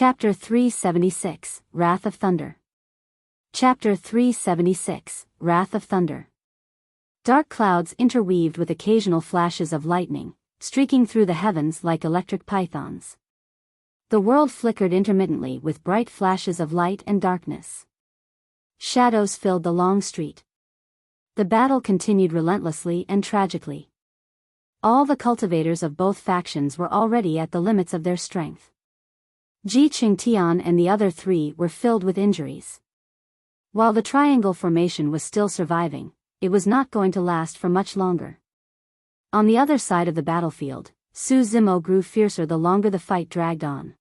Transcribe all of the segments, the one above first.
Chapter 376, Wrath of Thunder. Chapter 376, Wrath of Thunder. Dark clouds interweaved with occasional flashes of lightning, streaking through the heavens like electric pythons. The world flickered intermittently with bright flashes of light and darkness. Shadows filled the long street. The battle continued relentlessly and tragically. All the cultivators of both factions were already at the limits of their strength. Ji Qingtian and the other three were filled with injuries. While the triangle formation was still surviving, it was not going to last for much longer. On the other side of the battlefield, Su Zimo grew fiercer the longer the fight dragged on.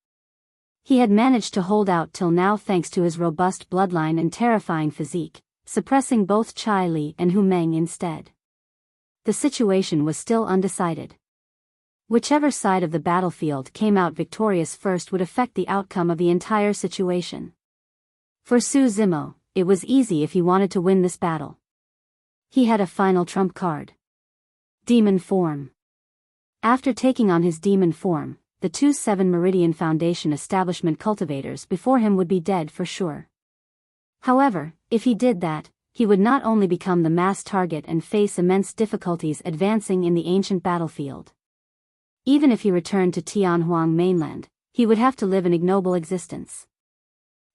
He had managed to hold out till now thanks to his robust bloodline and terrifying physique, suppressing both Chai Li and Hu Meng instead. The situation was still undecided. Whichever side of the battlefield came out victorious first would affect the outcome of the entire situation. For Su Zimo, it was easy if he wanted to win this battle. He had a final trump card. Demon form. After taking on his demon form, the 2-7 Meridian Foundation establishment cultivators before him would be dead for sure. However, if he did that, he would not only become the mass target and face immense difficulties advancing in the ancient battlefield. Even if he returned to Tianhuang mainland, he would have to live an ignoble existence.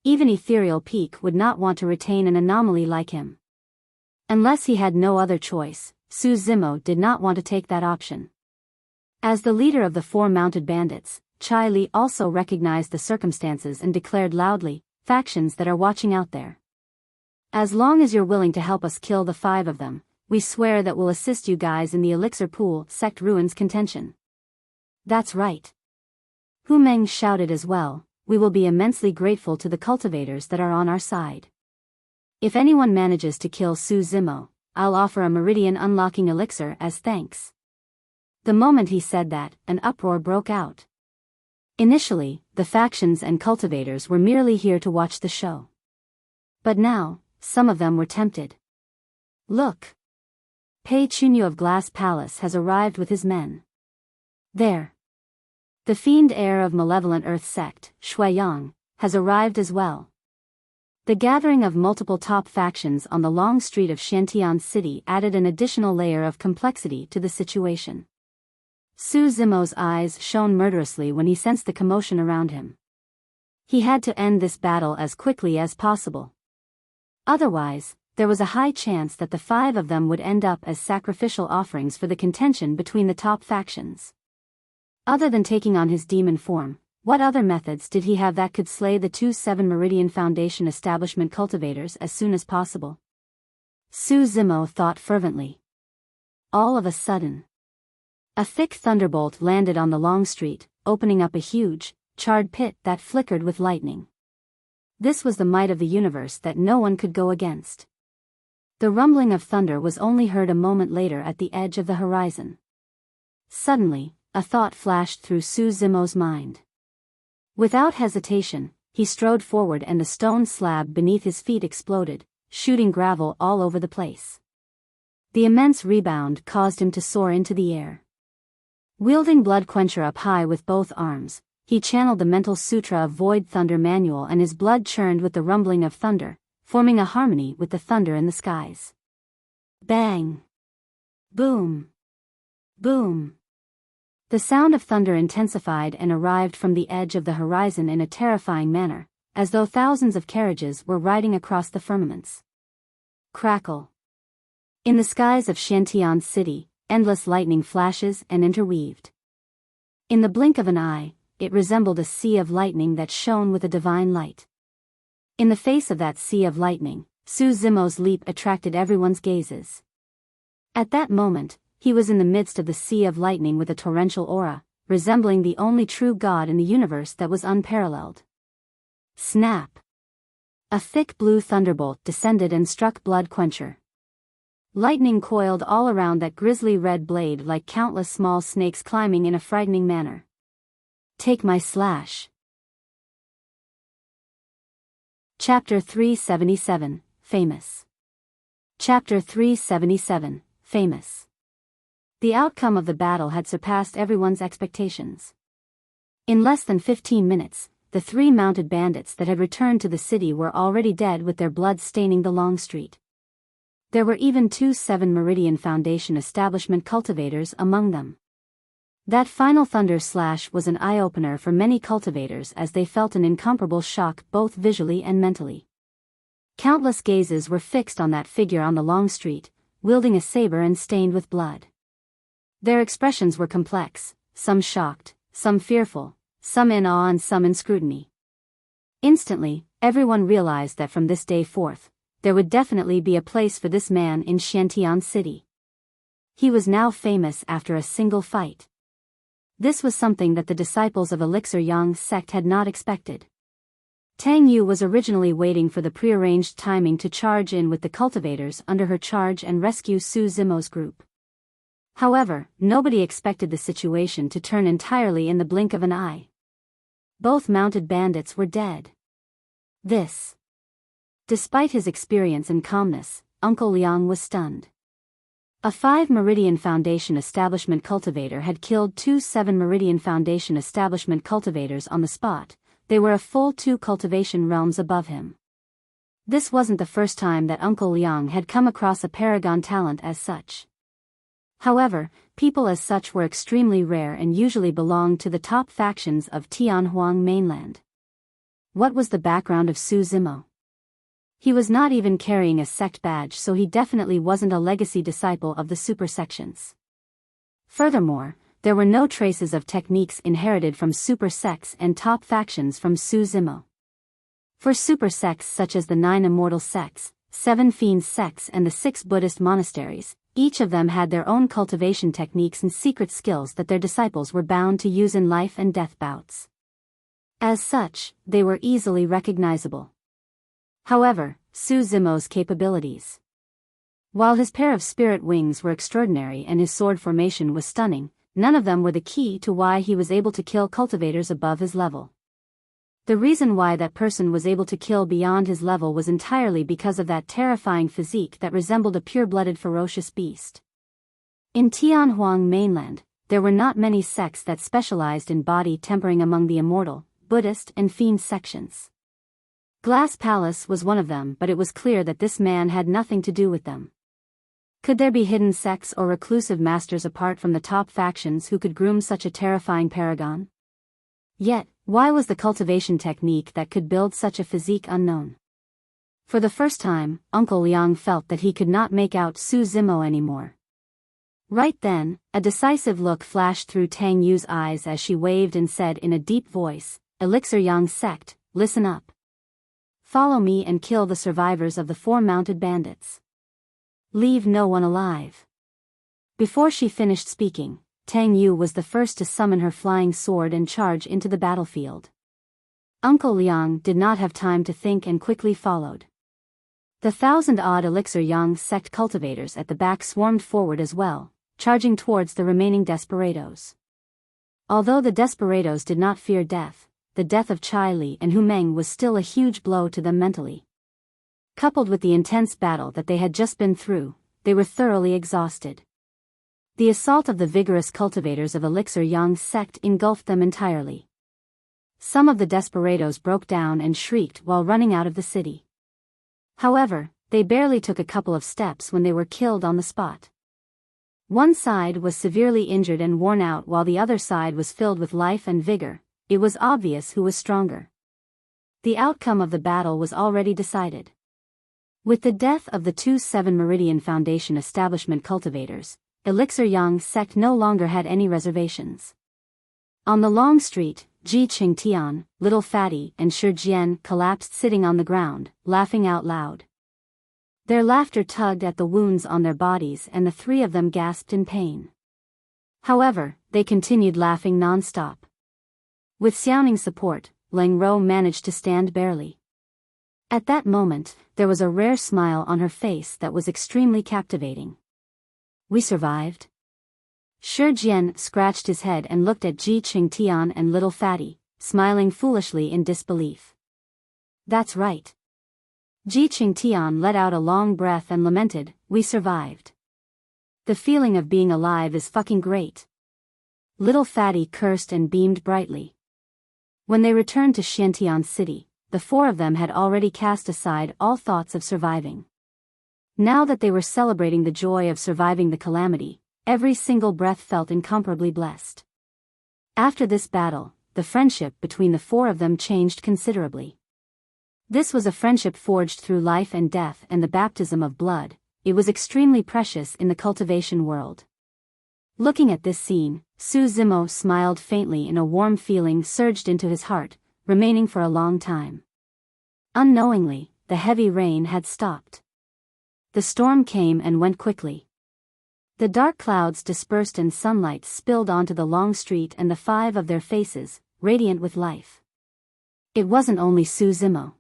Even Ethereal Peak would not want to retain an anomaly like him. Unless he had no other choice, Su Zimo did not want to take that option. As the leader of the 4 mounted bandits, Chai Li also recognized the circumstances and declared loudly, "Factions that are watching out there. As long as you're willing to help us kill the 5 of them, we swear that we'll assist you guys in the Elixir Pool Sect Ruins contention." That's right. Hu Meng shouted as well, "We will be immensely grateful to the cultivators that are on our side. If anyone manages to kill Su Zimo, I'll offer a Meridian unlocking elixir as thanks." The moment he said that, an uproar broke out. Initially, the factions and cultivators were merely here to watch the show. But now, some of them were tempted. Look! Pei Chunyu of Glass Palace has arrived with his men. There. The fiend heir of Malevolent Earth Sect, Shuiyang, has arrived as well. The gathering of multiple top factions on the long street of Shantian City added an additional layer of complexity to the situation. Su Zimo's eyes shone murderously when he sensed the commotion around him. He had to end this battle as quickly as possible. Otherwise, there was a high chance that the 5 of them would end up as sacrificial offerings for the contention between the top factions. Other than taking on his demon form, what other methods did he have that could slay the 2-7 Meridian Foundation establishment cultivators as soon as possible? Su Zimo thought fervently. All of a sudden, a thick thunderbolt landed on the long street, opening up a huge, charred pit that flickered with lightning. This was the might of the universe that no one could go against. The rumbling of thunder was only heard a moment later at the edge of the horizon. Suddenly, a thought flashed through Su Zimo's mind. Without hesitation, he strode forward and the stone slab beneath his feet exploded, shooting gravel all over the place. The immense rebound caused him to soar into the air. Wielding Blood Quencher up high with both arms, he channeled the mental sutra of Void Thunder Manual and his blood churned with the rumbling of thunder, forming a harmony with the thunder in the skies. Bang! Boom! Boom! The sound of thunder intensified and arrived from the edge of the horizon in a terrifying manner, as though thousands of carriages were riding across the firmaments. Crackle! In the skies of Shantian City, endless lightning flashes and interweaved. In the blink of an eye, it resembled a sea of lightning that shone with a divine light. In the face of that sea of lightning, Su Zimo's leap attracted everyone's gazes. At that moment, he was in the midst of the sea of lightning with a torrential aura, resembling the only true god in the universe that was unparalleled. Snap! A thick blue thunderbolt descended and struck Blood Quencher. Lightning coiled all around that grisly red blade like countless small snakes climbing in a frightening manner. Take my slash. Chapter 377, Famous. Chapter 377, Famous. The outcome of the battle had surpassed everyone's expectations. In less than 15 minutes, the 3 mounted bandits that had returned to the city were already dead with their blood staining the long street. There were even 2 7 Meridian Foundation establishment cultivators among them. That final thunder slash was an eye-opener for many cultivators as they felt an incomparable shock both visually and mentally. Countless gazes were fixed on that figure on the long street, wielding a saber and stained with blood. Their expressions were complex, some shocked, some fearful, some in awe and some in scrutiny. Instantly, everyone realized that from this day forth, there would definitely be a place for this man in Xiantian City. He was now famous after a single fight. This was something that the disciples of Elixir Yang sect had not expected. Tang Yu was originally waiting for the prearranged timing to charge in with the cultivators under her charge and rescue Su Zimo's group. However, nobody expected the situation to turn entirely in the blink of an eye. Both mounted bandits were dead. This. Despite his experience and calmness, Uncle Liang was stunned. A 5 Meridian Foundation establishment cultivator had killed 2 7 Meridian Foundation establishment cultivators on the spot. They were a full 2 cultivation realms above him. This wasn't the first time that Uncle Liang had come across a paragon talent as such. However, people as such were extremely rare and usually belonged to the top factions of Tianhuang mainland. What was the background of Su Zimo? He was not even carrying a sect badge, so he definitely wasn't a legacy disciple of the super sections. Furthermore, there were no traces of techniques inherited from super sects and top factions from Su Zimo. For super sects such as the 9 immortal sects, 7 fiend sects and the 6 Buddhist monasteries, each of them had their own cultivation techniques and secret skills that their disciples were bound to use in life and death bouts. As such, they were easily recognizable. However, Su Zimo's capabilities. While his pair of spirit wings were extraordinary and his sword formation was stunning, none of them were the key to why he was able to kill cultivators above his level. The reason why that person was able to kill beyond his level was entirely because of that terrifying physique that resembled a pure-blooded ferocious beast. In Tianhuang mainland, there were not many sects that specialized in body tempering among the immortal, Buddhist and fiend sections. Glass Palace was one of them, but it was clear that this man had nothing to do with them. Could there be hidden sects or reclusive masters apart from the top factions who could groom such a terrifying paragon? Yet, why was the cultivation technique that could build such a physique unknown? For the first time, Uncle Liang felt that he could not make out Su Zimo anymore. Right then, a decisive look flashed through Tang Yu's eyes as she waved and said in a deep voice, "Elixir Yang sect, listen up. Follow me and kill the survivors of the 4 mounted bandits. Leave no one alive." Before she finished speaking, Tang Yu was the first to summon her flying sword and charge into the battlefield. Uncle Liang did not have time to think and quickly followed. The 1,000-odd Elixir Yang sect cultivators at the back swarmed forward as well, charging towards the remaining desperados. Although the desperados did not fear death, the death of Chai Li and Hu Meng was still a huge blow to them mentally. Coupled with the intense battle that they had just been through, they were thoroughly exhausted. The assault of the vigorous cultivators of Elixir Yang sect engulfed them entirely. Some of the desperados broke down and shrieked while running out of the city. However, they barely took a couple of steps when they were killed on the spot. One side was severely injured and worn out while the other side was filled with life and vigor. It was obvious who was stronger. The outcome of the battle was already decided. With the death of the 2 7 Meridian Foundation establishment cultivators, Elixir Yang sect no longer had any reservations. On the long street, Ji Qingtian, Little Fatty and Shi Jian collapsed sitting on the ground, laughing out loud. Their laughter tugged at the wounds on their bodies and the 3 of them gasped in pain. However, they continued laughing non-stop. With Xiaoning's support, Lang Rou managed to stand barely. At that moment, there was a rare smile on her face that was extremely captivating. "We survived?" Shi Jian scratched his head and looked at Ji Qingtian and Little Fatty, smiling foolishly in disbelief. "That's right." Ji Qingtian let out a long breath and lamented, "We survived. The feeling of being alive is fucking great." Little Fatty cursed and beamed brightly. When they returned to Xiantian City, the four of them had already cast aside all thoughts of surviving. Now that they were celebrating the joy of surviving the calamity, every single breath felt incomparably blessed. After this battle, the friendship between the four of them changed considerably. This was a friendship forged through life and death and the baptism of blood. It was extremely precious in the cultivation world. Looking at this scene, Su Zimo smiled faintly and a warm feeling surged into his heart, remaining for a long time. Unknowingly, the heavy rain had stopped. The storm came and went quickly. The dark clouds dispersed and sunlight spilled onto the long street and the five of their faces, radiant with life. It wasn't only Su Zimo.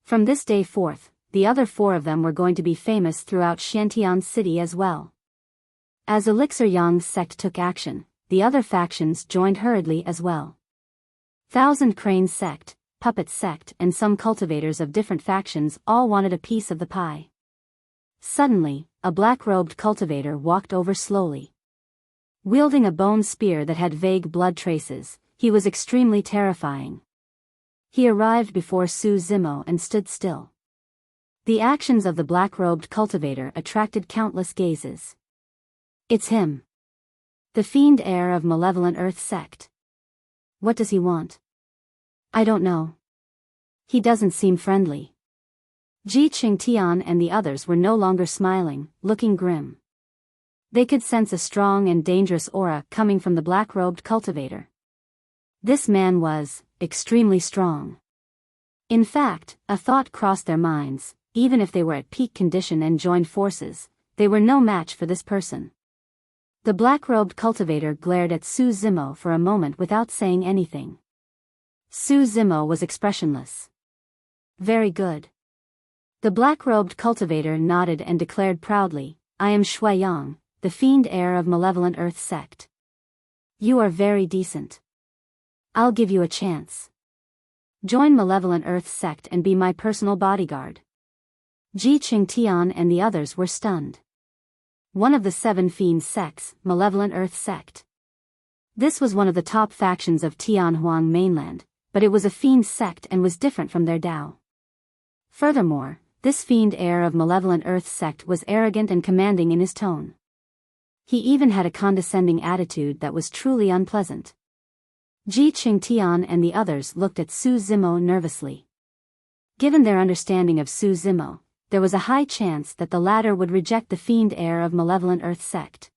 From this day forth, the other four of them were going to be famous throughout Xiantian City as well. As Elixir Yang's sect took action, the other factions joined hurriedly as well. Thousand Crane sect, Puppet sect and some cultivators of different factions all wanted a piece of the pie. Suddenly, a black-robed cultivator walked over slowly. Wielding a bone spear that had vague blood traces, he was extremely terrifying. He arrived before Su Zimo and stood still. The actions of the black-robed cultivator attracted countless gazes. It's him. The fiend heir of Malevolent Earth sect. What does he want? I don't know. He doesn't seem friendly. Ji Qingtian and the others were no longer smiling, looking grim. They could sense a strong and dangerous aura coming from the black-robed cultivator. This man was extremely strong. In fact, a thought crossed their minds, even if they were at peak condition and joined forces, they were no match for this person. The black-robed cultivator glared at Su Zimo for a moment without saying anything. Su Zimo was expressionless. Very good. The black-robed cultivator nodded and declared proudly, I am Shuai, the fiend heir of Malevolent Earth sect. You are very decent. I'll give you a chance. Join Malevolent Earth sect and be my personal bodyguard. Ji Qingtian and the others were stunned. One of the 7 fiend sects, Malevolent Earth sect. This was one of the top factions of Tianhuang mainland, but it was a fiend sect and was different from their Dao. Furthermore, this fiend heir of Malevolent Earth sect was arrogant and commanding in his tone. He even had a condescending attitude that was truly unpleasant. Ji Qingtian and the others looked at Su Zimo nervously. Given their understanding of Su Zimo, there was a high chance that the latter would reject the fiend heir of Malevolent Earth sect.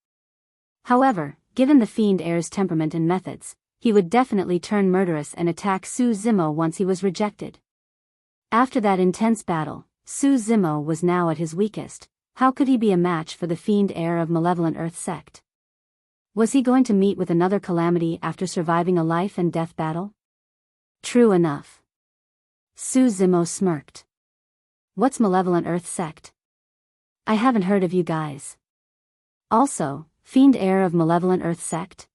However, given the fiend heir's temperament and methods, he would definitely turn murderous and attack Su Zimo once he was rejected. After that intense battle, Su Zimo was now at his weakest. How could he be a match for the fiend heir of Malevolent Earth sect? Was he going to meet with another calamity after surviving a life and death battle? True enough. Su Zimo smirked. What's Malevolent Earth sect? I haven't heard of you guys. Also, fiend heir of Malevolent Earth sect?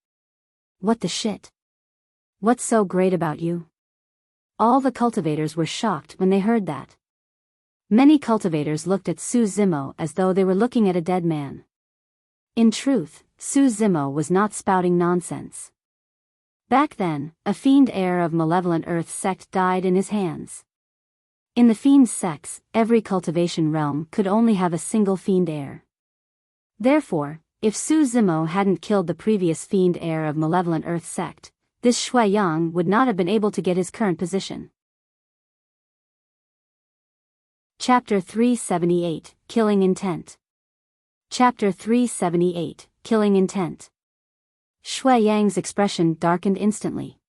What the shit? What's so great about you? All the cultivators were shocked when they heard that. Many cultivators looked at Su Zimo as though they were looking at a dead man. In truth, Su Zimo was not spouting nonsense. Back then, a fiend heir of Malevolent Earth sect died in his hands. In the fiend sects, every cultivation realm could only have a single fiend heir. Therefore, if Su Zimo hadn't killed the previous fiend heir of Malevolent Earth sect, this Shuai would not have been able to get his current position. Chapter 378, Killing Intent. Chapter 378, Killing Intent. Shuai expression darkened instantly.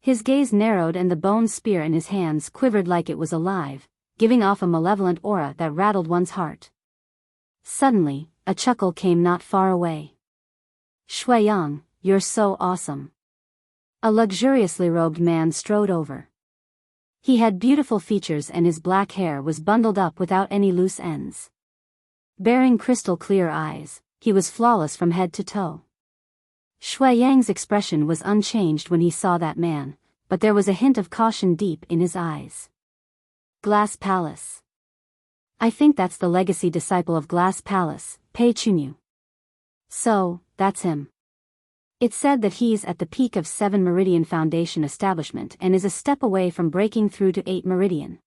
His gaze narrowed and the bone spear in his hands quivered like it was alive, giving off a malevolent aura that rattled one's heart. Suddenly, a chuckle came not far away. Shuai, you're so awesome. A luxuriously robed man strode over. He had beautiful features and his black hair was bundled up without any loose ends. Bearing crystal clear eyes, he was flawless from head to toe. Shuai expression was unchanged when he saw that man, but there was a hint of caution deep in his eyes. Glass Palace. I think that's the legacy disciple of Glass Palace, Pei Chunyu. So, that's him. It's said that he's at the peak of 7 Meridian Foundation establishment and is a step away from breaking through to 8 Meridian.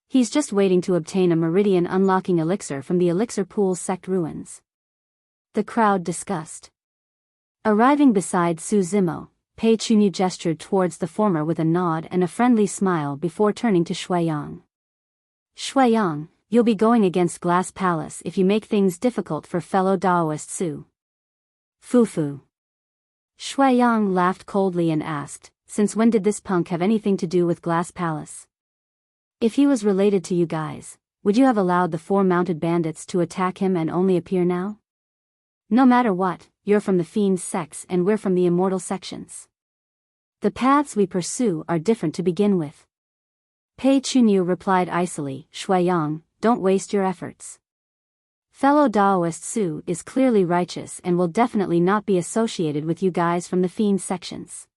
He's just waiting to obtain a Meridian unlocking elixir from the Elixir Pool sect ruins. The crowd discussed. Arriving beside Su Zimo, Pei Chunyu gestured towards the former with a nod and a friendly smile before turning to Shuiyang. Shuiyang, you'll be going against Glass Palace if you make things difficult for fellow Daoist Su. Fufu. Shuiyang laughed coldly and asked, since when did this punk have anything to do with Glass Palace? If he was related to you guys, would you have allowed the 4 mounted bandits to attack him and only appear now? No matter what, you're from the Fiend sects and we're from the Immortal sections. The paths we pursue are different to begin with. Pei Chunyu replied icily, Shuiyang, don't waste your efforts. Fellow Daoist Su is clearly righteous and will definitely not be associated with you guys from the Fiend sections.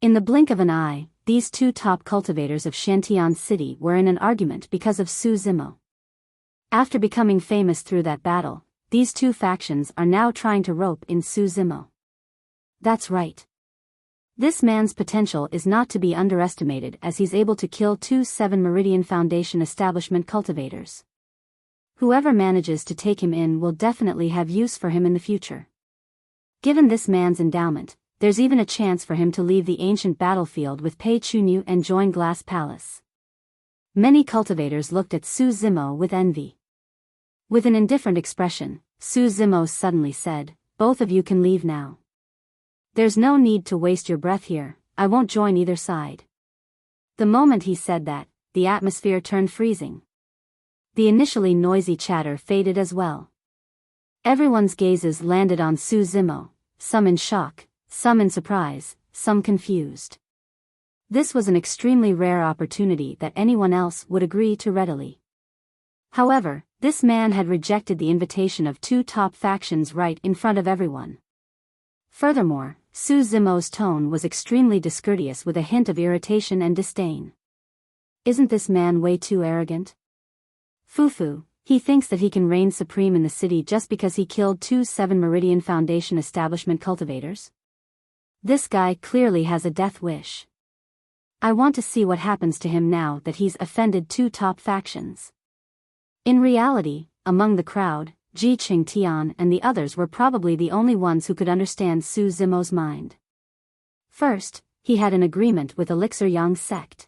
In the blink of an eye, these 2 top cultivators of Shantian City were in an argument because of Su Zimo. After becoming famous through that battle, these 2 factions are now trying to rope in Su Zimo. That's right. This man's potential is not to be underestimated as he's able to kill 2 7 Meridian Foundation establishment cultivators. Whoever manages to take him in will definitely have use for him in the future. Given this man's endowment, there's even a chance for him to leave the ancient battlefield with Pei Chunyu and join Glass Palace. Many cultivators looked at Su Zimo with envy. With an indifferent expression, Su Zimo suddenly said, both of you can leave now. There's no need to waste your breath here, I won't join either side. The moment he said that, the atmosphere turned freezing. The initially noisy chatter faded as well. Everyone's gazes landed on Su Zimo, some in shock, some in surprise, some confused. This was an extremely rare opportunity that anyone else would agree to readily. However, this man had rejected the invitation of 2 top factions right in front of everyone. Furthermore, Su Zimo's tone was extremely discourteous with a hint of irritation and disdain. Isn't this man way too arrogant? Fufu, he thinks that he can reign supreme in the city just because he killed 2 7 Meridian Foundation establishment cultivators? This guy clearly has a death wish. I want to see what happens to him now that he's offended 2 top factions. In reality, among the crowd, Ji Qingtian and the others were probably the only ones who could understand Su Zimo's mind. First, he had an agreement with Elixir Yang sect.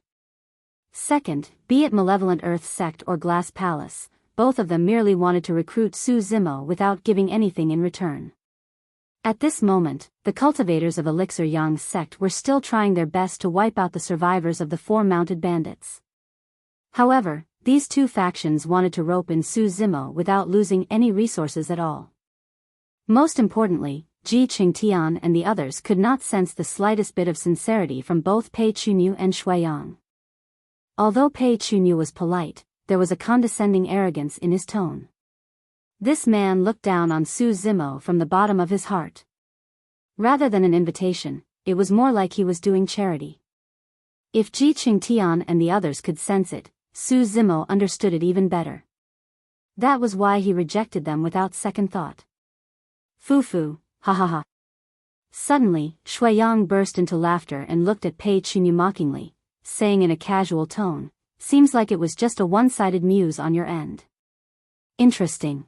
Second, be it Malevolent Earth sect or Glass Palace, both of them merely wanted to recruit Su Zimo without giving anything in return. At this moment, the cultivators of Elixir Yang sect were still trying their best to wipe out the survivors of the 4 mounted bandits. However, these 2 factions wanted to rope in Su Zimo without losing any resources at all. Most importantly, Ji Qingtian and the others could not sense the slightest bit of sincerity from both Pei Chunyu and Shuiyang. Although Pei Chunyu was polite, there was a condescending arrogance in his tone. This man looked down on Su Zimo from the bottom of his heart. Rather than an invitation, it was more like he was doing charity. If Ji Qingtian and the others could sense it, Su Zimo understood it even better. That was why he rejected them without second thought. Fufu, ha ha ha. Suddenly, Shuiyang burst into laughter and looked at Pei Chunyu mockingly, saying in a casual tone, seems like it was just a one-sided muse on your end. Interesting.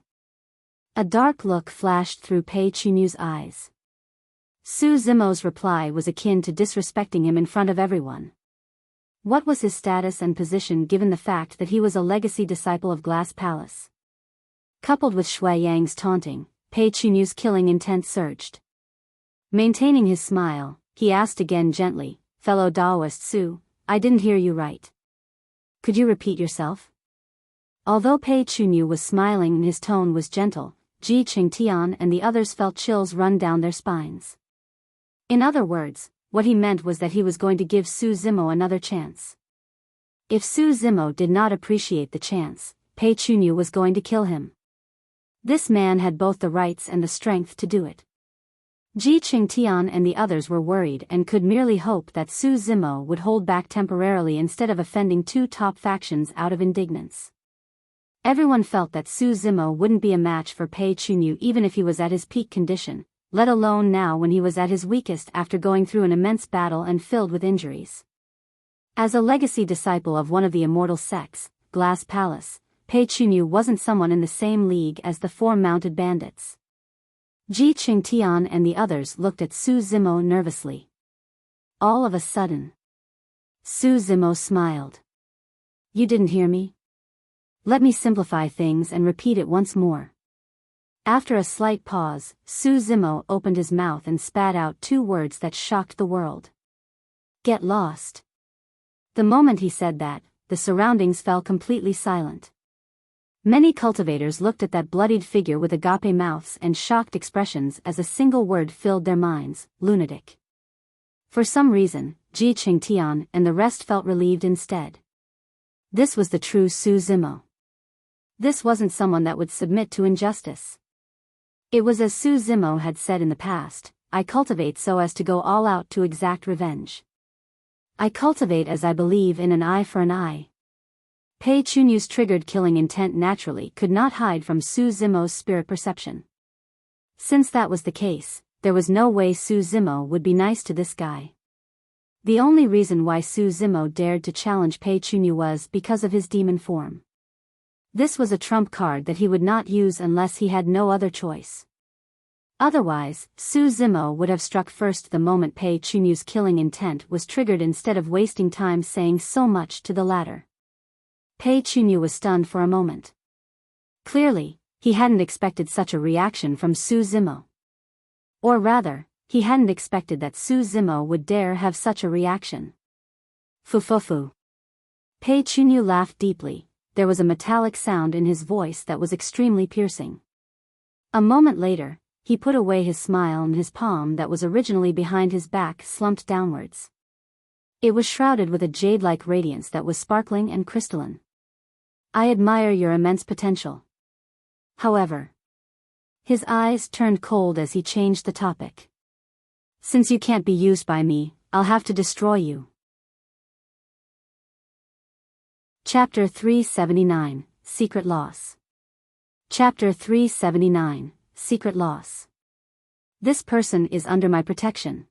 A dark look flashed through Pei Chunyu's eyes. Su Zimo's reply was akin to disrespecting him in front of everyone. What was his status and position given the fact that he was a legacy disciple of Glass Palace? Coupled with Shuiyang's taunting, Pei Chunyu's killing intent surged. Maintaining his smile, he asked again gently, fellow Daoist Su, I didn't hear you right. Could you repeat yourself? Although Pei Chunyu was smiling and his tone was gentle, Ji Qingtian and the others felt chills run down their spines. In other words, what he meant was that he was going to give Su Zimo another chance. If Su Zimo did not appreciate the chance, Pei Chunyu was going to kill him. This man had both the rights and the strength to do it. Ji Qingtian and the others were worried and could merely hope that Su Zimo would hold back temporarily instead of offending 2 top factions out of indignance. Everyone felt that Su Zimo wouldn't be a match for Pei Chunyu even if he was at his peak condition, let alone now when he was at his weakest after going through an immense battle and filled with injuries. As a legacy disciple of one of the immortal sects, Glass Palace, Pei Chunyu wasn't someone in the same league as the four mounted bandits. Ji Qingtian and the others looked at Su Zimo nervously. All of a sudden, Su Zimo smiled. You didn't hear me? Let me simplify things and repeat it once more. After a slight pause, Su Zimo opened his mouth and spat out two words that shocked the world. Get lost. The moment he said that, the surroundings fell completely silent. Many cultivators looked at that bloodied figure with agape mouths and shocked expressions as a single word filled their minds: lunatic. For some reason, Ji Qingtian and the rest felt relieved instead. This was the true Su Zimo. This wasn't someone that would submit to injustice. It was as Su Zimo had said in the past, I cultivate so as to go all out to exact revenge. I cultivate as I believe in an eye for an eye. Pei Chunyu's triggered killing intent naturally could not hide from Su Zimo's spirit perception. Since that was the case, there was no way Su Zimo would be nice to this guy. The only reason why Su Zimo dared to challenge Pei Chunyu was because of his demon form. This was a trump card that he would not use unless he had no other choice. Otherwise, Su Zimo would have struck first the moment Pei Chunyu's killing intent was triggered instead of wasting time saying so much to the latter. Pei Chunyu was stunned for a moment. Clearly, he hadn't expected such a reaction from Su Zimo. Or rather, he hadn't expected that Su Zimo would dare have such a reaction. Fufufu. Pei Chunyu laughed deeply. There was a metallic sound in his voice that was extremely piercing. A moment later, he put away his smile and his palm that was originally behind his back slumped downwards. It was shrouded with a jade-like radiance that was sparkling and crystalline. I admire your immense potential. However, his eyes turned cold as he changed the topic. Since you can't be used by me, I'll have to destroy you. Chapter 379, Secret Loss. Chapter 379, Secret Loss. This person is under my protection.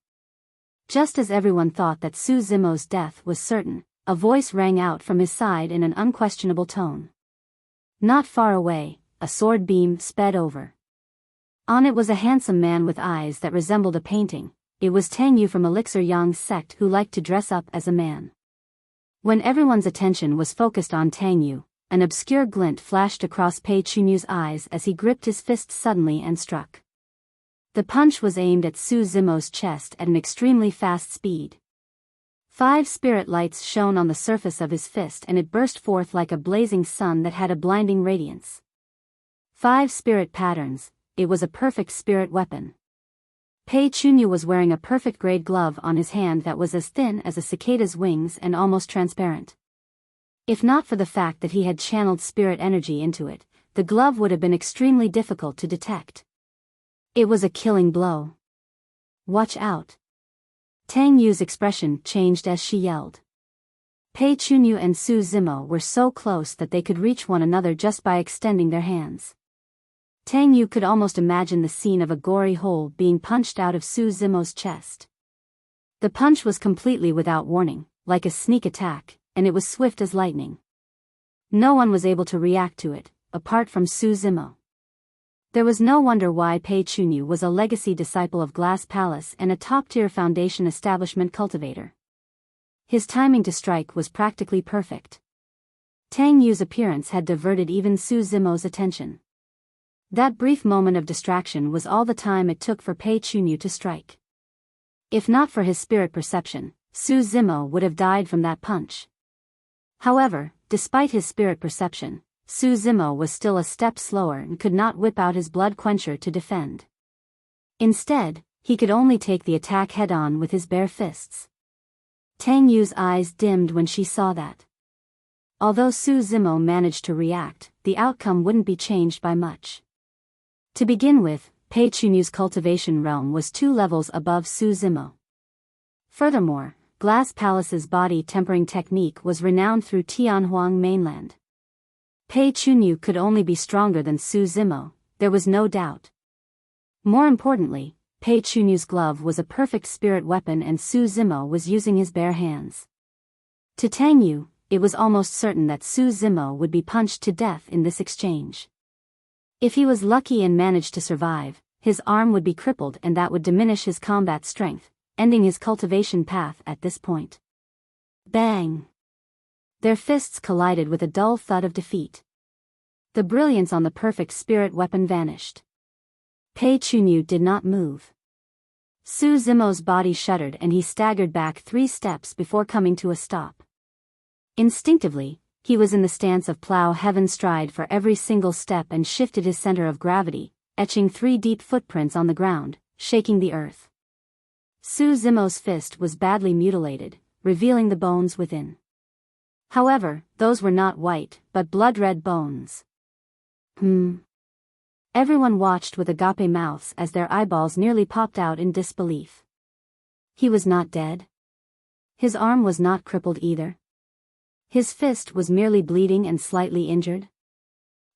Just as everyone thought that Su Zimo's death was certain, a voice rang out from his side in an unquestionable tone. Not far away, a sword beam sped over. On it was a handsome man with eyes that resembled a painting. It was Tang Yu from Elixir Yang's sect who liked to dress up as a man. When everyone's attention was focused on Tang Yu, an obscure glint flashed across Pei Chunyu's eyes as he gripped his fist suddenly and struck. The punch was aimed at Su Zimo's chest at an extremely fast speed. 5 spirit lights shone on the surface of his fist and it burst forth like a blazing sun that had a blinding radiance. 5 spirit patterns, it was a perfect spirit weapon. Pei Chunyu was wearing a perfect grade glove on his hand that was as thin as a cicada's wings and almost transparent. If not for the fact that he had channeled spirit energy into it, the glove would have been extremely difficult to detect. It was a killing blow. Watch out. Tang Yu's expression changed as she yelled. Pei Chunyu and Su Zimo were so close that they could reach one another just by extending their hands. Tang Yu could almost imagine the scene of a gory hole being punched out of Su Zimo's chest. The punch was completely without warning, like a sneak attack, and it was swift as lightning. No one was able to react to it, apart from Su Zimo. There was no wonder why Pei Chunyu was a legacy disciple of Glass Palace and a top-tier foundation establishment cultivator. His timing to strike was practically perfect. Tang Yu's appearance had diverted even Su Zimo's attention. That brief moment of distraction was all the time it took for Pei Chunyu to strike. If not for his spirit perception, Su Zimo would have died from that punch. However, despite his spirit perception, Su Zimo was still a step slower and could not whip out his blood quencher to defend. Instead, he could only take the attack head-on with his bare fists. Tang Yu's eyes dimmed when she saw that. Although Su Zimo managed to react, the outcome wouldn't be changed by much. To begin with, Pei Chunyu's cultivation realm was 2 levels above Su Zimo. Furthermore, Glass Palace's body tempering technique was renowned through Tianhuang mainland. Pei Chunyu could only be stronger than Su Zimo, there was no doubt. More importantly, Pei Chunyu's glove was a perfect spirit weapon and Su Zimo was using his bare hands. To Tang Yu, it was almost certain that Su Zimo would be punched to death in this exchange. If he was lucky and managed to survive, his arm would be crippled and that would diminish his combat strength, ending his cultivation path at this point. Bang! Their fists collided with a dull thud of defeat. The brilliance on the perfect spirit weapon vanished. Pei Chunyu did not move. Su Zimo's body shuddered and he staggered back 3 steps before coming to a stop. Instinctively, he was in the stance of plow heaven stride for every single step and shifted his center of gravity, etching 3 deep footprints on the ground, shaking the earth. Su Zimo's fist was badly mutilated, revealing the bones within. However, those were not white, but blood-red bones. Everyone watched with agape mouths as their eyeballs nearly popped out in disbelief. He was not dead. His arm was not crippled either. His fist was merely bleeding and slightly injured.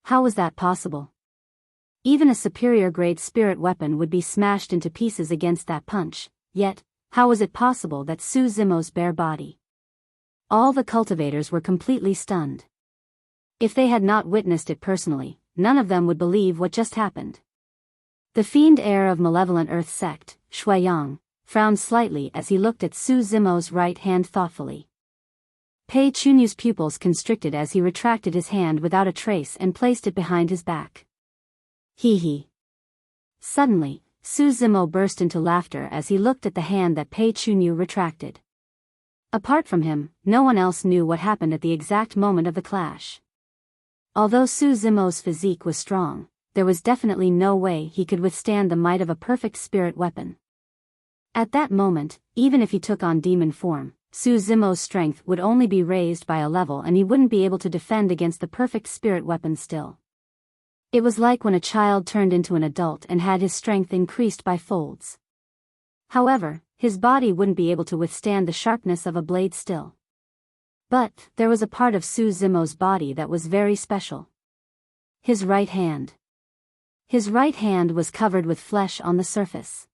How was that possible? Even a superior-grade spirit weapon would be smashed into pieces against that punch, yet, how was it possible that Su Zimo's bare body? All the cultivators were completely stunned. If they had not witnessed it personally, none of them would believe what just happened. The fiend heir of malevolent earth sect, Shuiyang, frowned slightly as he looked at Su Zimo's right hand thoughtfully. Pei Chunyu's pupils constricted as he retracted his hand without a trace and placed it behind his back. Hee. Suddenly, Su Zimo burst into laughter as he looked at the hand that Pei Chunyu retracted. Apart from him, no one else knew what happened at the exact moment of the clash. Although Su Zimo's physique was strong, there was definitely no way he could withstand the might of a perfect spirit weapon. At that moment, even if he took on demon form, Su Zimo's strength would only be raised by a level and he wouldn't be able to defend against the perfect spirit weapon still. It was like when a child turned into an adult and had his strength increased by folds. However, his body wouldn't be able to withstand the sharpness of a blade still. But, there was a part of Su Zimo's body that was very special. His right hand. His right hand was covered with flesh on the surface.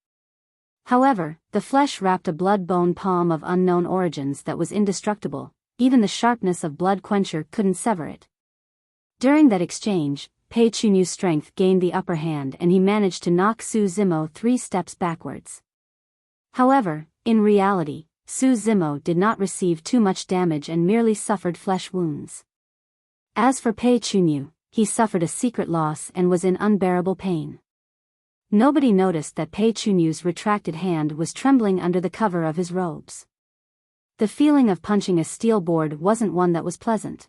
However, the flesh wrapped a blood-bone palm of unknown origins that was indestructible, even the sharpness of blood quencher couldn't sever it. During that exchange, Pei Chunyu's strength gained the upper hand and he managed to knock Su Zimo 3 steps backwards. However, in reality, Su Zimo did not receive too much damage and merely suffered flesh wounds. As for Pei Chunyu, he suffered a secret loss and was in unbearable pain. Nobody noticed that Pei Chunyu's retracted hand was trembling under the cover of his robes. The feeling of punching a steel board wasn't one that was pleasant.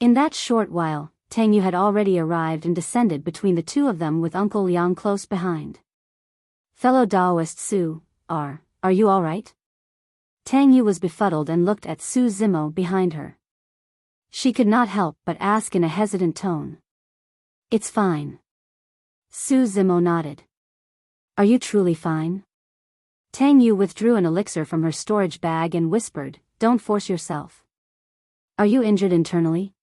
In that short while, Tang Yu had already arrived and descended between the two of them with Uncle Liang close behind. Fellow Daoist Su, are you alright? Tang Yu was befuddled and looked at Su Zimo behind her. She could not help but ask in a hesitant tone. It's fine. Su Zimo nodded. Are you truly fine? Tang Yu withdrew an elixir from her storage bag and whispered, don't force yourself. Are you injured internally?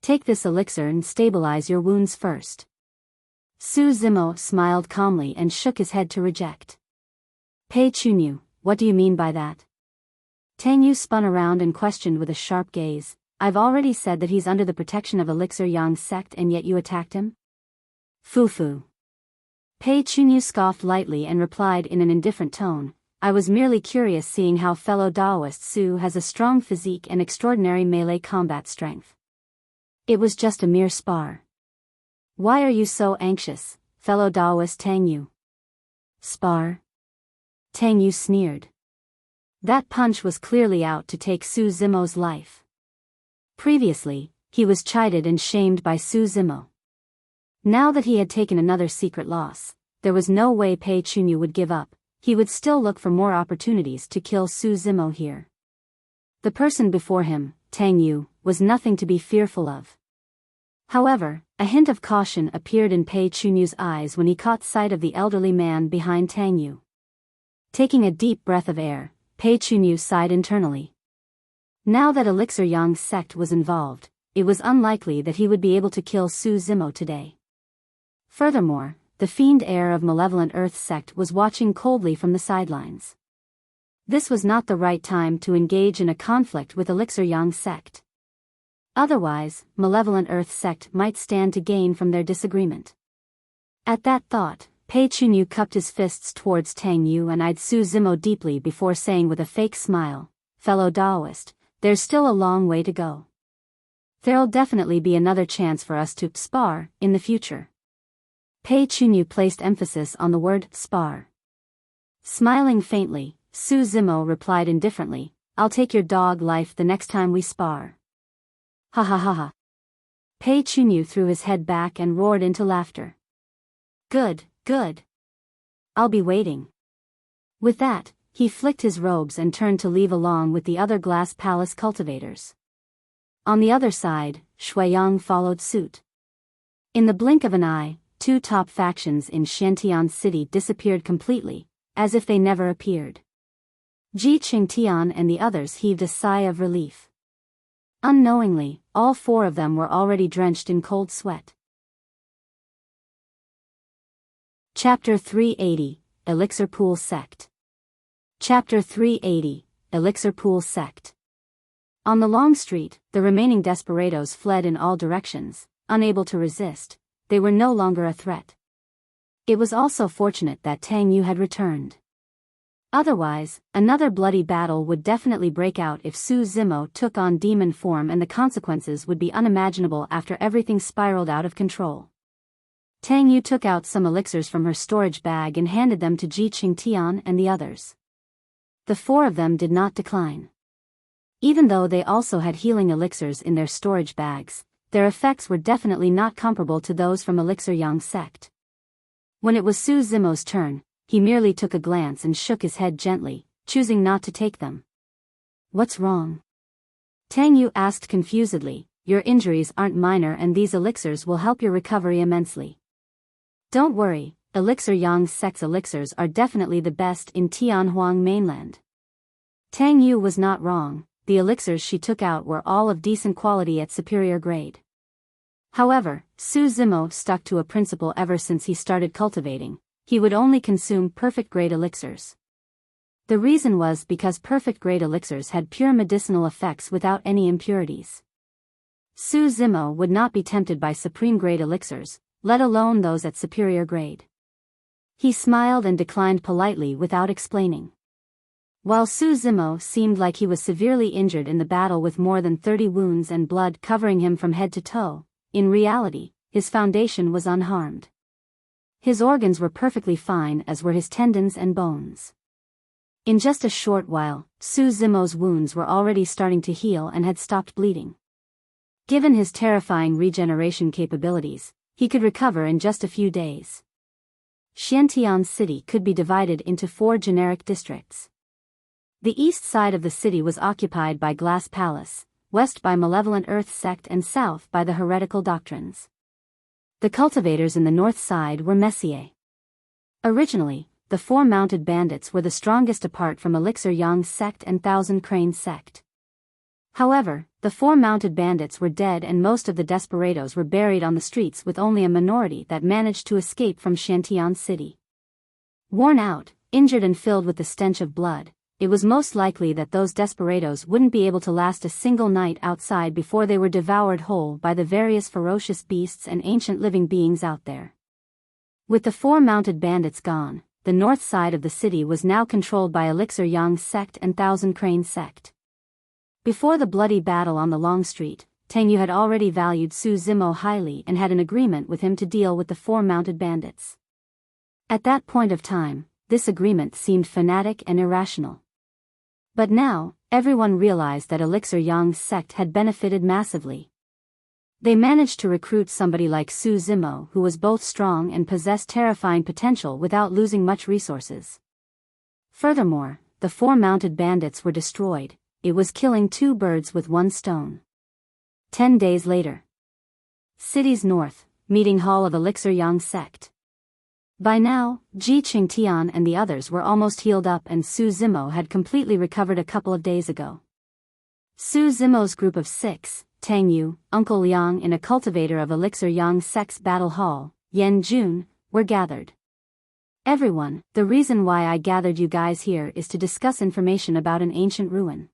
Take this elixir and stabilize your wounds first. Su Zimo smiled calmly and shook his head to reject. Pei Chunyu, what do you mean by that? Tang Yu spun around and questioned with a sharp gaze, I've already said that he's under the protection of Elixir Yang's sect and yet you attacked him? Foo. Pei Chunyu scoffed lightly and replied in an indifferent tone, I was merely curious seeing how fellow Daoist Su has a strong physique and extraordinary melee combat strength. It was just a mere spar. Why are you so anxious, fellow Daoist Tang Yu? Spar? Tang Yu sneered. That punch was clearly out to take Su Zimo's life. Previously, he was chided and shamed by Su Zimo. Now that he had taken another secret loss, there was no way Pei Chunyu would give up, he would still look for more opportunities to kill Su Zimo here. The person before him, Tang Yu, was nothing to be fearful of. However, a hint of caution appeared in Pei Chunyu's eyes when he caught sight of the elderly man behind Tang Yu. Taking a deep breath of air, Pei Chunyu sighed internally. Now that Elixir Yang's sect was involved, it was unlikely that he would be able to kill Su Zimo today. Furthermore, the fiend heir of malevolent Earth sect was watching coldly from the sidelines. This was not the right time to engage in a conflict with Elixir Yang sect. Otherwise, malevolent Earth sect might stand to gain from their disagreement. At that thought, Pei Chunyu cupped his fists towards Tang Yu and eyed Su Zimo deeply before saying with a fake smile, "Fellow Daoist, there's still a long way to go. There'll definitely be another chance for us to spar in the future." Pei Chunyu placed emphasis on the word spar. Smiling faintly, Su Zimo replied indifferently, "I'll take your dog life the next time we spar." Ha ha ha ha. Pei Chunyu threw his head back and roared into laughter. Good, good. I'll be waiting. With that, he flicked his robes and turned to leave along with the other Glass Palace cultivators. On the other side, Shuiyang followed suit. In the blink of an eye, two top factions in Xiantian City disappeared completely, as if they never appeared. Ji Qingtian and the others heaved a sigh of relief. Unknowingly, all four of them were already drenched in cold sweat. Chapter 380, Elixir Pool Sect. Chapter 380, Elixir Pool Sect. On the long street, the remaining desperados fled in all directions, unable to resist. They were no longer a threat. It was also fortunate that Tang Yu had returned. Otherwise, another bloody battle would definitely break out if Su Zimo took on demon form, and the consequences would be unimaginable after everything spiraled out of control. Tang Yu took out some elixirs from her storage bag and handed them to Ji Qingtian and the others. The four of them did not decline. Even though they also had healing elixirs in their storage bags, their effects were definitely not comparable to those from Elixir Yang sect. When it was Su Zimo's turn, he merely took a glance and shook his head gently, choosing not to take them. "What's wrong?" Tang Yu asked confusedly. "Your injuries aren't minor and these elixirs will help your recovery immensely. Don't worry, Elixir Yang sect's elixirs are definitely the best in Tianhuang mainland." Tang Yu was not wrong. The elixirs she took out were all of decent quality at superior grade. However, Su Zimo stuck to a principle ever since he started cultivating. He would only consume perfect-grade elixirs. The reason was because perfect-grade elixirs had pure medicinal effects without any impurities. Su Zimo would not be tempted by supreme-grade elixirs, let alone those at superior grade. He smiled and declined politely without explaining. While Su Zimo seemed like he was severely injured in the battle with more than 30 wounds and blood covering him from head to toe, in reality, his foundation was unharmed. His organs were perfectly fine, as were his tendons and bones. In just a short while, Su Zimo's wounds were already starting to heal and had stopped bleeding. Given his terrifying regeneration capabilities, he could recover in just a few days. Xiantian City could be divided into 4 generic districts. The east side of the city was occupied by Glass Palace, west by Malevolent Earth sect and south by the heretical doctrines. The cultivators in the north side were Messier. Originally, the 4 mounted bandits were the strongest apart from Elixir Yang sect and Thousand Crane sect. However, the 4 mounted bandits were dead and most of the desperados were buried on the streets, with only a minority that managed to escape from Xiantian City. Worn out, injured and filled with the stench of blood, it was most likely that those desperados wouldn't be able to last a single night outside before they were devoured whole by the various ferocious beasts and ancient living beings out there. With the 4 mounted bandits gone, the north side of the city was now controlled by Elixir Yang sect and Thousand Crane sect. Before the bloody battle on the Long Street, Tang Yu had already valued Su Zimo highly and had an agreement with him to deal with the 4 mounted bandits. At that point of time, this agreement seemed fanatic and irrational. But now, everyone realized that Elixir Yang's sect had benefited massively. They managed to recruit somebody like Su Zimo who was both strong and possessed terrifying potential without losing much resources. Furthermore, the 4 mounted bandits were destroyed. It was killing 2 birds with 1 stone. 10 days later. City's north, meeting hall of Elixir Yang sect. By now, Ji Qingtian and the others were almost healed up and Su Zimo had completely recovered a couple of days ago. Su Zimo's group of 6, Tang Yu, Uncle Liang in a cultivator of Elixir Yang sect's battle hall, Yan Jun, were gathered. Everyone, the reason why I gathered you guys here is to discuss information about an ancient ruin.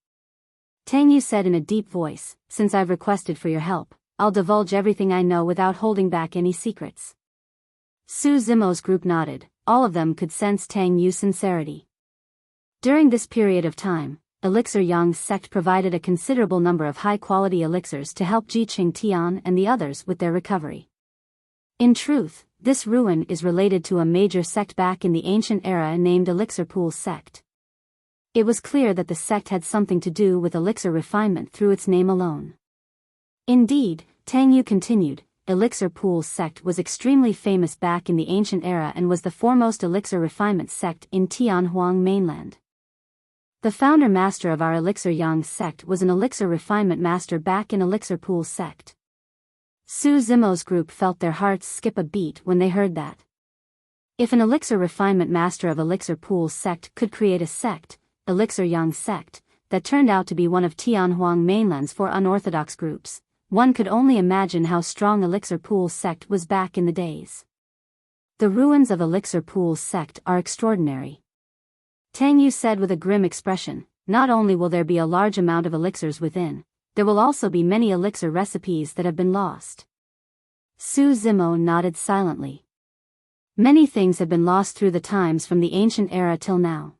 Tang Yu said in a deep voice, since I've requested for your help, I'll divulge everything I know without holding back any secrets. Su Zimo's group nodded, all of them could sense Tang Yu's sincerity. During this period of time, Elixir Yang's sect provided a considerable number of high-quality elixirs to help Jiqing Tian and the others with their recovery. In truth, this ruin is related to a major sect back in the ancient era named Elixir Pool Sect. It was clear that the sect had something to do with elixir refinement through its name alone. Indeed, Tang Yu continued, Elixir Pool Sect was extremely famous back in the ancient era and was the foremost elixir refinement sect in Tianhuang mainland. The founder master of our Elixir Yang sect was an elixir refinement master back in Elixir Pool Sect. Su Zimo's group felt their hearts skip a beat when they heard that. If an elixir refinement master of Elixir Pool Sect could create a sect, Elixir Yang sect, that turned out to be one of Tianhuang mainland's four unorthodox groups, one could only imagine how strong Elixir Pool Sect was back in the days. The ruins of Elixir Pool Sect are extraordinary. Tang Yu said with a grim expression, not only will there be a large amount of elixirs within, there will also be many elixir recipes that have been lost. Su Zimo nodded silently. Many things have been lost through the times from the ancient era till now.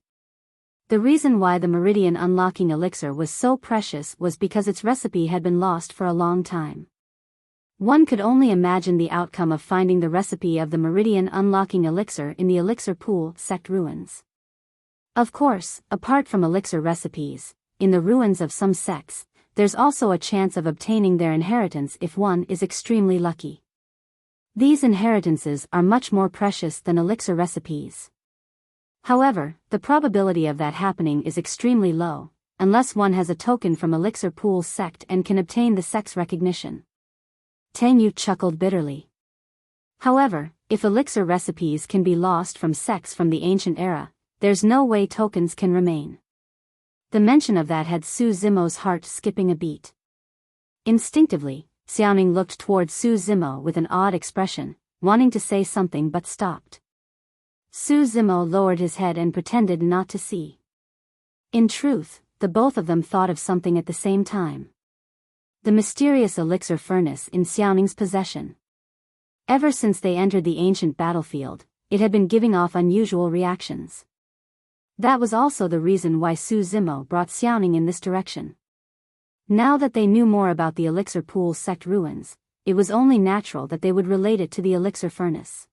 The reason why the Meridian Unlocking Elixir was so precious was because its recipe had been lost for a long time. One could only imagine the outcome of finding the recipe of the Meridian Unlocking Elixir in the Elixir Pool Sect ruins. Of course, apart from elixir recipes, in the ruins of some sects, there's also a chance of obtaining their inheritance if one is extremely lucky. These inheritances are much more precious than elixir recipes. However, the probability of that happening is extremely low, unless one has a token from Elixir Pool Sect and can obtain the sect's recognition. Tang Yu chuckled bitterly. However, if elixir recipes can be lost from sects from the ancient era, there's no way tokens can remain. The mention of that had Su Zimo's heart skipping a beat. Instinctively, Xiaoning looked toward Su Zimo with an odd expression, wanting to say something but stopped. Su Zimo lowered his head and pretended not to see. In truth, the both of them thought of something at the same time. The mysterious elixir furnace in Xiaoning's possession. Ever since they entered the ancient battlefield, it had been giving off unusual reactions. That was also the reason why Su Zimo brought Xiaoning in this direction. Now that they knew more about the Elixir Pool Sect ruins, it was only natural that they would relate it to the elixir furnace.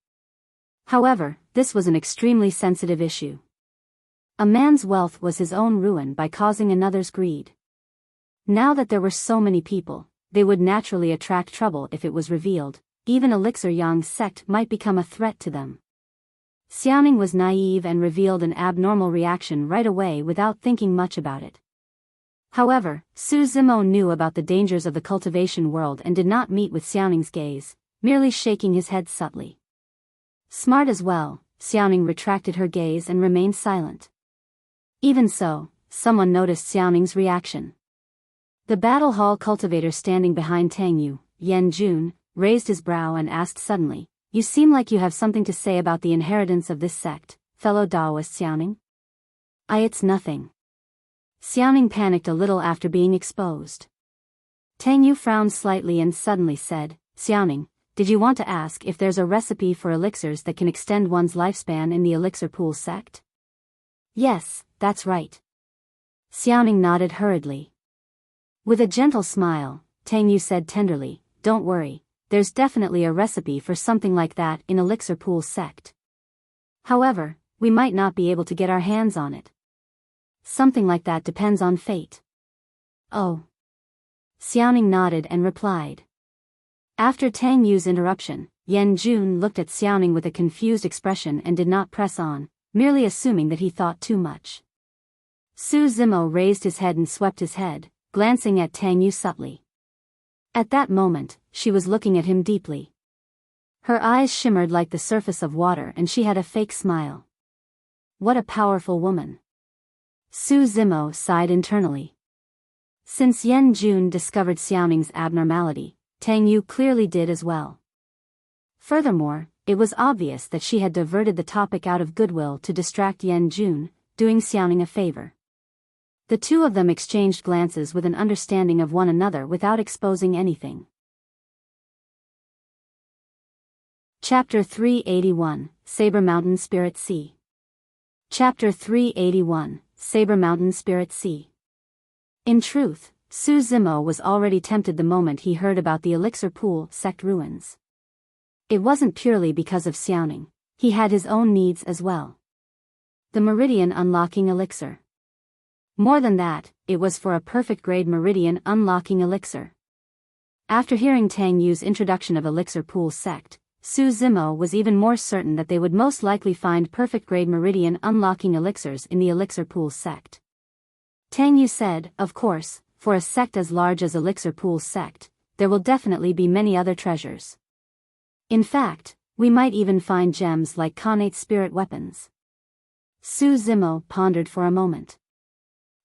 However, this was an extremely sensitive issue. A man's wealth was his own ruin by causing another's greed. Now that there were so many people, they would naturally attract trouble if it was revealed. Even Elixir Yang's sect might become a threat to them. Xiaoning was naive and revealed an abnormal reaction right away without thinking much about it. However, Su Zimo knew about the dangers of the cultivation world and did not meet with Xiaoning's gaze, merely shaking his head subtly. Smart as well, Xiaoning retracted her gaze and remained silent. Even so, someone noticed Xiaoning's reaction. The battle hall cultivator standing behind Tang Yu, Yan Jun, raised his brow and asked suddenly, "You seem like you have something to say about the inheritance of this sect, fellow Daoist Xiaoning?" It's nothing." Xiaoning panicked a little after being exposed. Tang Yu frowned slightly and suddenly said, "Xiaoning, did you want to ask if there's a recipe for elixirs that can extend one's lifespan in the Elixir Pool Sect?" "Yes, that's right." Xiaoning nodded hurriedly. With a gentle smile, Tang Yu said tenderly, "Don't worry, there's definitely a recipe for something like that in Elixir Pool Sect. However, we might not be able to get our hands on it. Something like that depends on fate." "Oh." Xiaoning nodded and replied. After Tang Yu's interruption, Yan Jun looked at Xiaoning with a confused expression and did not press on, merely assuming that he thought too much. Su Zimo raised his head and swept his head, glancing at Tang Yu subtly. At that moment, she was looking at him deeply. Her eyes shimmered like the surface of water and she had a fake smile. What a powerful woman. Su Zimo sighed internally. Since Yan Jun discovered Xiaoning's abnormality, Tang Yu clearly did as well. Furthermore, it was obvious that she had diverted the topic out of goodwill to distract Yan Jun, doing Xiaoning a favor. The two of them exchanged glances with an understanding of one another without exposing anything. Chapter 381, Saber Mountain Spirit Sea. Chapter 381, Saber Mountain Spirit Sea. In truth, Su Zimo was already tempted the moment he heard about the Elixir Pool sect ruins. It wasn't purely because of Xiaoning, he had his own needs as well. The Meridian Unlocking Elixir. More than that, it was for a perfect grade Meridian Unlocking Elixir. After hearing Tang Yu's introduction of Elixir Pool sect, Su Zimo was even more certain that they would most likely find perfect grade Meridian Unlocking Elixirs in the Elixir Pool sect. Tang Yu said, of course, for a sect as large as Elixir Pool sect, there will definitely be many other treasures. In fact, we might even find gems like Khanate spirit weapons. Su Zimo pondered for a moment.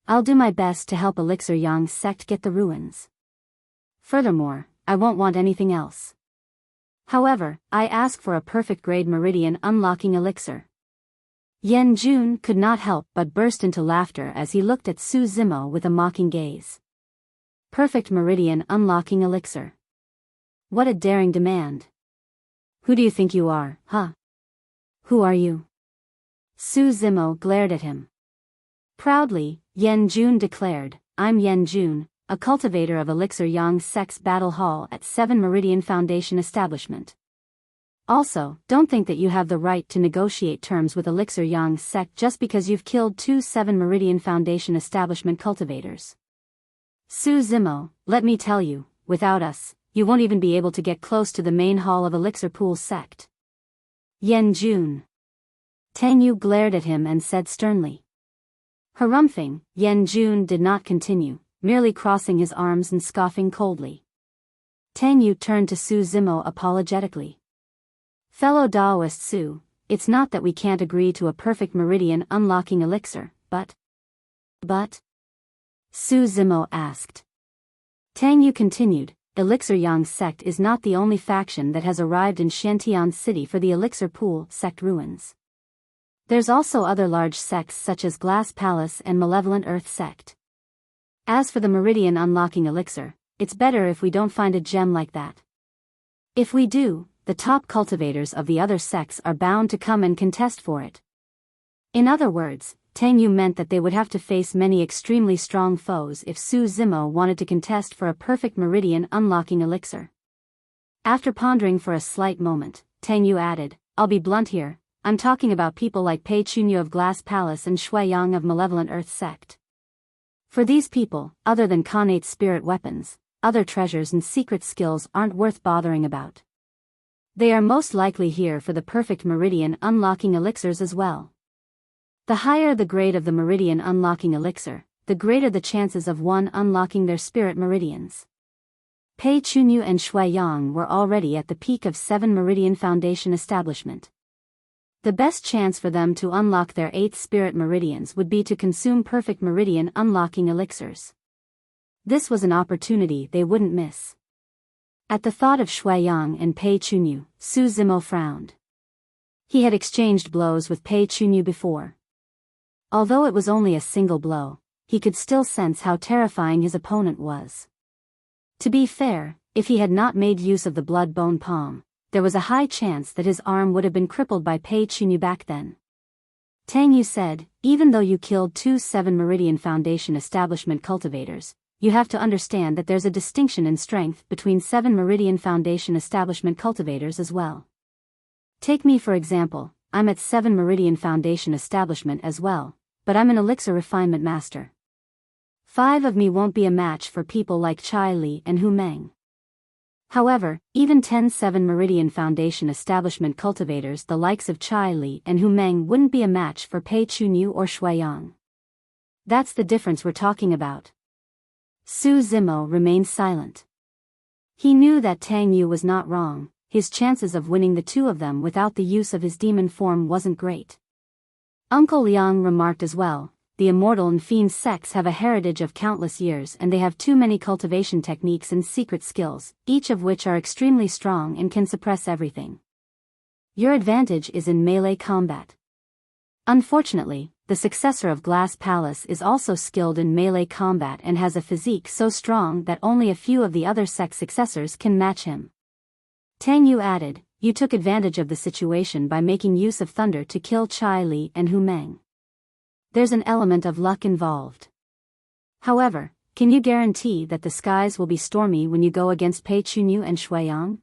I'll do my best to help Elixir Yang sect get the ruins. Furthermore, I won't want anything else. However, I ask for a perfect grade Meridian Unlocking Elixir. Yan Jun could not help but burst into laughter as he looked at Su Zimo with a mocking gaze. Perfect Meridian Unlocking Elixir. What a daring demand. Who do you think you are, huh? Who are you? Su Zimo glared at him. Proudly, Yan Jun declared, I'm Yan Jun, a cultivator of Elixir Yang Sect's Battle Hall at 7 Meridian Foundation Establishment. Also, don't think that you have the right to negotiate terms with Elixir Yang Sect just because you've killed 2 7 Meridian Foundation Establishment cultivators. Su Zimo, let me tell you, without us, you won't even be able to get close to the main hall of Elixir Pool Sect. Yan Jun. Tang Yu glared at him and said sternly. Harumphing, Yan Jun did not continue, merely crossing his arms and scoffing coldly. Tang Yu turned to Su Zimo apologetically. Fellow Daoist Su, it's not that we can't agree to a perfect Meridian Unlocking Elixir, but? Su Zimo asked. Tang Yu continued, Elixir Yang Sect is not the only faction that has arrived in Shantian City for the Elixir Pool Sect ruins. There's also other large sects such as Glass Palace and Malevolent Earth Sect. As for the Meridian Unlocking Elixir, it's better if we don't find a gem like that. If we do, the top cultivators of the other sects are bound to come and contest for it. In other words, Tang Yu meant that they would have to face many extremely strong foes if Su Zimo wanted to contest for a perfect Meridian Unlocking Elixir. After pondering for a slight moment, Tang Yu added, I'll be blunt here, I'm talking about people like Pei Chunyu of Glass Palace and Shui Yang of Malevolent Earth Sect. For these people, other than Khanate spirit weapons, other treasures and secret skills aren't worth bothering about. They are most likely here for the perfect Meridian Unlocking Elixirs as well. The higher the grade of the Meridian Unlocking Elixir, the greater the chances of one unlocking their spirit meridians. Pei Chunyu and Shui Yang were already at the peak of 7 Meridian Foundation Establishment. The best chance for them to unlock their 8th spirit meridians would be to consume perfect Meridian Unlocking Elixirs. This was an opportunity they wouldn't miss. At the thought of Shui Yang and Pei Chunyu, Su Zimo frowned. He had exchanged blows with Pei Chunyu before. Although it was only a single blow, he could still sense how terrifying his opponent was. To be fair, if he had not made use of the blood-bone palm, there was a high chance that his arm would have been crippled by Pei Chunyu back then. Tang Yu said, even though you killed 2 7 Meridian Foundation Establishment cultivators, you have to understand that there's a distinction in strength between 7 Meridian Foundation Establishment cultivators as well. Take me for example, I'm at 7 Meridian Foundation Establishment as well, but I'm an Elixir Refinement Master. 5 of me won't be a match for people like Chai Li and Hu Meng. However, even 10 7 Meridian Foundation Establishment cultivators the likes of Chai Li and Hu Meng wouldn't be a match for Pei Chunyu or Shui Yang. That's the difference we're talking about. Su Zimo remained silent. He knew that Tang Yu was not wrong, his chances of winning the two of them without the use of his demon form wasn't great. Uncle Liang remarked as well, the immortal and fiend sects have a heritage of countless years and they have too many cultivation techniques and secret skills, each of which are extremely strong and can suppress everything. Your advantage is in melee combat. Unfortunately, the successor of Glass Palace is also skilled in melee combat and has a physique so strong that only a few of the other sect successors can match him. Tang Yu added, you took advantage of the situation by making use of thunder to kill Chai Li and Hu Meng. There's an element of luck involved. However, can you guarantee that the skies will be stormy when you go against Pei Chunyu and Shuiyang?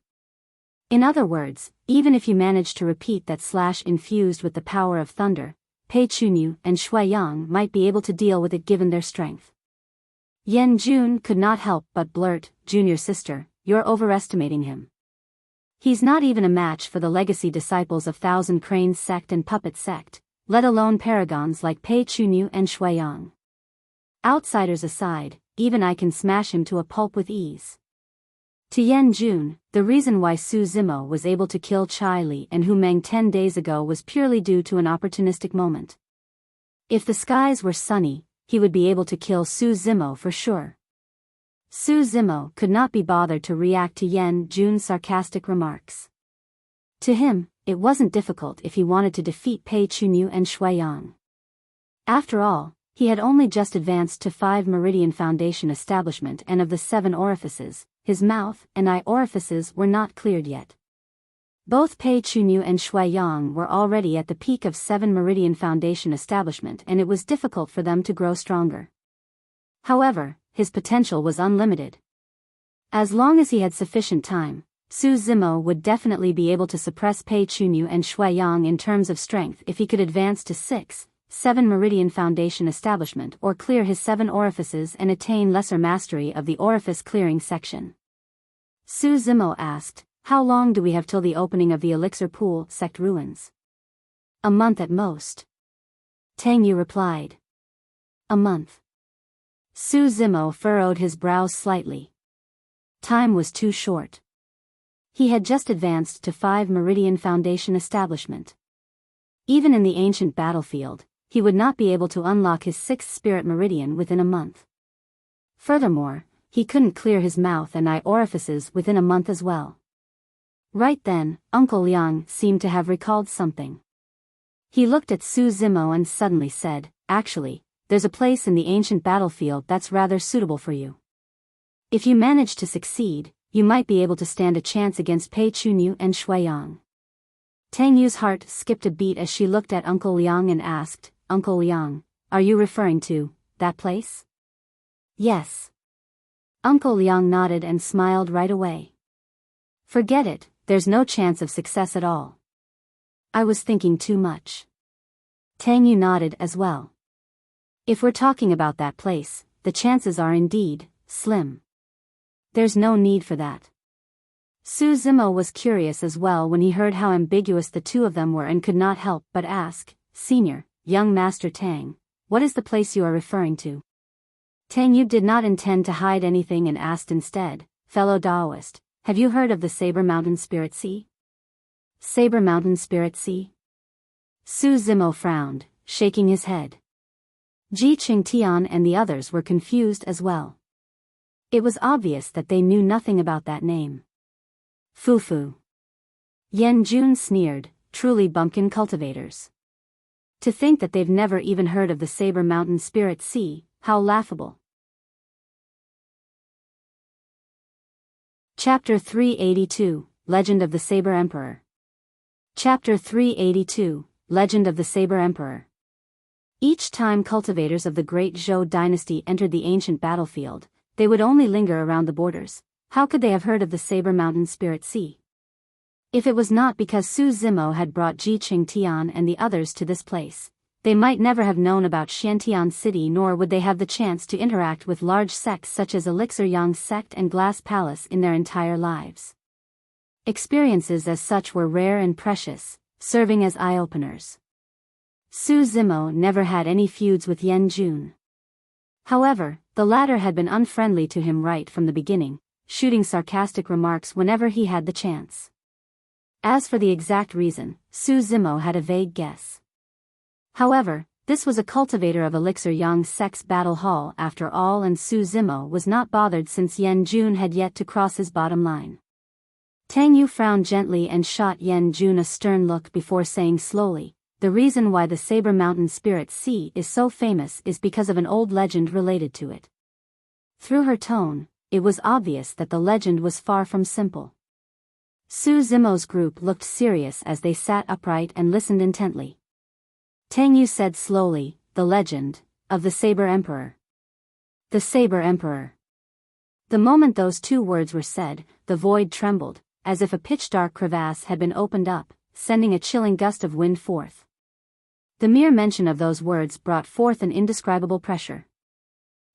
In other words, even if you manage to repeat that slash infused with the power of thunder, Pei Chunyu and Shuiyang might be able to deal with it given their strength. Yan Jun could not help but blurt, Junior sister, you're overestimating him. He's not even a match for the legacy disciples of Thousand Cranes sect and Puppet sect, let alone paragons like Pei Chunyu and Shuiyang. Outsiders aside, even I can smash him to a pulp with ease. To Yan Jun, the reason why Su Zimo was able to kill Chai Li and Hu Meng 10 days ago was purely due to an opportunistic moment. If the skies were sunny, he would be able to kill Su Zimo for sure. Su Zimo could not be bothered to react to Yan Jun's sarcastic remarks. To him, it wasn't difficult if he wanted to defeat Pei Chunyu and Shuiyang. After all, he had only just advanced to 5 Meridian Foundation establishment, and of the 7 orifices, his mouth and eye orifices were not cleared yet. Both Pei Chunyu and Shuiyang were already at the peak of 7 Meridian Foundation establishment, and it was difficult for them to grow stronger. However, his potential was unlimited. As long as he had sufficient time, Su Zimo would definitely be able to suppress Pei Chunyu and Shuiyang in terms of strength if he could advance to 7 Meridian Foundation establishment or clear his 7 orifices and attain lesser mastery of the orifice clearing section. Su Zimo asked, how long do we have till the opening of the Elixir Pool sect ruins? A month at most. Tang Yu replied. A month. Su Zimo furrowed his brows slightly. Time was too short. He had just advanced to 5 Meridian Foundation establishment. Even in the ancient battlefield, he would not be able to unlock his 6th spirit meridian within a month. Furthermore, he couldn't clear his mouth and eye orifices within a month as well. Right then, Uncle Liang seemed to have recalled something. He looked at Su Zimo and suddenly said, actually, there's a place in the ancient battlefield that's rather suitable for you. If you manage to succeed, you might be able to stand a chance against Pei Chunyu and Shuiyang. Tang Yu's heart skipped a beat as she looked at Uncle Liang and asked, Uncle Liang, are you referring to that place? Yes. Uncle Liang nodded and smiled right away. Forget it, there's no chance of success at all. I was thinking too much. Tang Yu nodded as well. If we're talking about that place, the chances are indeed slim. There's no need for that. Su Zimo was curious as well when he heard how ambiguous the two of them were and could not help but ask, Senior, young Master Tang, what is the place you are referring to? Tang Yu did not intend to hide anything and asked instead, fellow Daoist, have you heard of the Saber Mountain Spirit Sea? Saber Mountain Spirit Sea? Su Zimo frowned, shaking his head. Ji Qingtian and the others were confused as well. It was obvious that they knew nothing about that name. Fufu. Yan Jun sneered, truly bumpkin cultivators. To think that they've never even heard of the Saber Mountain Spirit Sea, how laughable. Chapter 382, Legend of the Saber Emperor. Chapter 382, Legend of the Saber Emperor. Each time cultivators of the great Zhou dynasty entered the ancient battlefield, they would only linger around the borders. How could they have heard of the Saber Mountain Spirit Sea? If it was not because Su Zimo had brought Ji Qingtian and the others to this place, they might never have known about Xiantian City, nor would they have the chance to interact with large sects such as Elixir Yang sect and Glass Palace in their entire lives. Experiences as such were rare and precious, serving as eye-openers. Su Zimo never had any feuds with Yan Jun. However, the latter had been unfriendly to him right from the beginning, shooting sarcastic remarks whenever he had the chance. As for the exact reason, Su Zimo had a vague guess. However, this was a cultivator of Elixir Yang sect's battle hall after all, and Su Zimo was not bothered since Yan Jun had yet to cross his bottom line. Tang Yu frowned gently and shot Yan Jun a stern look before saying slowly, "The reason why the Saber Mountain Spirit Sea is so famous is because of an old legend related to it." Through her tone, it was obvious that the legend was far from simple. Su Zimo's group looked serious as they sat upright and listened intently. Tang Yu said slowly, "The legend of the Saber Emperor." The Saber Emperor. The moment those two words were said, the void trembled, as if a pitch-dark crevasse had been opened up, sending a chilling gust of wind forth. The mere mention of those words brought forth an indescribable pressure.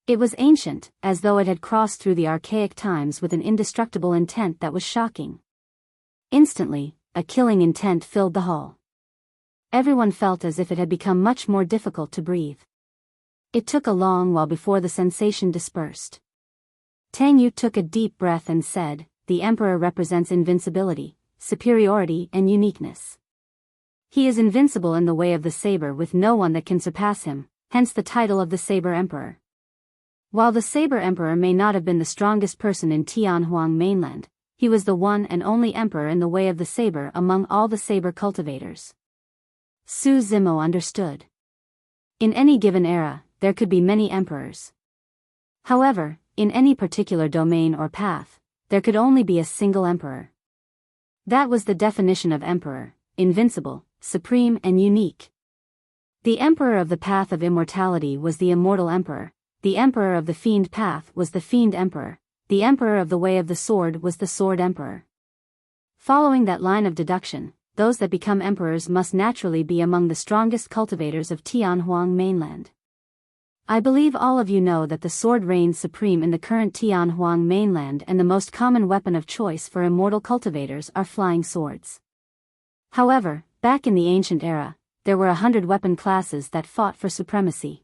It was ancient, as though it had crossed through the archaic times with an indestructible intent that was shocking. Instantly, a killing intent filled the hall. Everyone felt as if it had become much more difficult to breathe. It took a long while before the sensation dispersed. Tang Yu took a deep breath and said, "The Emperor represents invincibility, superiority and uniqueness. He is invincible in the way of the saber with no one that can surpass him, hence the title of the Saber Emperor. While the Saber Emperor may not have been the strongest person in Tianhuang mainland, he was the one and only emperor in the way of the saber among all the saber cultivators." Su Zimo understood. In any given era, there could be many emperors. However, in any particular domain or path, there could only be a single emperor. That was the definition of emperor: invincible, supreme and unique. The emperor of the path of immortality was the immortal emperor, the emperor of the fiend path was the fiend emperor, the emperor of the way of the sword was the sword emperor. Following that line of deduction, those that become emperors must naturally be among the strongest cultivators of Tianhuang mainland. I believe all of you know that the sword reigns supreme in the current Tianhuang mainland, and the most common weapon of choice for immortal cultivators are flying swords. However, back in the ancient era, there were 100 weapon classes that fought for supremacy.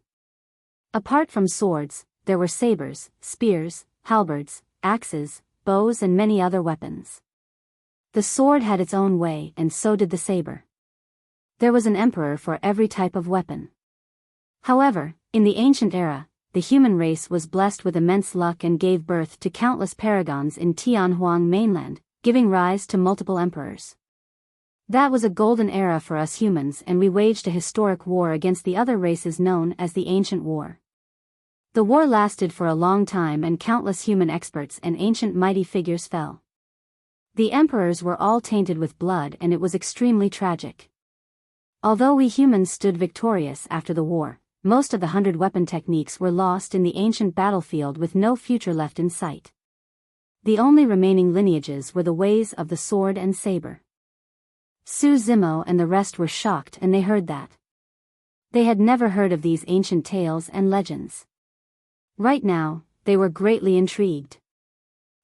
Apart from swords, there were sabers, spears, halberds, axes, bows and many other weapons. The sword had its own way and so did the saber. There was an emperor for every type of weapon. However, in the ancient era, the human race was blessed with immense luck and gave birth to countless paragons in Tianhuang mainland, giving rise to multiple emperors. That was a golden era for us humans, and we waged a historic war against the other races known as the Ancient War. The war lasted for a long time and countless human experts and ancient mighty figures fell. The emperors were all tainted with blood and it was extremely tragic. Although we humans stood victorious after the war, most of the 100 weapon techniques were lost in the ancient battlefield with no future left in sight. The only remaining lineages were the ways of the sword and saber. Su Zimo and the rest were shocked and they heard that. They had never heard of these ancient tales and legends. Right now, they were greatly intrigued.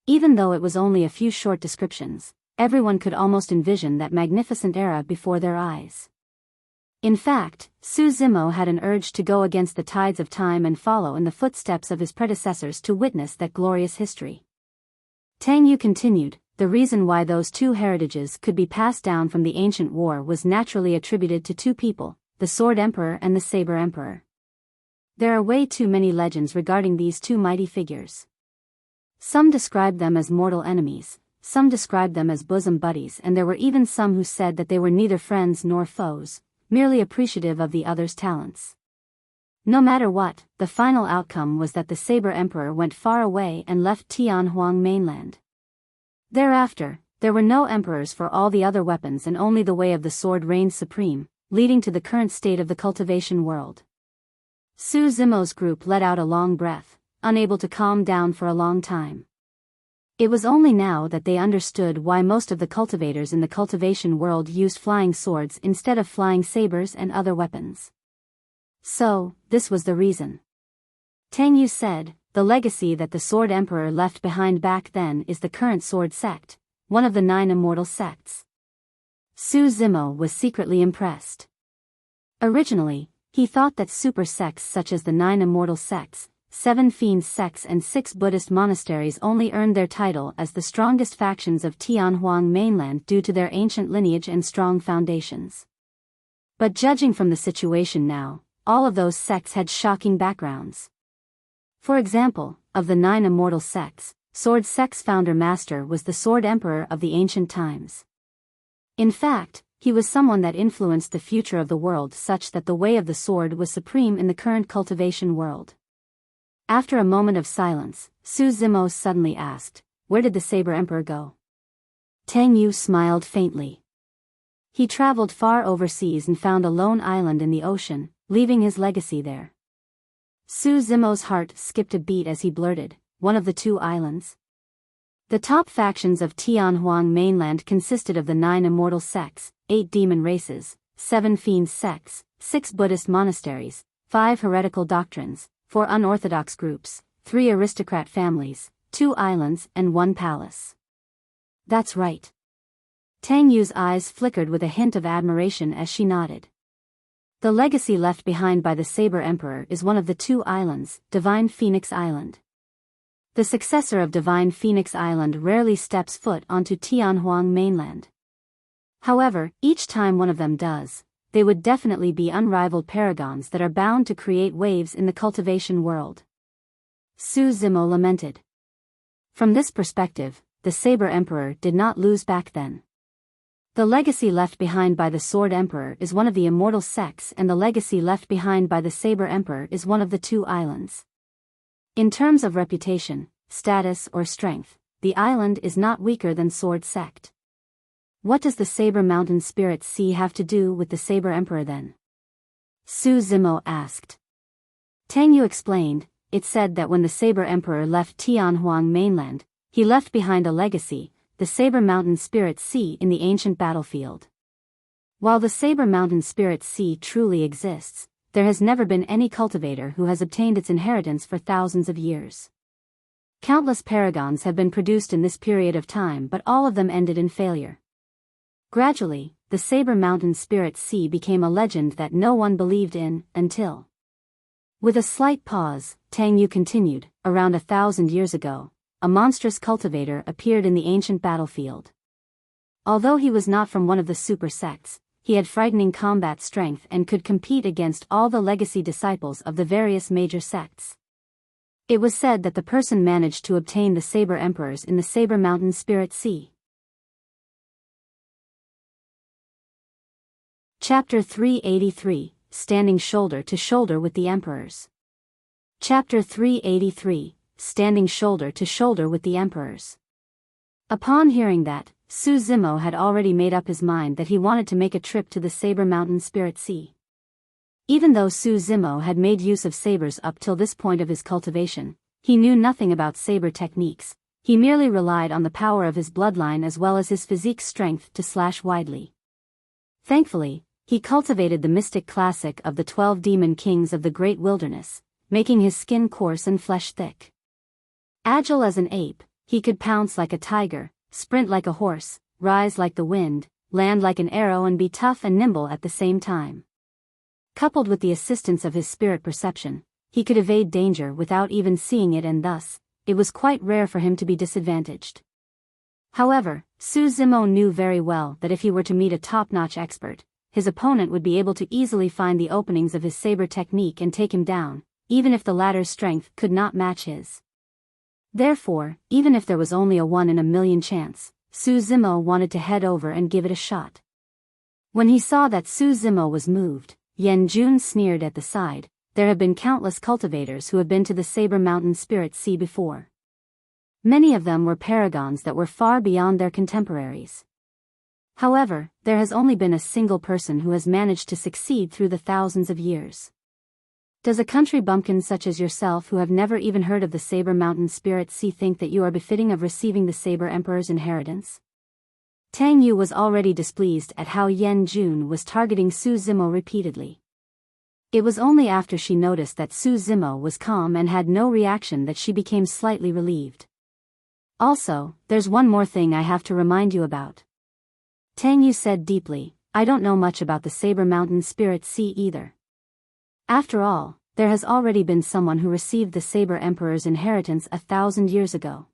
Even though it was only a few short descriptions, everyone could almost envision that magnificent era before their eyes. In fact, Su Zimo had an urge to go against the tides of time and follow in the footsteps of his predecessors to witness that glorious history. Tang Yu continued, "The reason why those two heritages could be passed down from the ancient war was naturally attributed to two people, the Sword Emperor and the Saber Emperor. There are way too many legends regarding these two mighty figures. Some described them as mortal enemies, some described them as bosom buddies, and there were even some who said that they were neither friends nor foes, merely appreciative of the other's talents. No matter what, the final outcome was that the Saber Emperor went far away and left Tianhuang mainland. Thereafter, there were no emperors for all the other weapons and only the way of the sword reigned supreme, leading to the current state of the cultivation world." Su Zimo's group let out a long breath, unable to calm down for a long time. It was only now that they understood why most of the cultivators in the cultivation world used flying swords instead of flying sabers and other weapons. So, this was the reason. Tang Yu said, "The legacy that the Sword Emperor left behind back then is the current sword sect, one of the 9 immortal sects." Su Zimo was secretly impressed. Originally, he thought that super sects such as the 9 immortal sects, 7 fiend sects and 6 Buddhist monasteries only earned their title as the strongest factions of Tianhuang mainland due to their ancient lineage and strong foundations. But judging from the situation now, all of those sects had shocking backgrounds. For example, of the 9 immortal sects, Sword Sect's founder master was the Sword Emperor of the ancient times. In fact, he was someone that influenced the future of the world such that the way of the sword was supreme in the current cultivation world. After a moment of silence, Su Zimo suddenly asked, "Where did the Saber Emperor go?" Tang Yu smiled faintly. He traveled far overseas and found a lone island in the ocean, leaving his legacy there. Su Zimo's heart skipped a beat as he blurted, "One of the two islands?" The top factions of Tianhuang mainland consisted of the 9 immortal sects, 8 demon races, 7 fiend sects, 6 Buddhist monasteries, 5 heretical doctrines, 4 unorthodox groups, 3 aristocrat families, 2 islands and 1 palace. That's right. Tang Yu's eyes flickered with a hint of admiration as she nodded. The legacy left behind by the Saber Emperor is one of the 2 islands, Divine Phoenix Island. The successor of Divine Phoenix Island rarely steps foot onto Tianhuang mainland. However, each time one of them does, they would definitely be unrivaled paragons that are bound to create waves in the cultivation world. Su Zimo lamented. From this perspective, the Saber Emperor did not lose back then. The legacy left behind by the Sword Emperor is one of the immortal sects, and the legacy left behind by the Saber Emperor is one of the 2 islands. In terms of reputation, status or strength, the island is not weaker than Sword Sect. What does the Saber Mountain Spirit Sea have to do with the Saber Emperor then? Su Zimo asked. Tang Yu explained, "It said that when the Saber Emperor left Tianhuang mainland, he left behind a legacy, the Saber Mountain Spirit Sea in the ancient battlefield. While the Saber Mountain Spirit Sea truly exists, there has never been any cultivator who has obtained its inheritance for thousands of years. Countless paragons have been produced in this period of time, but all of them ended in failure. Gradually, the Saber Mountain Spirit Sea became a legend that no one believed in, until..." With a slight pause, Tang Yu continued, "Around 1,000 years ago, a monstrous cultivator appeared in the ancient battlefield. Although he was not from one of the super sects, he had frightening combat strength and could compete against all the legacy disciples of the various major sects. It was said that the person managed to obtain the Saber Emperors in the Saber Mountain Spirit Sea." Chapter 383, Standing Shoulder to Shoulder with the Emperors. Chapter 383, Standing Shoulder to Shoulder with the Emperors. Upon hearing that, Su Zimo had already made up his mind that he wanted to make a trip to the Saber Mountain Spirit Sea. Even though Su Zimo had made use of sabers up till this point of his cultivation, he knew nothing about saber techniques. He merely relied on the power of his bloodline as well as his physique strength to slash widely. Thankfully, he cultivated the mystic classic of the 12 demon kings of the great wilderness, making his skin coarse and flesh thick. Agile as an ape, he could pounce like a tiger, sprint like a horse, rise like the wind, land like an arrow, and be tough and nimble at the same time. Coupled with the assistance of his spirit perception, he could evade danger without even seeing it, and thus, it was quite rare for him to be disadvantaged. However, Su Zimo knew very well that if he were to meet a top-notch expert, his opponent would be able to easily find the openings of his saber technique and take him down, even if the latter's strength could not match his. Therefore, even if there was only a 1 in a million chance, Su Zimo wanted to head over and give it a shot. When he saw that Su Zimo was moved, Yan Jun sneered at the side. "There have been countless cultivators who have been to the Saber Mountain Spirit Sea before. Many of them were paragons that were far beyond their contemporaries. However, there has only been a single person who has managed to succeed through the thousands of years. Does a country bumpkin such as yourself, who have never even heard of the Saber Mountain Spirit Sea, think that you are befitting of receiving the Saber Emperor's inheritance?" Tang Yu was already displeased at how Yan Jun was targeting Su Zimo repeatedly. It was only after she noticed that Su Zimo was calm and had no reaction that she became slightly relieved. "Also, there's one more thing I have to remind you about," Tang Yu said deeply. "I don't know much about the Saber Mountain Spirit Sea either. After all, there has already been someone who received the Saber Emperor's inheritance 1,000 years ago.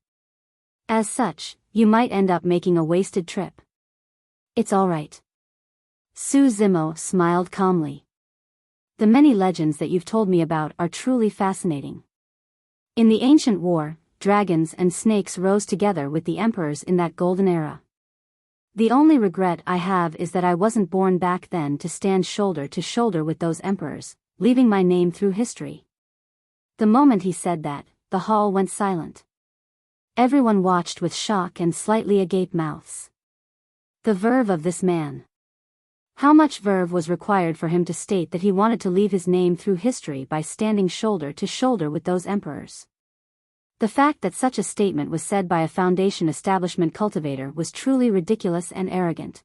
As such, you might end up making a wasted trip." "It's all right." Su Zimo smiled calmly. "The many legends that you've told me about are truly fascinating. In the ancient war, dragons and snakes rose together with the emperors in that golden era. The only regret I have is that I wasn't born back then to stand shoulder to shoulder with those emperors, leaving my name through history." The moment he said that, the hall went silent. Everyone watched with shock and slightly agape mouths. The verve of this man. How much verve was required for him to state that he wanted to leave his name through history by standing shoulder to shoulder with those emperors? The fact that such a statement was said by a Foundation establishment cultivator was truly ridiculous and arrogant.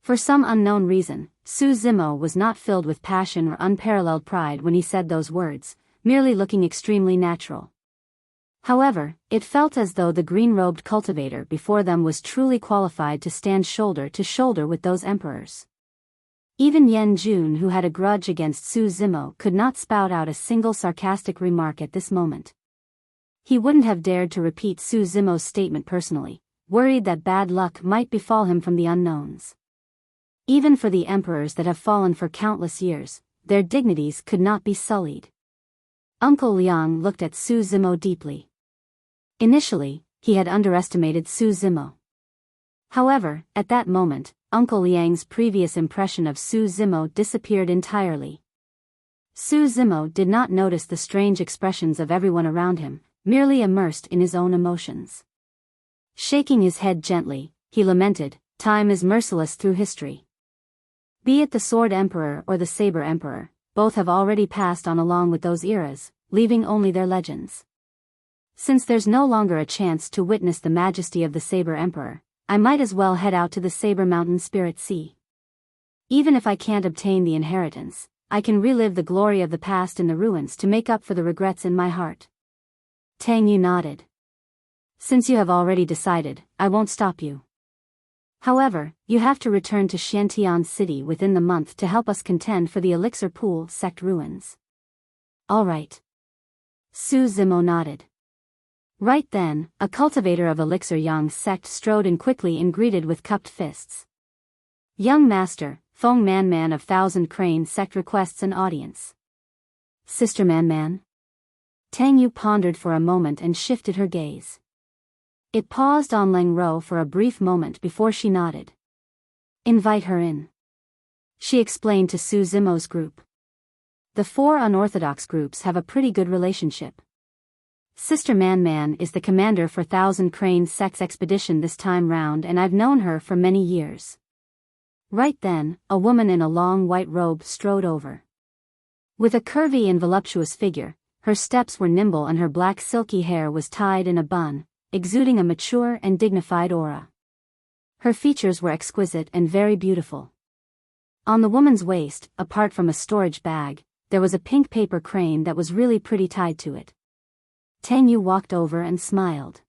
For some unknown reason, Su Zimo was not filled with passion or unparalleled pride when he said those words, merely looking extremely natural. However, it felt as though the green-robed cultivator before them was truly qualified to stand shoulder to shoulder with those emperors. Even Yen Jun, who had a grudge against Su Zimo, could not spout out a single sarcastic remark at this moment. He wouldn't have dared to repeat Su Zimo's statement personally, worried that bad luck might befall him from the unknowns. Even for the emperors that have fallen for countless years, their dignities could not be sullied. Uncle Liang looked at Su Zimo deeply. Initially, he had underestimated Su Zimo. However, at that moment, Uncle Liang's previous impression of Su Zimo disappeared entirely. Su Zimo did not notice the strange expressions of everyone around him, merely immersed in his own emotions. Shaking his head gently, he lamented, "Time is merciless through history. Be it the Sword Emperor or the Saber Emperor, both have already passed on along with those eras, leaving only their legends. Since there's no longer a chance to witness the majesty of the Saber Emperor, I might as well head out to the Saber Mountain Spirit Sea. Even if I can't obtain the inheritance, I can relive the glory of the past in the ruins to make up for the regrets in my heart." Tang Yu nodded. "Since you have already decided, I won't stop you. However, you have to return to Xiantian City within the month to help us contend for the Elixir Pool sect ruins." "All right." Su Zimo nodded. Right then, a cultivator of Elixir Yang sect strode in quickly and greeted with cupped fists. "Young Master, Feng Man of Thousand Crane sect requests an audience." "Sister Man?" Tang Yu pondered for a moment and shifted her gaze. It paused on Leng Ro for a brief moment before she nodded. "Invite her in," she explained to Su Zimo's group. The four unorthodox groups have a pretty good relationship. Sister Man is the commander for Thousand Crane Sect's expedition this time round, and I've known her for many years. Right then, a woman in a long white robe strode over. With a curvy and voluptuous figure, her steps were nimble and her black silky hair was tied in a bun, exuding a mature and dignified aura. Her features were exquisite and very beautiful. On the woman's waist, apart from a storage bag, there was a pink paper crane that was really pretty tied to it. Tang Yu walked over and smiled.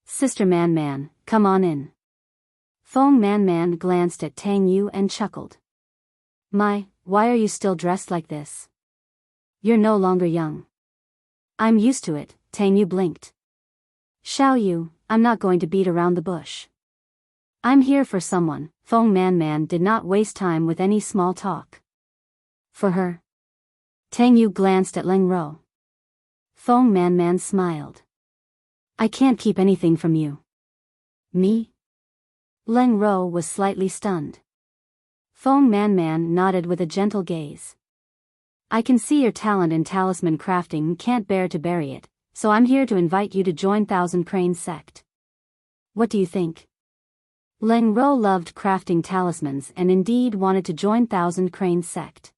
"Sister Man, come on in." Feng Man glanced at Tang Yu and chuckled. Why are you still dressed like this? You're no longer young." "I'm used to it," Tang Yu blinked. "Xiao Yu, I'm not going to beat around the bush. I'm here for someone." Feng Man did not waste time with any small talk. "For her?" Tang Yu glanced at Leng Ro. Feng Man smiled. "I can't keep anything from you." "Me?" Leng Ro was slightly stunned. Feng Man nodded with a gentle gaze. "I can see your talent in talisman crafting and can't bear to bury it, so I'm here to invite you to join Thousand Crane sect. What do you think?" Leng Ro loved crafting talismans and indeed wanted to join Thousand Crane sect.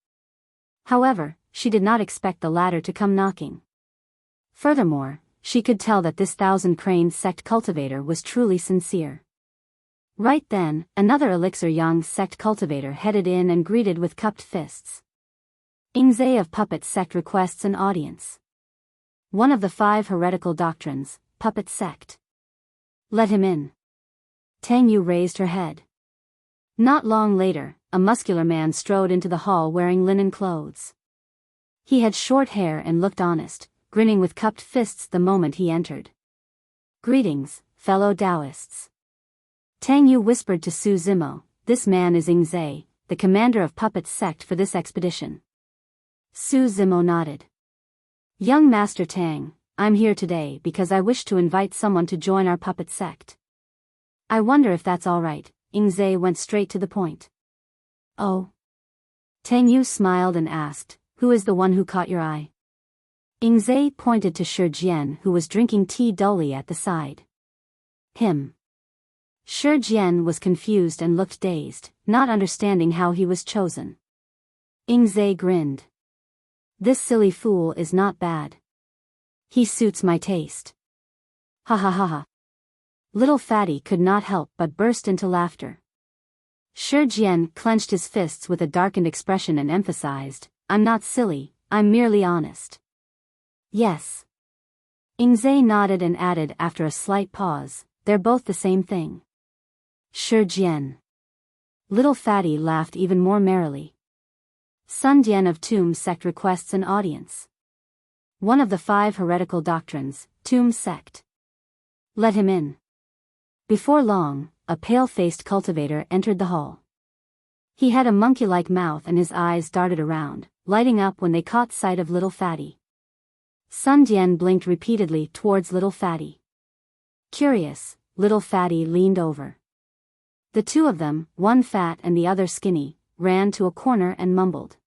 However, she did not expect the latter to come knocking. Furthermore, she could tell that this Thousand Crane sect cultivator was truly sincere. Right then, another Elixir Yang sect cultivator headed in and greeted with cupped fists. "Ingze of Puppet sect requests an audience." One of the 5 heretical doctrines, Puppet sect. "Let him in." Tang Yu raised her head. Not long later, a muscular man strode into the hall wearing linen clothes. He had short hair and looked honest, grinning with cupped fists the moment he entered. "Greetings, fellow Taoists." Tang Yu whispered to Su Zimo, "This man is Ingze, the commander of Puppet sect for this expedition." Su Zimo nodded. "Young Master Tang, I'm here today because I wish to invite someone to join our puppet sect. I wonder if that's all right." Ingze went straight to the point. "Oh?" Tang Yu smiled and asked, "Who is the one who caught your eye?" Ingze pointed to Shi Jian, who was drinking tea dully at the side. "Him." Shi Jian was confused and looked dazed, not understanding how he was chosen. Ingze grinned. "This silly fool is not bad. He suits my taste." "Ha ha ha ha." Little Fatty could not help but burst into laughter. Shi Jian clenched his fists with a darkened expression and emphasized, "I'm not silly, I'm merely honest." "Yes." Ingze nodded and added after a slight pause, "They're both the same thing." Shi Jian. Little Fatty laughed even more merrily. Sun Dian of Tomb Sect requests an audience. One of the 5 heretical doctrines, Tomb Sect. "Let him in." Before long, a pale-faced cultivator entered the hall. He had a monkey-like mouth and his eyes darted around, lighting up when they caught sight of Little Fatty. Sun Dian blinked repeatedly towards Little Fatty. Curious, Little Fatty leaned over. The two of them, one fat and the other skinny, ran to a corner and mumbled.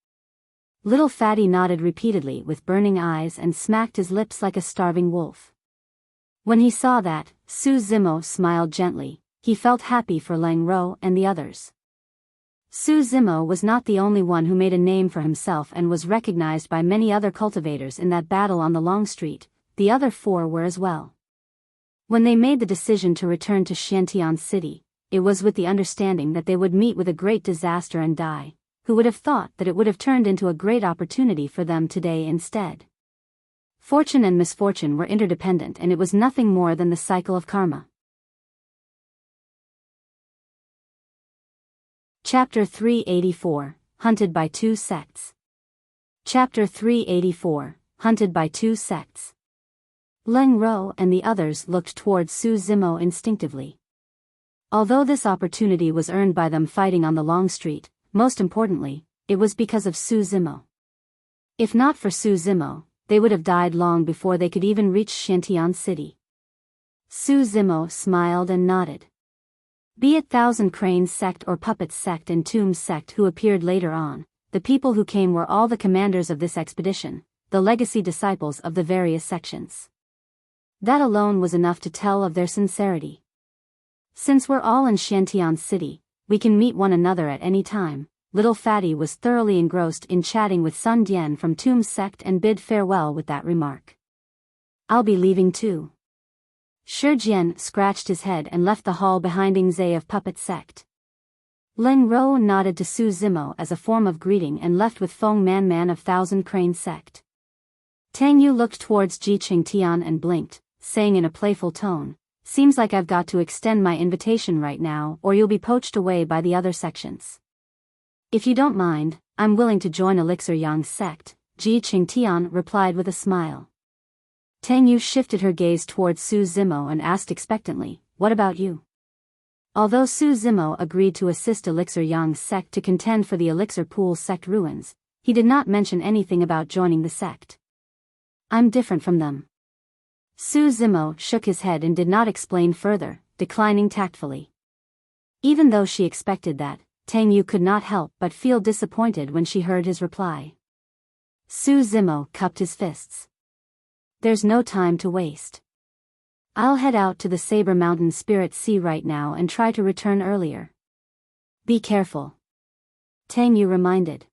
Little Fatty nodded repeatedly with burning eyes and smacked his lips like a starving wolf. When he saw that, Su Zimo smiled gently. He felt happy for Lang Ro and the others. Su Zimo was not the only one who made a name for himself and was recognized by many other cultivators in that battle on the Long Street. The other 4 were as well. When they made the decision to return to Xiantian City, it was with the understanding that they would meet with a great disaster and die. Who would have thought that it would have turned into a great opportunity for them today instead? Fortune and misfortune were interdependent, and it was nothing more than the cycle of karma. Chapter 384, Hunted by 2 Sects. Chapter 384, Hunted by 2 Sects. Lang Ro and the others looked towards Su Zimo instinctively. Although this opportunity was earned by them fighting on the Long Street, most importantly, it was because of Su Zimo. If not for Su Zimo, they would have died long before they could even reach Xiantian City. Su Zimo smiled and nodded. Be it Thousand Cranes Sect or Puppets Sect and Tomb Sect who appeared later on, the people who came were all the commanders of this expedition, the legacy disciples of the various sections. That alone was enough to tell of their sincerity. Since we're all in Xiantian City, we can meet one another at any time. Little Fatty was thoroughly engrossed in chatting with Sun Dian from Tomb Sect and bid farewell with that remark. "I'll be leaving too." Shi Jian scratched his head and left the hall behind Ingze of Puppet Sect. Lang Ro nodded to Su Zimo as a form of greeting and left with Feng Man of Thousand Crane Sect. Tang Yu looked towards Ji Qingtian and blinked, saying in a playful tone, "Seems like I've got to extend my invitation right now or you'll be poached away by the other sections." "If you don't mind, I'm willing to join Elixir Yang Sect," Ji Qingtian replied with a smile. Tang Yu shifted her gaze towards Su Zimo and asked expectantly, "What about you?" Although Su Zimo agreed to assist Elixir Yang Sect to contend for the Elixir Pool Sect ruins, he did not mention anything about joining the sect. "I'm different from them." Su Zimo shook his head and did not explain further, declining tactfully. Even though she expected that, Tang Yu could not help but feel disappointed when she heard his reply. Su Zimo cupped his fists. "There's no time to waste. I'll head out to the Saber Mountain Spirit Sea right now and try to return earlier." "Be careful," Tang Yu reminded.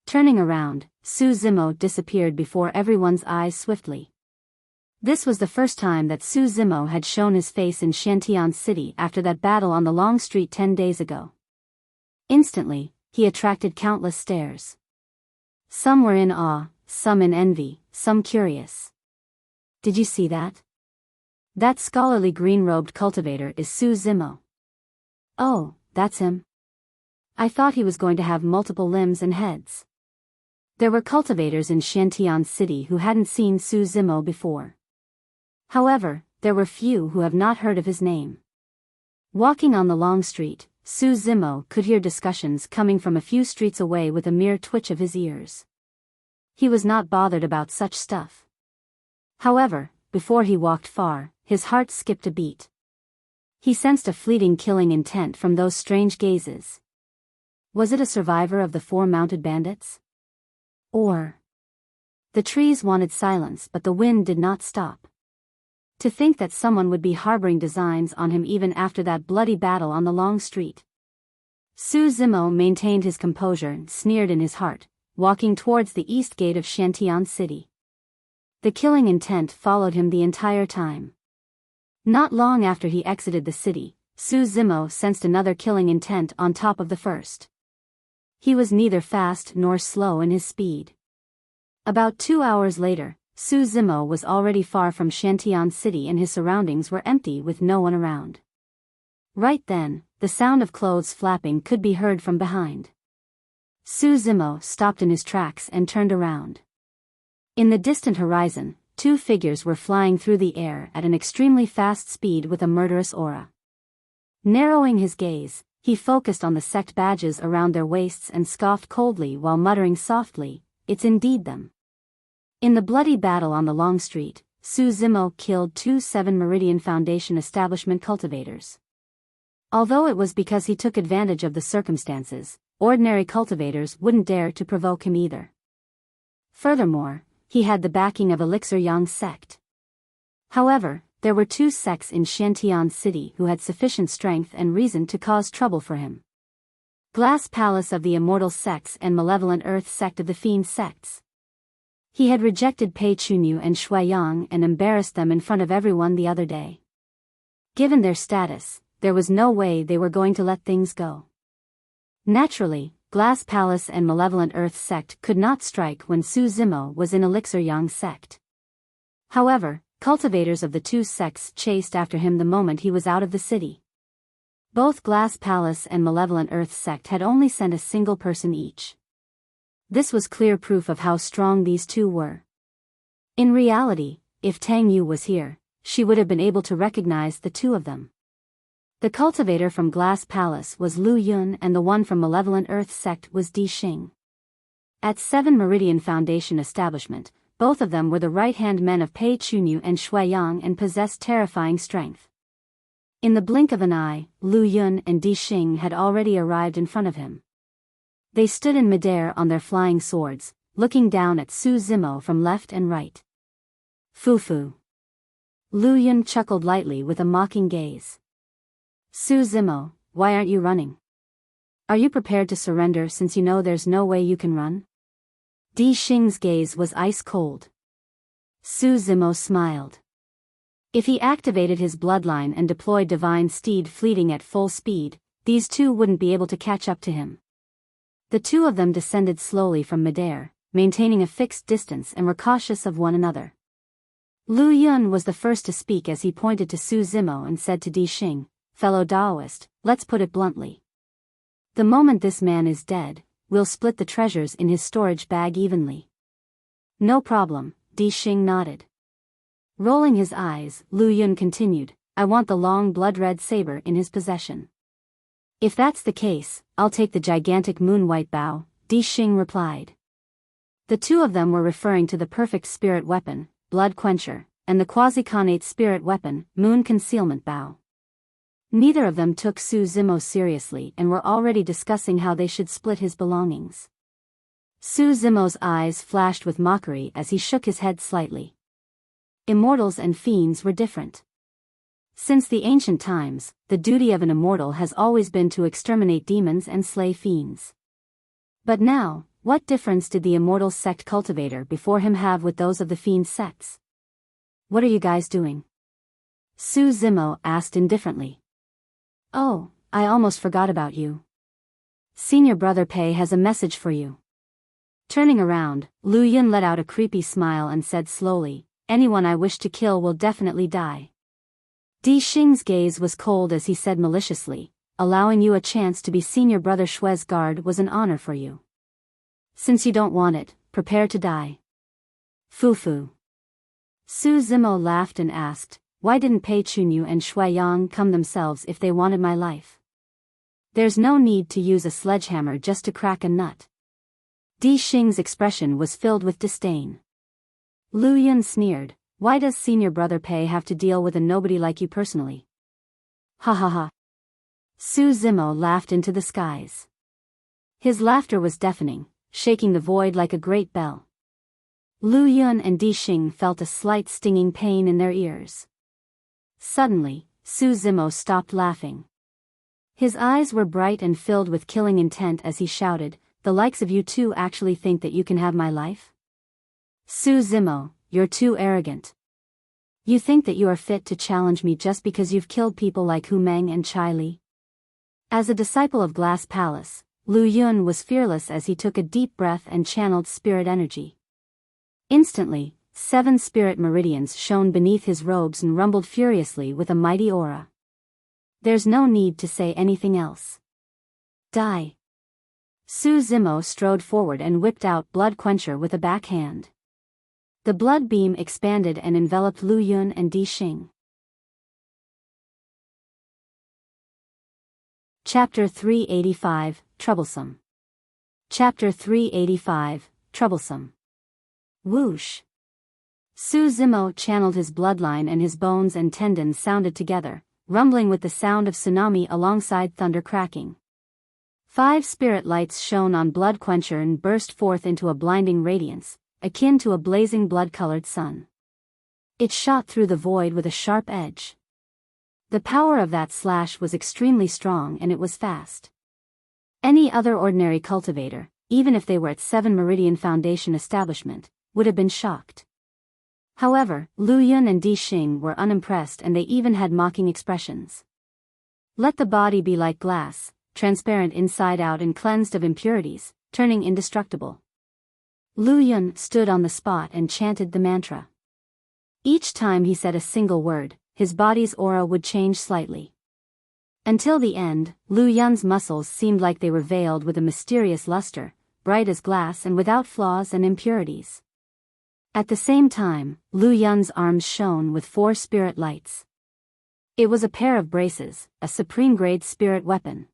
Turning around, Su Zimo disappeared before everyone's eyes swiftly. This was the first time that Su Zimo had shown his face in Xiantian City after that battle on the Long Street 10 days ago. Instantly, he attracted countless stares. Some were in awe, some in envy, some curious. "Did you see that? That scholarly green-robed cultivator is Su Zimo." "Oh, that's him. I thought he was going to have multiple limbs and heads." There were cultivators in Xiantian City who hadn't seen Su Zimo before. However, there were few who have not heard of his name. Walking on the Long Street, Su Zimo could hear discussions coming from a few streets away with a mere twitch of his ears. He was not bothered about such stuff. However, before he walked far, his heart skipped a beat. He sensed a fleeting killing intent from those strange gazes. Was it a survivor of the 4 mounted bandits? Or... The trees wanted silence, but the wind did not stop. To think that someone would be harboring designs on him even after that bloody battle on the long street. Su Zimo maintained his composure and sneered in his heart, walking towards the east gate of Shantian City. The killing intent followed him the entire time. Not long after he exited the city, Su Zimo sensed another killing intent on top of the first. He was neither fast nor slow in his speed. About 2 hours later, Su Zimo was already far from Shantian City and his surroundings were empty with no one around. Right then, the sound of clothes flapping could be heard from behind. Su Zimo stopped in his tracks and turned around. In the distant horizon, 2 figures were flying through the air at an extremely fast speed with a murderous aura. Narrowing his gaze, he focused on the sect badges around their waists and scoffed coldly while muttering softly, "It's indeed them." In the bloody battle on the long street, Su Zimo killed 2 7 Meridian Foundation establishment cultivators. Although it was because he took advantage of the circumstances, ordinary cultivators wouldn't dare to provoke him either. Furthermore, he had the backing of Elixir Yang sect. However, there were 2 sects in Shantian City who had sufficient strength and reason to cause trouble for him. Glass Palace of the Immortal Sects and Malevolent Earth sect of the Fiend sects. He had rejected Pei Chunyu and Shui Yang and embarrassed them in front of everyone the other day. Given their status, there was no way they were going to let things go. Naturally, Glass Palace and Malevolent Earth sect could not strike when Su Zimo was in Elixir Yang sect. However, cultivators of the 2 sects chased after him the moment he was out of the city. Both Glass Palace and Malevolent Earth sect had only sent a single person each. This was clear proof of how strong these 2 were. In reality, if Tang Yu was here, she would have been able to recognize the 2 of them. The cultivator from Glass Palace was Lu Yun and the one from Malevolent Earth sect was Di Xing. At 7 Meridian Foundation establishment, both of them were the right-hand men of Pei Chunyu and Shui Yang and possessed terrifying strength. In the blink of an eye, Lu Yun and Di Xing had already arrived in front of him. They stood in midair on their flying swords, looking down at Su Zimo from left and right. Fu. Lu Yun chuckled lightly with a mocking gaze. Su Zimo, why aren't you running? Are you prepared to surrender since you know there's no way you can run? Di Xing's gaze was ice cold. Su Zimo smiled. If he activated his bloodline and deployed Divine Steed fleeting at full speed, these 2 wouldn't be able to catch up to him. The 2 of them descended slowly from midair, maintaining a fixed distance and were cautious of one another. Lu Yun was the first to speak as he pointed to Su Zimo and said to Di Xing, "Fellow Daoist, let's put it bluntly. The moment this man is dead, we'll split the treasures in his storage bag evenly." "No problem," Di Xing nodded. Rolling his eyes, Lu Yun continued, "I want the long blood-red saber in his possession." "If that's the case, I'll take the gigantic moon-white bow," Di Xing replied. The 2 of them were referring to the perfect spirit weapon, Blood Quencher, and the quasi-connate spirit weapon, Moon Concealment Bow. Neither of them took Su Zimo seriously and were already discussing how they should split his belongings. Su Zimo's eyes flashed with mockery as he shook his head slightly. Immortals and fiends were different. Since the ancient times, the duty of an immortal has always been to exterminate demons and slay fiends. But now, what difference did the immortal sect cultivator before him have with those of the fiend sects? "What are you guys doing?" Su Zimo asked indifferently. "Oh, I almost forgot about you. Senior Brother Pei has a message for you." Turning around, Lu Yun let out a creepy smile and said slowly, "Anyone I wish to kill will definitely die." Di Xing's gaze was cold as he said maliciously, "Allowing you a chance to be Senior Brother Shui's guard was an honor for you. Since you don't want it, prepare to die." Fu. Su Zimo laughed and asked, "Why didn't Pei Chunyu and Shui Yang come themselves if they wanted my life? There's no need to use a sledgehammer just to crack a nut." Di Xing's expression was filled with disdain. Lu Yun sneered, Why does senior brother Pei have to deal with a nobody like you personally? Ha ha ha. Su Zimo laughed into the skies. His laughter was deafening, shaking the void like a great bell. Lu Yun and Di Xing felt a slight stinging pain in their ears. Suddenly, Su Zimo stopped laughing. His eyes were bright and filled with killing intent as he shouted, "The likes of you two actually think that you can have my life? Su Zimo, you're too arrogant. You think that you are fit to challenge me just because you've killed people like Hu Meng and Chai Li?" As a disciple of Glass Palace, Lu Yun was fearless as he took a deep breath and channeled spirit energy. Instantly, 7 spirit meridians shone beneath his robes and rumbled furiously with a mighty aura. There's no need to say anything else. Die. Su Zimo strode forward and whipped out Blood Quencher with a backhand. The blood beam expanded and enveloped Lu Yun and Di Xing. Chapter 385, Troublesome. Chapter 385, Troublesome. Whoosh. Su Zimo channeled his bloodline and his bones and tendons sounded together, rumbling with the sound of tsunami alongside thunder cracking. 5 spirit lights shone on Blood Quencher and burst forth into a blinding radiance, akin to a blazing blood-colored sun. It shot through the void with a sharp edge. The power of that slash was extremely strong and it was fast. Any other ordinary cultivator, even if they were at 7 Meridian Foundation establishment, would have been shocked. However, Lu Yun and Di Xing were unimpressed and they even had mocking expressions. Let the body be like glass, transparent inside out and cleansed of impurities, turning indestructible. Lu Yun stood on the spot and chanted the mantra. Each time he said a single word, his body's aura would change slightly. Until the end, Lu Yun's muscles seemed like they were veiled with a mysterious luster, bright as glass and without flaws and impurities. At the same time, Lu Yun's arms shone with 4 spirit lights. It was a pair of braces, a supreme-grade spirit weapon.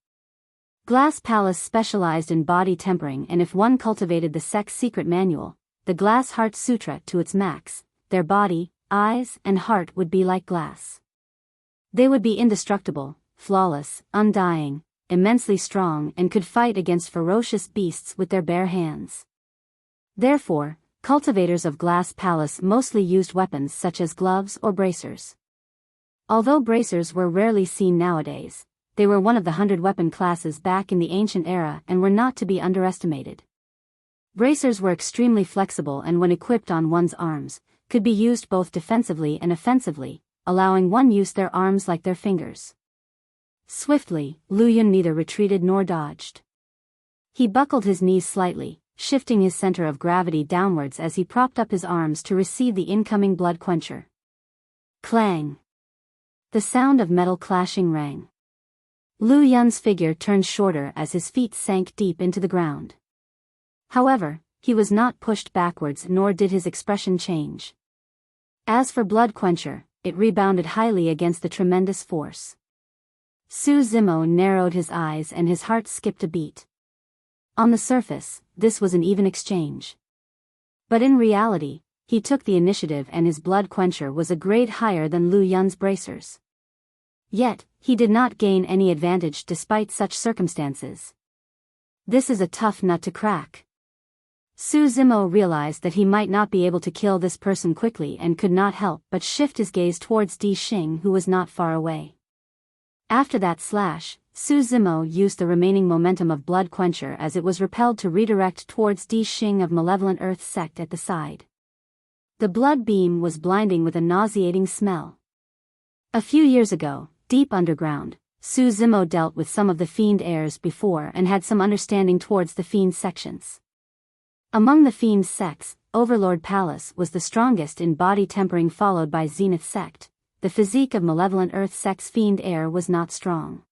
Glass Palace specialized in body tempering, and if one cultivated the sect's secret manual, the Glass Heart Sutra to its max, their body, eyes, and heart would be like glass. They would be indestructible, flawless, undying, immensely strong and could fight against ferocious beasts with their bare hands. Therefore, cultivators of Glass Palace mostly used weapons such as gloves or bracers. Although bracers were rarely seen nowadays, they were one of the 100 weapon classes back in the ancient era and were not to be underestimated. Bracers were extremely flexible and when equipped on one's arms, could be used both defensively and offensively, allowing one use their arms like their fingers. Swiftly, Lu Yun neither retreated nor dodged. He buckled his knees slightly, shifting his center of gravity downwards as he propped up his arms to receive the incoming blood quencher. Clang! The sound of metal clashing rang. Lu Yun's figure turned shorter as his feet sank deep into the ground. However, he was not pushed backwards nor did his expression change. As for Blood Quencher, it rebounded highly against the tremendous force. Su Zimo narrowed his eyes and his heart skipped a beat. On the surface, this was an even exchange. But in reality, he took the initiative and his Blood Quencher was a grade higher than Lu Yun's bracers. Yet, he did not gain any advantage despite such circumstances. This is a tough nut to crack. Su Zimo realized that he might not be able to kill this person quickly and could not help but shift his gaze towards Di Xing, who was not far away. After that slash, Su Zimo used the remaining momentum of Blood Quencher as it was repelled to redirect towards Di Xing of Malevolent Earth sect at the side. The blood beam was blinding with a nauseating smell. A few years ago, deep underground, Su Zimo dealt with some of the fiend heirs before and had some understanding towards the fiend sections. Among the fiend sects, Overlord Palace was the strongest in body tempering, followed by Zenith sect. The physique of Malevolent Earth sect's fiend heir was not strong.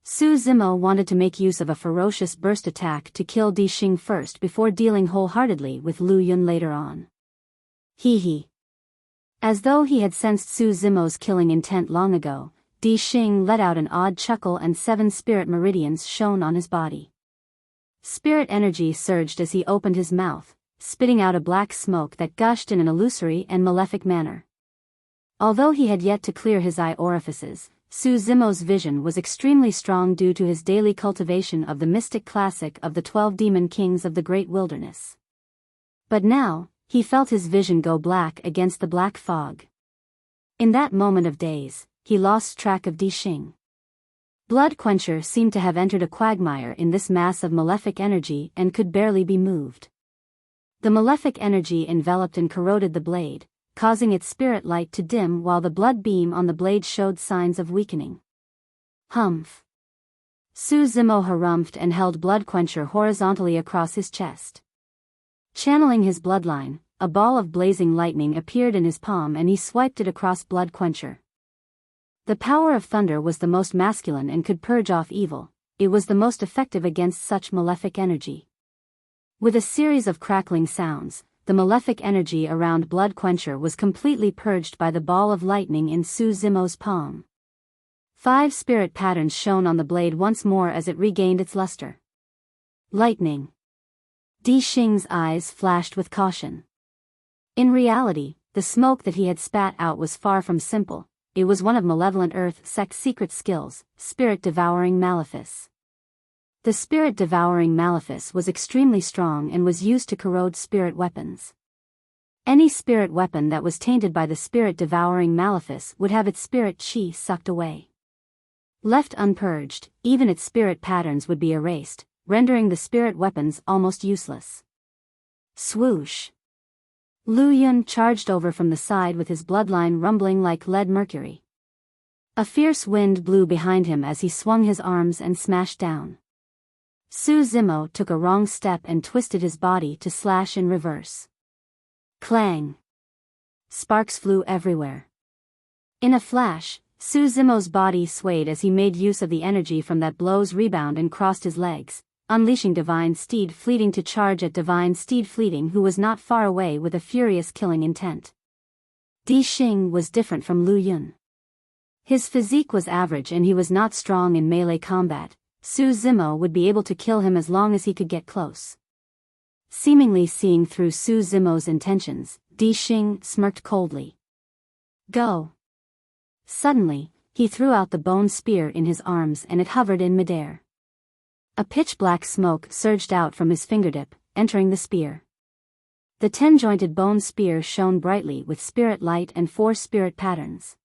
Su Zimo wanted to make use of a ferocious burst attack to kill Di Xing first before dealing wholeheartedly with Lu Yun later on. Hee. As though he had sensed Su Zimo's killing intent long ago, Di Xing let out an odd chuckle and 7 spirit meridians shone on his body. Spirit energy surged as he opened his mouth, spitting out a black smoke that gushed in an illusory and malefic manner. Although he had yet to clear his eye orifices, Su Zimo's vision was extremely strong due to his daily cultivation of the mystic classic of the 12 demon kings of the great wilderness. But now, he felt his vision go black against the black fog. In that moment of daze, he lost track of Di Xing. Blood Quencher seemed to have entered a quagmire in this mass of malefic energy and could barely be moved. The malefic energy enveloped and corroded the blade, causing its spirit light to dim while the blood beam on the blade showed signs of weakening. Humph! Su Zimo harumphed and held Blood Quencher horizontally across his chest. Channeling his bloodline, a ball of blazing lightning appeared in his palm and he swiped it across Blood Quencher. The power of thunder was the most masculine and could purge off evil. It was the most effective against such malefic energy. With a series of crackling sounds, the malefic energy around Blood Quencher was completely purged by the ball of lightning in Su Zimo's palm. 5 spirit patterns shone on the blade once more as it regained its luster. Lightning. Di Xing's eyes flashed with caution. In reality, the smoke that he had spat out was far from simple. It was one of Malevolent Earth Sect's secret skills, Spirit-Devouring Malefice. The Spirit-Devouring Malefice was extremely strong and was used to corrode spirit weapons. Any spirit weapon that was tainted by the Spirit-Devouring Malefice would have its spirit chi sucked away. Left unpurged, even its spirit patterns would be erased, rendering the spirit weapons almost useless. Swoosh! Lu Yun charged over from the side with his bloodline rumbling like lead mercury. A fierce wind blew behind him as he swung his arms and smashed down. Su Zimo took a wrong step and twisted his body to slash in reverse. Clang! Sparks flew everywhere. In a flash, Su Zimo's body swayed as he made use of the energy from that blow's rebound and crossed his legs, unleashing Divine Steed Fleeting to charge at Divine Steed Fleeting, who was not far away with a furious killing intent. Di Xing was different from Lu Yun. His physique was average and he was not strong in melee combat. Su Zimo would be able to kill him as long as he could get close. Seemingly seeing through Su Zimo's intentions, Di Xing smirked coldly. Go! Suddenly, he threw out the bone spear in his arms and it hovered in midair. A pitch-black smoke surged out from his fingertip, entering the spear. The 10-jointed bone spear shone brightly with spirit light and 4 spirit patterns.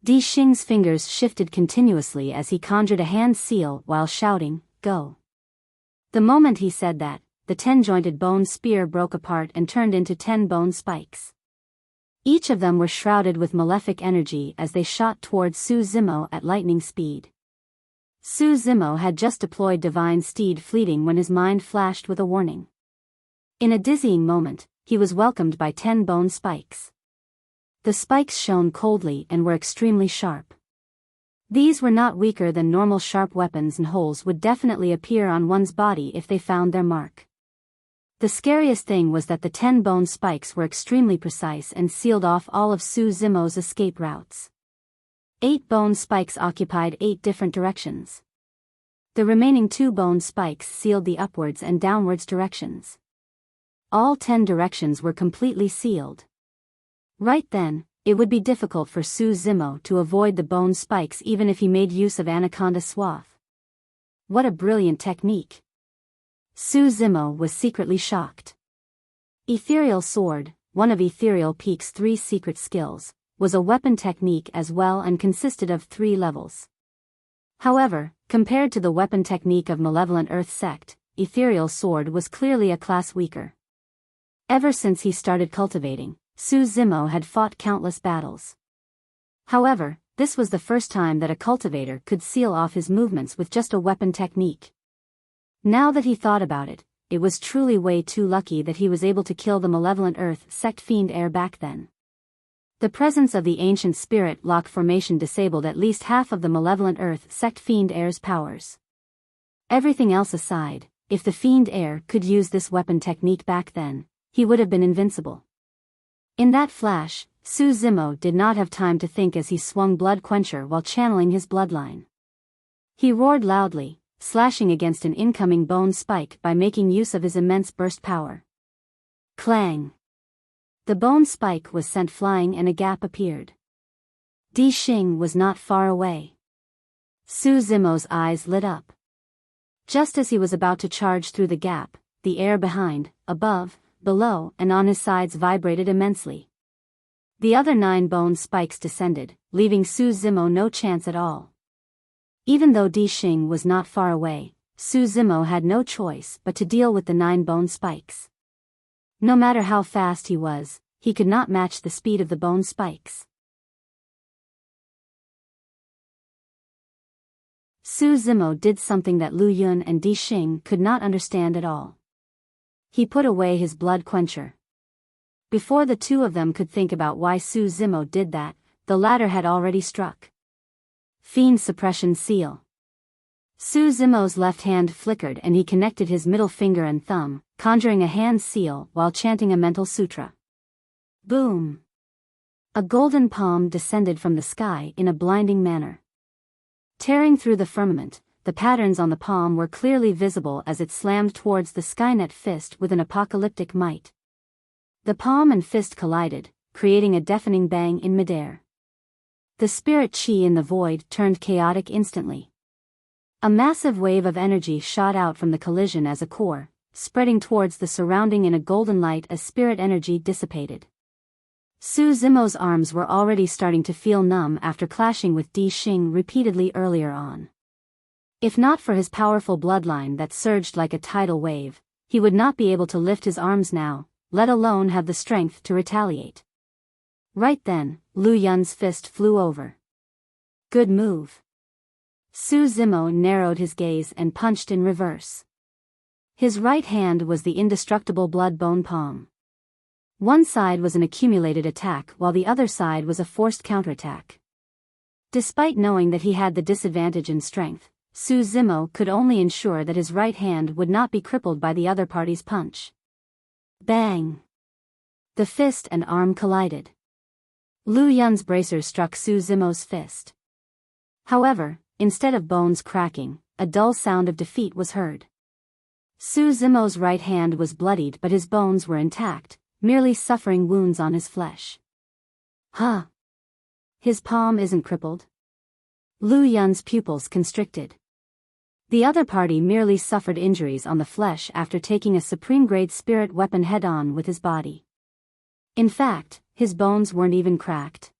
Di Xing's fingers shifted continuously as he conjured a hand seal while shouting, "Go!" The moment he said that, the 10-jointed bone spear broke apart and turned into 10 bone spikes. Each of them were shrouded with malefic energy as they shot towards Su Zimo at lightning speed. Su Zimo had just deployed Divine Steed Fleeting when his mind flashed with a warning. In a dizzying moment, he was welcomed by 10 bone spikes. The spikes shone coldly and were extremely sharp. These were not weaker than normal sharp weapons, and holes would definitely appear on one's body if they found their mark. The scariest thing was that the 10 bone spikes were extremely precise and sealed off all of Su Zimo's escape routes. 8 bone spikes occupied 8 different directions. The remaining 2 bone spikes sealed the upwards and downwards directions. All 10 directions were completely sealed. Right then, it would be difficult for Su Zimo to avoid the bone spikes even if he made use of Anaconda Swath. What a brilliant technique! Su Zimo was secretly shocked. Ethereal Sword, one of Ethereal Peak's 3 secret skills, was a weapon technique as well and consisted of 3 levels. However, compared to the weapon technique of Malevolent Earth Sect, Ethereal Sword was clearly a class weaker. Ever since he started cultivating, Su Zimo had fought countless battles. However, this was the first time that a cultivator could seal off his movements with just a weapon technique. Now that he thought about it, it was truly way too lucky that he was able to kill the Malevolent Earth Sect Fiend Heir back then. The presence of the ancient spirit lock formation disabled at least half of the Malevolent Earth Sect Fiend Heir's powers. Everything else aside, if the Fiend Heir could use this weapon technique back then, he would have been invincible. In that flash, Su Zimo did not have time to think as he swung Blood Quencher while channeling his bloodline. He roared loudly, slashing against an incoming bone spike by making use of his immense burst power. Clang! The bone spike was sent flying and a gap appeared. Di Xing was not far away. Su Zimo's eyes lit up. Just as he was about to charge through the gap, the air behind, above, below, and on his sides vibrated immensely. The other 9 bone spikes descended, leaving Su Zimo no chance at all. Even though Di Xing was not far away, Su Zimo had no choice but to deal with the 9 bone spikes. No matter how fast he was, he could not match the speed of the bone spikes. Su Zimo did something that Lu Yun and Di Xing could not understand at all. He put away his blood quencher. Before the two of them could think about why Su Zimo did that, the latter had already struck. Fiend Suppression Seal. Su Zimo's left hand flickered and he connected his middle finger and thumb, conjuring a hand seal while chanting a mental sutra. Boom! A golden palm descended from the sky in a blinding manner. Tearing through the firmament, the patterns on the palm were clearly visible as it slammed towards the Skynet fist with an apocalyptic might. The palm and fist collided, creating a deafening bang in midair. The spirit chi in the void turned chaotic instantly. A massive wave of energy shot out from the collision as a core, spreading towards the surrounding in a golden light as spirit energy dissipated. Su Zimo's arms were already starting to feel numb after clashing with Di Xing repeatedly earlier on. If not for his powerful bloodline that surged like a tidal wave, he would not be able to lift his arms now, let alone have the strength to retaliate. Right then, Lu Yun's fist flew over. Good move. Su Zimo narrowed his gaze and punched in reverse. His right hand was the indestructible blood bone palm. One side was an accumulated attack while the other side was a forced counterattack. Despite knowing that he had the disadvantage in strength, Su Zimo could only ensure that his right hand would not be crippled by the other party's punch. Bang! The fist and arm collided. Lu Yun's bracers struck Su Zimo's fist. However, instead of bones cracking, a dull sound of defeat was heard. Su Zimo's right hand was bloodied but his bones were intact, merely suffering wounds on his flesh. Huh? His palm isn't crippled? Lu Yun's pupils constricted. The other party merely suffered injuries on the flesh after taking a supreme-grade spirit weapon head-on with his body. In fact, his bones weren't even cracked.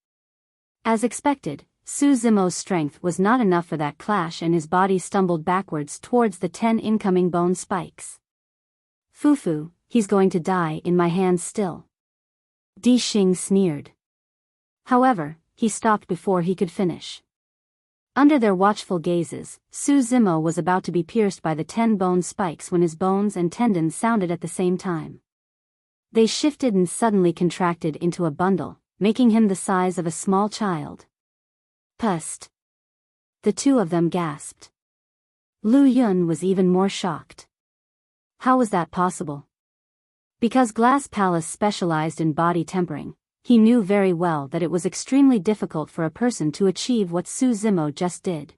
As expected, Su Zimo's strength was not enough for that clash and his body stumbled backwards towards the 10 incoming bone spikes. Fufu, he's going to die in my hands still. Di Xing sneered. However, he stopped before he could finish. Under their watchful gazes, Su Zimo was about to be pierced by the 10 bone spikes when his bones and tendons sounded at the same time. They shifted and suddenly contracted into a bundle, making him the size of a small child. Pust! The two of them gasped. Lu Yun was even more shocked. How was that possible? Because Glass Palace specialized in body tempering, he knew very well that it was extremely difficult for a person to achieve what Su Zimo just did.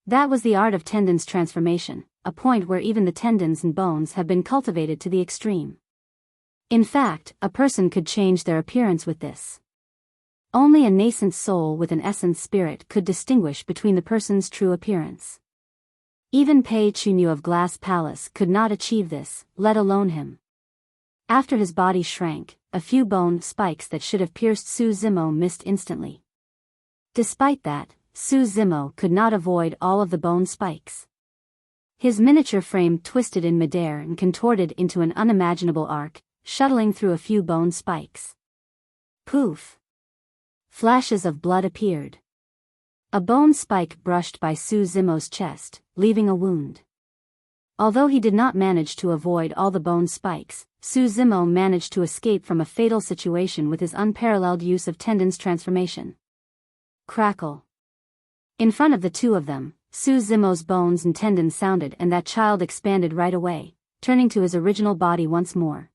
That was the art of tendons transformation, a point where even the tendons and bones have been cultivated to the extreme. In fact, a person could change their appearance with this. Only a nascent soul with an essence spirit could distinguish between the person's true appearance. Even Pei Chunyu of Glass Palace could not achieve this, let alone him. After his body shrank, a few bone spikes that should have pierced Su Zimo missed instantly. Despite that, Su Zimo could not avoid all of the bone spikes. His miniature frame twisted in midair and contorted into an unimaginable arc, shuttling through a few bone spikes. Poof! Flashes of blood appeared. A bone spike brushed by Su Zimo's chest, leaving a wound. Although he did not manage to avoid all the bone spikes, Su Zimo managed to escape from a fatal situation with his unparalleled use of tendons transformation. Crackle! In front of the two of them, Su Zimo's bones and tendons sounded and that child expanded right away, turning to his original body once more.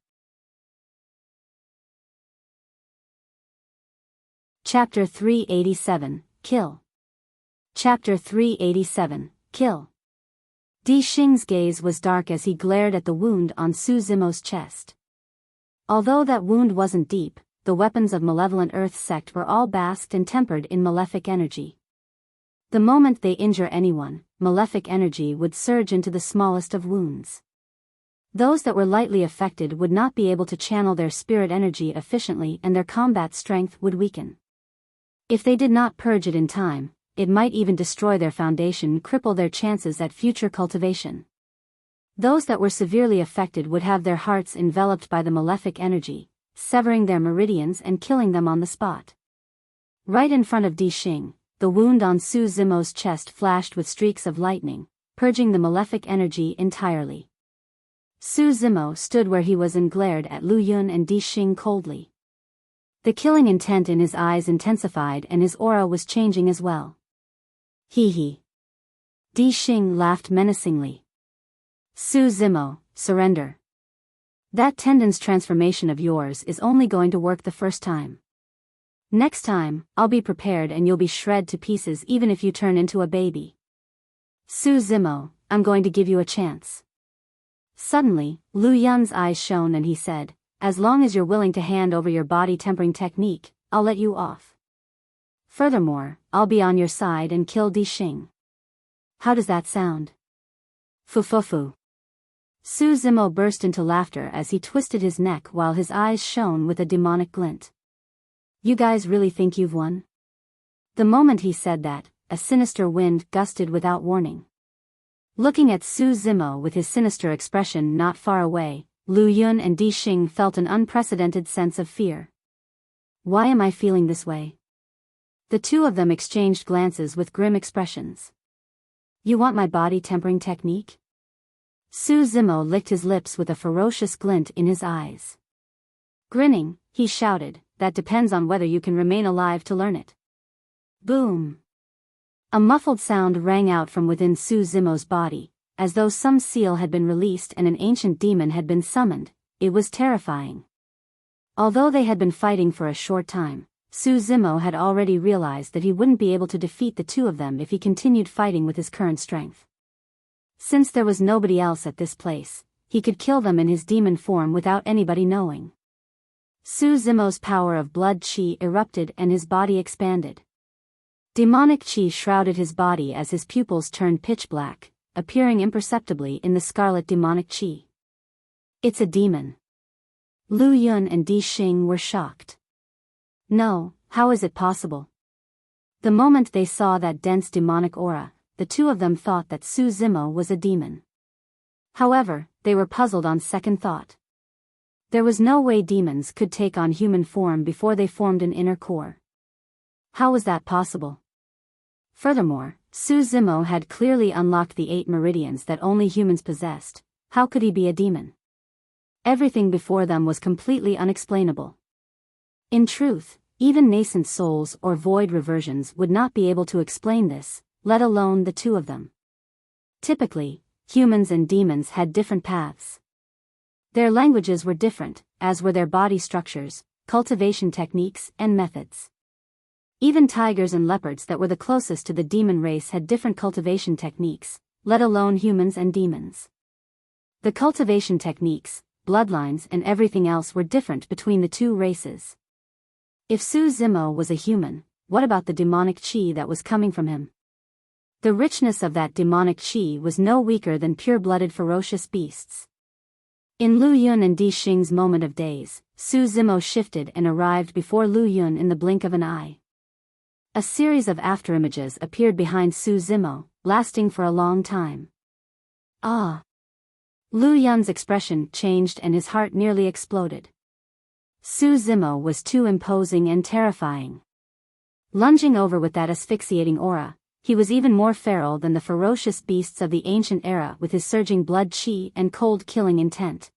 Chapter 387, Kill. Chapter 387, Kill. Di Xing's gaze was dark as he glared at the wound on Su Zimo's chest. Although that wound wasn't deep, the weapons of malevolent Earth sect were all basked and tempered in malefic energy. The moment they injure anyone, malefic energy would surge into the smallest of wounds. Those that were lightly affected would not be able to channel their spirit energy efficiently and their combat strength would weaken. If they did not purge it in time, it might even destroy their foundation and cripple their chances at future cultivation. Those that were severely affected would have their hearts enveloped by the malefic energy, severing their meridians and killing them on the spot. Right in front of Di Xing, the wound on Su Zimo's chest flashed with streaks of lightning, purging the malefic energy entirely. Su Zimo stood where he was and glared at Lu Yun and Di Xing coldly. The killing intent in his eyes intensified and his aura was changing as well. Hee. Di Xing laughed menacingly. Su Zimo, surrender. That tendon's transformation of yours is only going to work the first time. Next time, I'll be prepared and you'll be shred to pieces even if you turn into a baby. Su Zimo, I'm going to give you a chance. Suddenly, Lu Yun's eyes shone and he said, as long as you're willing to hand over your body tempering technique, I'll let you off. Furthermore, I'll be on your side and kill Di Xing. How does that sound? Fu. Su Zimo burst into laughter as he twisted his neck while his eyes shone with a demonic glint. You guys really think you've won? The moment he said that, a sinister wind gusted without warning. Looking at Su Zimo with his sinister expression not far away, Lu Yun and Di Xing felt an unprecedented sense of fear. Why am I feeling this way? The two of them exchanged glances with grim expressions. You want my body tempering technique? Su Zimo licked his lips with a ferocious glint in his eyes. Grinning, he shouted, that depends on whether you can remain alive to learn it. Boom! A muffled sound rang out from within Su Zimo's body, as though some seal had been released and an ancient demon had been summoned. It was terrifying. Although they had been fighting for a short time, Su Zimo had already realized that he wouldn't be able to defeat the two of them if he continued fighting with his current strength. Since there was nobody else at this place, he could kill them in his demon form without anybody knowing. Su Zimo's power of blood qi erupted and his body expanded. Demonic qi shrouded his body as his pupils turned pitch black, appearing imperceptibly in the scarlet demonic qi. It's a demon. Lu Yun and Di Xing were shocked. No, how is it possible? The moment they saw that dense demonic aura, the two of them thought that Su Zimo was a demon. However, they were puzzled on second thought. There was no way demons could take on human form before they formed an inner core. How was that possible? Furthermore, Su Zimo had clearly unlocked the 8 meridians that only humans possessed. How could he be a demon? Everything before them was completely unexplainable. In truth, even nascent souls or void reversions would not be able to explain this, let alone the two of them. Typically, humans and demons had different paths. Their languages were different, as were their body structures, cultivation techniques, and methods. Even tigers and leopards that were the closest to the demon race had different cultivation techniques, let alone humans and demons. The cultivation techniques, bloodlines and everything else were different between the two races. If Su Zimo was a human, what about the demonic qi that was coming from him? The richness of that demonic qi was no weaker than pure-blooded ferocious beasts. In Lu Yun and Di Xing's moment of daze, Su Zimo shifted and arrived before Lu Yun in the blink of an eye. A series of afterimages appeared behind Su Zimo, lasting for a long time. Ah! Lu Yun's expression changed and his heart nearly exploded. Su Zimo was too imposing and terrifying. Lunging over with that asphyxiating aura, he was even more feral than the ferocious beasts of the ancient era with his surging blood qi and cold killing intent.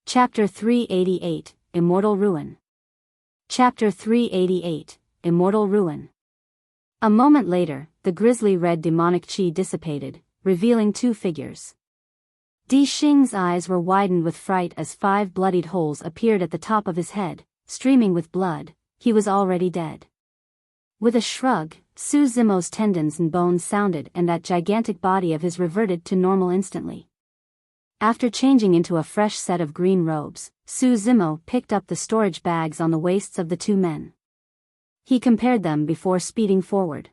Chapter 388, Immortal Ruin. Chapter 388, Immortal Ruin. A moment later, the grisly red demonic qi dissipated, revealing two figures. Di Xing's eyes were widened with fright as 5 bloodied holes appeared at the top of his head, streaming with blood. He was already dead. With a shrug, Su Zimo's tendons and bones sounded and that gigantic body of his reverted to normal instantly. After changing into a fresh set of green robes, Su Zimo picked up the storage bags on the waists of the two men. He compared them before speeding forward.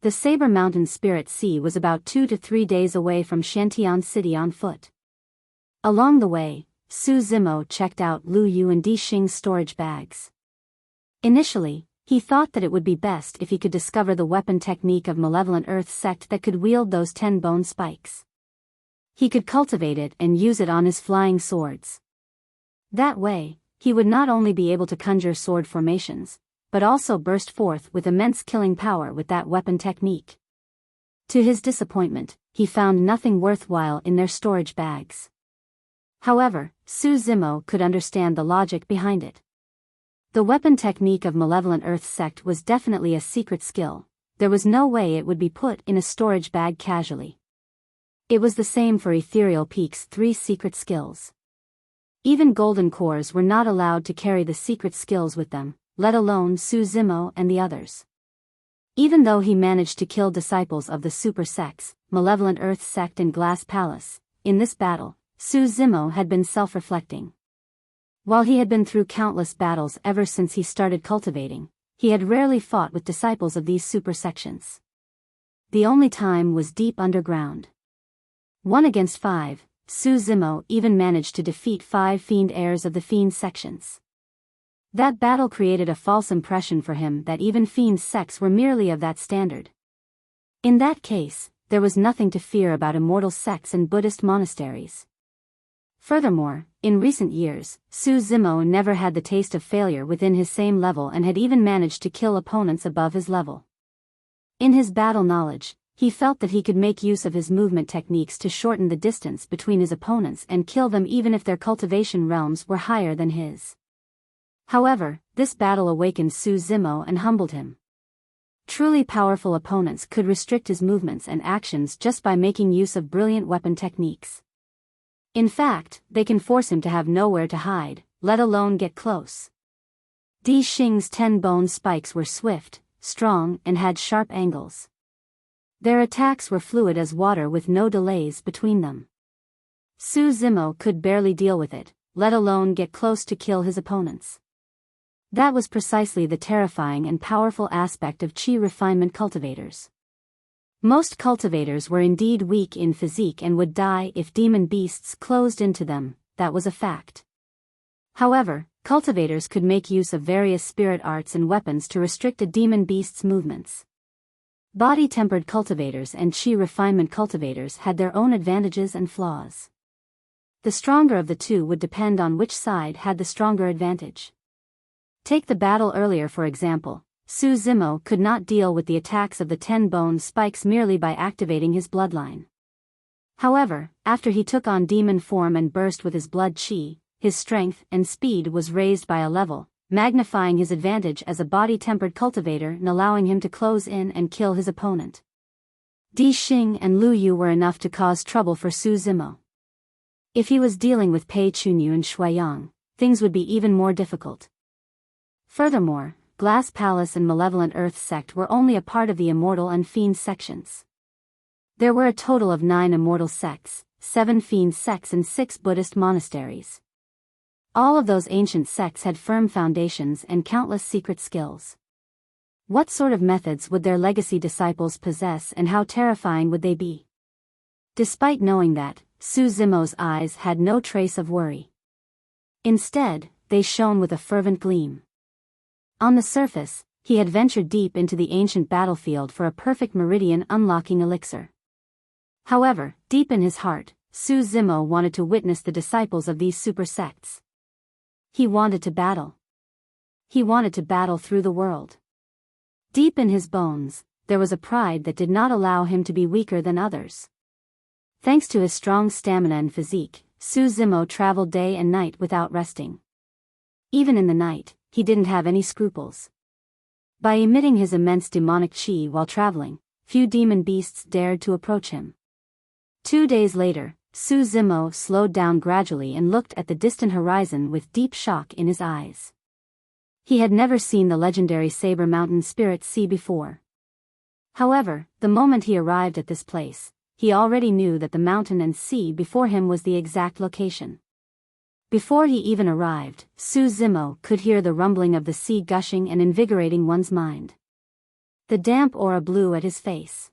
The Saber Mountain Spirit Sea was about 2 to 3 days away from Shantian City on foot. Along the way, Su Zimo checked out Lu Yu and Di Xing's storage bags. Initially, he thought that it would be best if he could discover the weapon technique of Malevolent Earth sect that could wield those 10 bone spikes. He could cultivate it and use it on his flying swords. That way, he would not only be able to conjure sword formations, but also burst forth with immense killing power with that weapon technique. To his disappointment, he found nothing worthwhile in their storage bags. However, Su Zimo could understand the logic behind it. The weapon technique of Malevolent Earth sect was definitely a secret skill. There was no way it would be put in a storage bag casually. It was the same for Ethereal Peak's 3 secret skills. Even Golden Cores were not allowed to carry the secret skills with them, let alone Su Zimo and the others. Even though he managed to kill disciples of the Super Sects, Malevolent Earth sect and Glass Palace, in this battle, Su Zimo had been self-reflecting. While he had been through countless battles ever since he started cultivating, he had rarely fought with disciples of these super sections. The only time was deep underground. 1 against 5, Su Zimo even managed to defeat 5 fiend heirs of the fiend sections. That battle created a false impression for him that even fiend sects were merely of that standard. In that case, there was nothing to fear about immortal sects and Buddhist monasteries. Furthermore, in recent years, Su Zimo never had the taste of failure within his same level and had even managed to kill opponents above his level. In his battle knowledge, he felt that he could make use of his movement techniques to shorten the distance between his opponents and kill them even if their cultivation realms were higher than his. However, this battle awakened Su Zimo and humbled him. Truly powerful opponents could restrict his movements and actions just by making use of brilliant weapon techniques. In fact, they can force him to have nowhere to hide, let alone get close. Di Xing's 10 bone spikes were swift, strong, and had sharp angles. Their attacks were fluid as water with no delays between them. Su Zimo could barely deal with it, let alone get close to kill his opponents. That was precisely the terrifying and powerful aspect of chi refinement cultivators. Most cultivators were indeed weak in physique and would die if demon beasts closed into them, that was a fact. However, cultivators could make use of various spirit arts and weapons to restrict a demon beast's movements. Body-tempered cultivators and chi refinement cultivators had their own advantages and flaws. The stronger of the two would depend on which side had the stronger advantage. Take the battle earlier for example. Su Zimo could not deal with the attacks of the 10 bone spikes merely by activating his bloodline. However, after he took on demon form and burst with his blood chi, his strength and speed was raised by a level, magnifying his advantage as a body-tempered cultivator and allowing him to close in and kill his opponent. Di Xing and Lu Yu were enough to cause trouble for Su Zimo. If he was dealing with Pei Chunyu and Shuiyang, things would be even more difficult. Furthermore, Glass Palace and Malevolent Earth sect were only a part of the immortal and fiend sections. There were a total of 9 immortal sects, 7 fiend sects and 6 Buddhist monasteries. All of those ancient sects had firm foundations and countless secret skills. What sort of methods would their legacy disciples possess and how terrifying would they be? Despite knowing that, Su Zimo's eyes had no trace of worry. Instead, they shone with a fervent gleam. On the surface, he had ventured deep into the ancient battlefield for a perfect meridian unlocking elixir. However, deep in his heart, Su Zimo wanted to witness the disciples of these super sects. He wanted to battle. He wanted to battle through the world. Deep in his bones, there was a pride that did not allow him to be weaker than others. Thanks to his strong stamina and physique, Su Zimo traveled day and night without resting. Even in the night, he didn't have any scruples. By emitting his immense demonic chi while traveling, few demon beasts dared to approach him. 2 days later, Su Zimo slowed down gradually and looked at the distant horizon with deep shock in his eyes. He had never seen the legendary Saber Mountain Spirit Sea before. However, the moment he arrived at this place, he already knew that the mountain and sea before him was the exact location. Before he even arrived, Su Zimo could hear the rumbling of the sea gushing and invigorating one's mind. The damp aura blew at his face.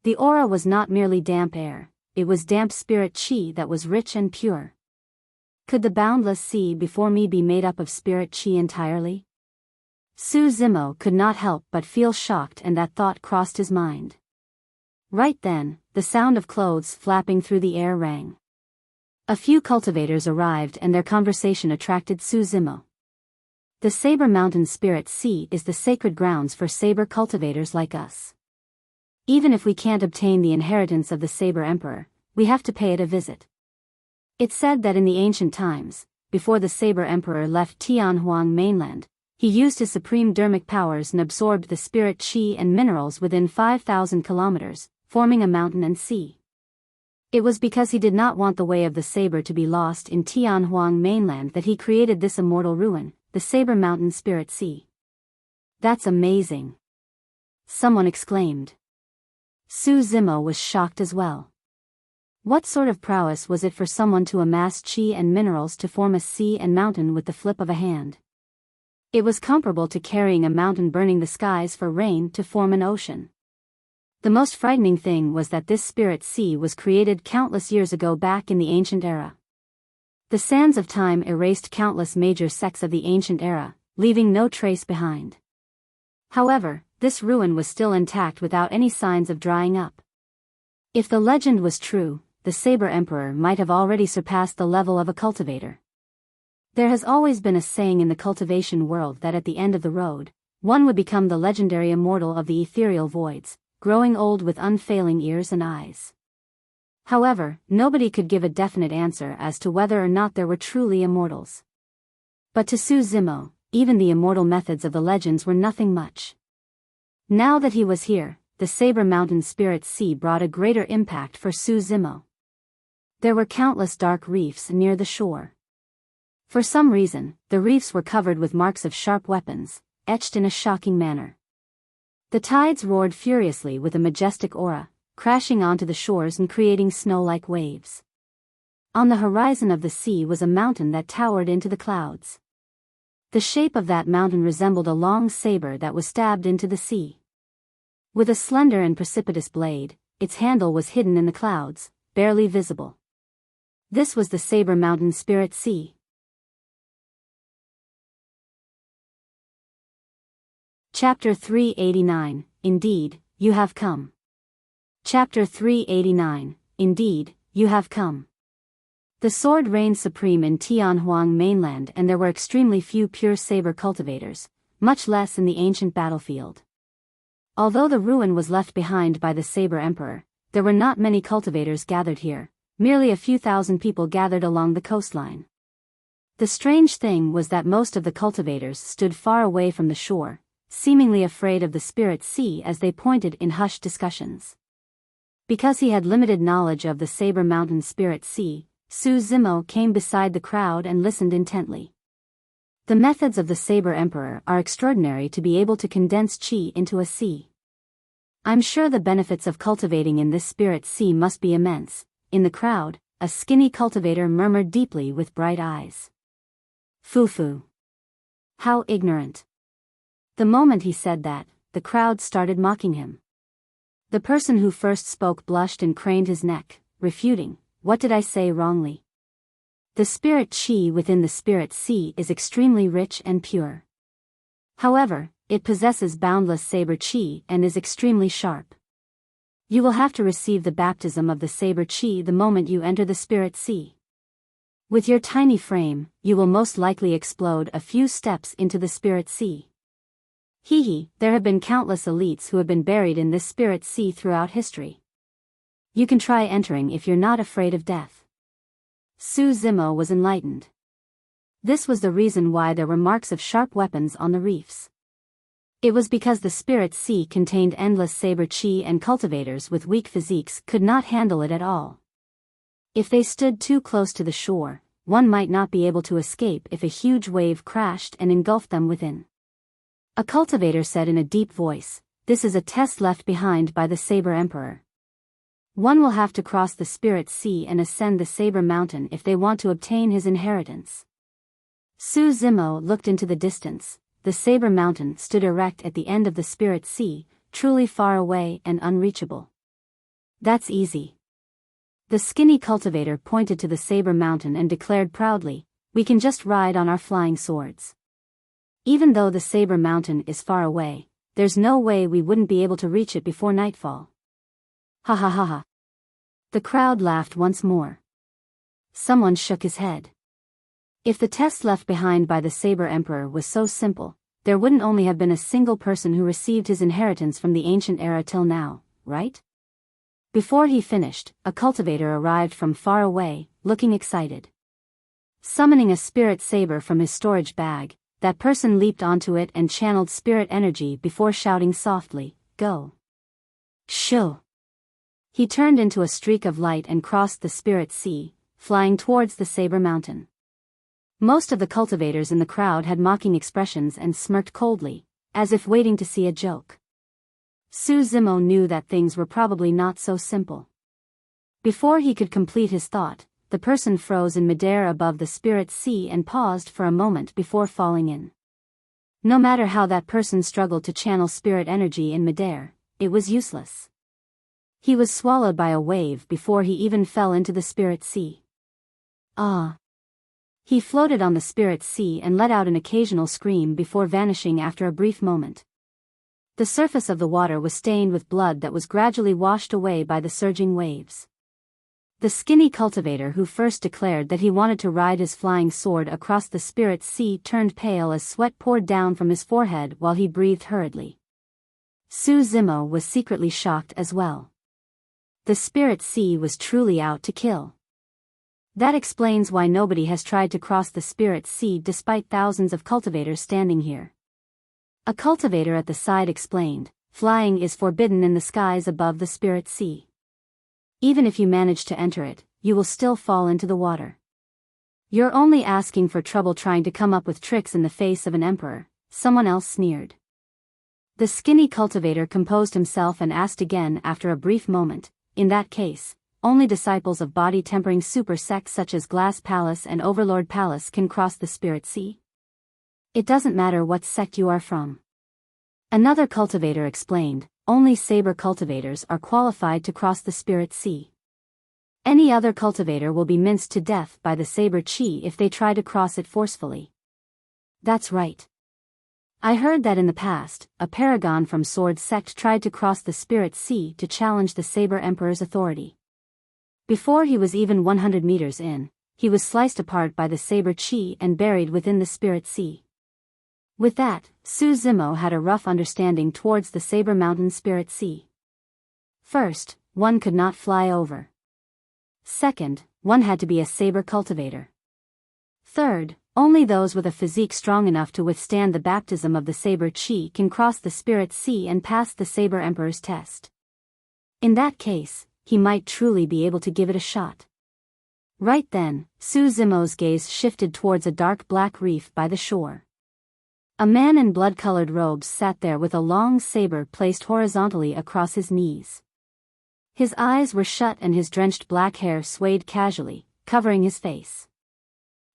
The aura was not merely damp air, it was damp spirit chi that was rich and pure. Could the boundless sea before me be made up of spirit chi entirely? Su Zimo could not help but feel shocked, and that thought crossed his mind. Right then, the sound of clothes flapping through the air rang. A few cultivators arrived and their conversation attracted Su Zimo. The Saber Mountain Spirit Sea is the sacred grounds for saber cultivators like us. Even if we can't obtain the inheritance of the Saber Emperor, we have to pay it a visit. It's said that in the ancient times, before the Saber Emperor left Tianhuang mainland, he used his supreme dermic powers and absorbed the spirit chi and minerals within 5,000 kilometers, forming a mountain and sea. It was because he did not want the way of the saber to be lost in Tianhuang mainland that he created this immortal ruin, the Saber Mountain Spirit Sea. That's amazing! Someone exclaimed. Su Zimo was shocked as well. What sort of prowess was it for someone to amass chi and minerals to form a sea and mountain with the flip of a hand? It was comparable to carrying a mountain burning the skies for rain to form an ocean. The most frightening thing was that this spirit sea was created countless years ago back in the ancient era. The sands of time erased countless major sects of the ancient era, leaving no trace behind. However, this ruin was still intact without any signs of drying up. If the legend was true, the Saber Emperor might have already surpassed the level of a cultivator. There has always been a saying in the cultivation world that at the end of the road, one would become the legendary immortal of the ethereal voids, growing old with unfailing ears and eyes. However, nobody could give a definite answer as to whether or not there were truly immortals. But to Su Zimo, even the immortal methods of the legends were nothing much. Now that he was here, the Saber Mountain Spirit Sea brought a greater impact for Su Zimo. There were countless dark reefs near the shore. For some reason, the reefs were covered with marks of sharp weapons, etched in a shocking manner. The tides roared furiously with a majestic aura, crashing onto the shores and creating snow-like waves. On the horizon of the sea was a mountain that towered into the clouds. The shape of that mountain resembled a long saber that was stabbed into the sea. With a slender and precipitous blade, its handle was hidden in the clouds, barely visible. This was the Saber Mountain Spirit Sea. Chapter 389, Indeed, You Have Come. Chapter 389, Indeed, You Have Come. The sword reigned supreme in Tianhuang mainland, and there were extremely few pure saber cultivators, much less in the ancient battlefield. Although the ruin was left behind by the Saber Emperor, there were not many cultivators gathered here, merely a few thousand people gathered along the coastline. The strange thing was that most of the cultivators stood far away from the shore, seemingly afraid of the spirit sea as they pointed in hushed discussions. Because he had limited knowledge of the Saber Mountain Spirit Sea, Su Zimo came beside the crowd and listened intently. The methods of the Saber Emperor are extraordinary to be able to condense chi into a sea. I'm sure the benefits of cultivating in this spirit sea must be immense. In the crowd, a skinny cultivator murmured deeply with bright eyes. Foo-foo. How ignorant. The moment he said that, the crowd started mocking him. The person who first spoke blushed and craned his neck, refuting, "What did I say wrongly?" The spirit chi within the spirit sea is extremely rich and pure. However, it possesses boundless saber chi and is extremely sharp. You will have to receive the baptism of the saber chi the moment you enter the spirit sea. With your tiny frame, you will most likely explode a few steps into the spirit sea. There have been countless elites who have been buried in this spirit sea throughout history. You can try entering if you're not afraid of death. Su Zimo was enlightened. This was the reason why there were marks of sharp weapons on the reefs. It was because the spirit sea contained endless saber chi, and cultivators with weak physiques could not handle it at all. If they stood too close to the shore, one might not be able to escape if a huge wave crashed and engulfed them within. A cultivator said in a deep voice, "This is a test left behind by the Saber Emperor. One will have to cross the Spirit Sea and ascend the Saber Mountain if they want to obtain his inheritance. Su Zimo looked into the distance. The Saber Mountain stood erect at the end of the Spirit Sea, truly far away and unreachable. That's easy. The skinny cultivator pointed to the Saber Mountain and declared proudly, we can just ride on our flying swords. Even though the Saber Mountain is far away, there's no way we wouldn't be able to reach it before nightfall. Ha ha ha ha. The crowd laughed once more. Someone shook his head. If the test left behind by the Saber Emperor was so simple, there wouldn't only have been a single person who received his inheritance from the ancient era till now, right? Before he finished, a cultivator arrived from far away, looking excited. Summoning a spirit saber from his storage bag, that person leaped onto it and channeled spirit energy before shouting softly, "Go!" Shoo! He turned into a streak of light and crossed the Spirit Sea, flying towards the Saber Mountain. Most of the cultivators in the crowd had mocking expressions and smirked coldly, as if waiting to see a joke. Su Zimo knew that things were probably not so simple. Before he could complete his thought, the person froze in midair above the Spirit Sea and paused for a moment before falling in. No matter how that person struggled to channel spirit energy in midair, it was useless. He was swallowed by a wave before he even fell into the Spirit Sea. Ah! He floated on the Spirit Sea and let out an occasional scream before vanishing after a brief moment. The surface of the water was stained with blood that was gradually washed away by the surging waves. The skinny cultivator who first declared that he wanted to ride his flying sword across the Spirit Sea turned pale as sweat poured down from his forehead while he breathed hurriedly. Su Zimo was secretly shocked as well. The Spirit Sea was truly out to kill. That explains why nobody has tried to cross the Spirit Sea despite thousands of cultivators standing here. A cultivator at the side explained, flying is forbidden in the skies above the Spirit Sea. Even if you manage to enter it, you will still fall into the water. You're only asking for trouble trying to come up with tricks in the face of an emperor, someone else sneered. The skinny cultivator composed himself and asked again after a brief moment, in that case, only disciples of body-tempering super sects such as Glass Palace and Overlord Palace can cross the Spirit Sea? It doesn't matter what sect you are from. Another cultivator explained, only saber cultivators are qualified to cross the Spirit Sea. Any other cultivator will be minced to death by the saber chi if they try to cross it forcefully. That's right. I heard that in the past, a paragon from Sword Sect tried to cross the Spirit Sea to challenge the Saber Emperor's authority. Before he was even 100 meters in, he was sliced apart by the saber chi and buried within the Spirit Sea. With that, Su Zimo had a rough understanding towards the Saber Mountain Spirit Sea. First, one could not fly over. Second, one had to be a saber cultivator. Third, only those with a physique strong enough to withstand the baptism of the saber chi can cross the Spirit Sea and pass the Saber Emperor's test. In that case, he might truly be able to give it a shot. Right then, Su Zimo's gaze shifted towards a dark black reef by the shore. A man in blood-colored robes sat there with a long saber placed horizontally across his knees. His eyes were shut and his drenched black hair swayed casually, covering his face.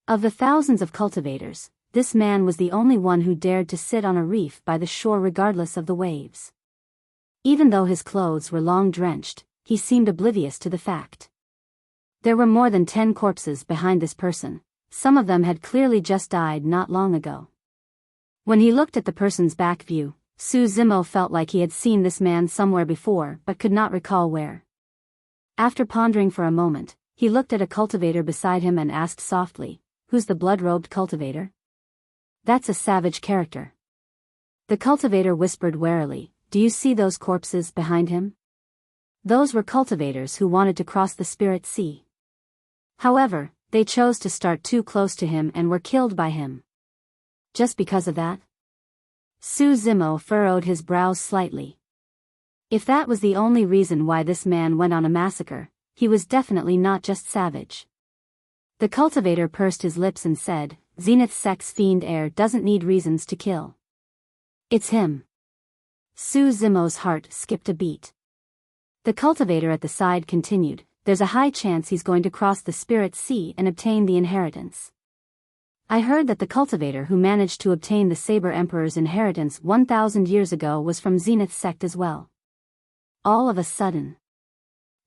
Of the thousands of cultivators, this man was the only one who dared to sit on a reef by the shore regardless of the waves. Even though his clothes were long drenched, he seemed oblivious to the fact. There were more than 10 corpses behind this person, some of them had clearly just died not long ago. When he looked at the person's back view, Su Zimo felt like he had seen this man somewhere before but could not recall where. After pondering for a moment, he looked at a cultivator beside him and asked softly, "Who's the blood-robed cultivator?" "That's a savage character." The cultivator whispered warily, "Do you see those corpses behind him? Those were cultivators who wanted to cross the Spirit Sea. However, they chose to start too close to him and were killed by him. Just because of that?" Su Zimo furrowed his brows slightly. If that was the only reason why this man went on a massacre, he was definitely not just savage. The cultivator pursed his lips and said, "Zenith Sect's fiend heir doesn't need reasons to kill. It's him." Su Zimo's heart skipped a beat. The cultivator at the side continued, there's a high chance he's going to cross the spirit sea and obtain the inheritance. I heard that the cultivator who managed to obtain the Saber Emperor's inheritance 1,000 years ago was from Zenith sect as well. All of a sudden,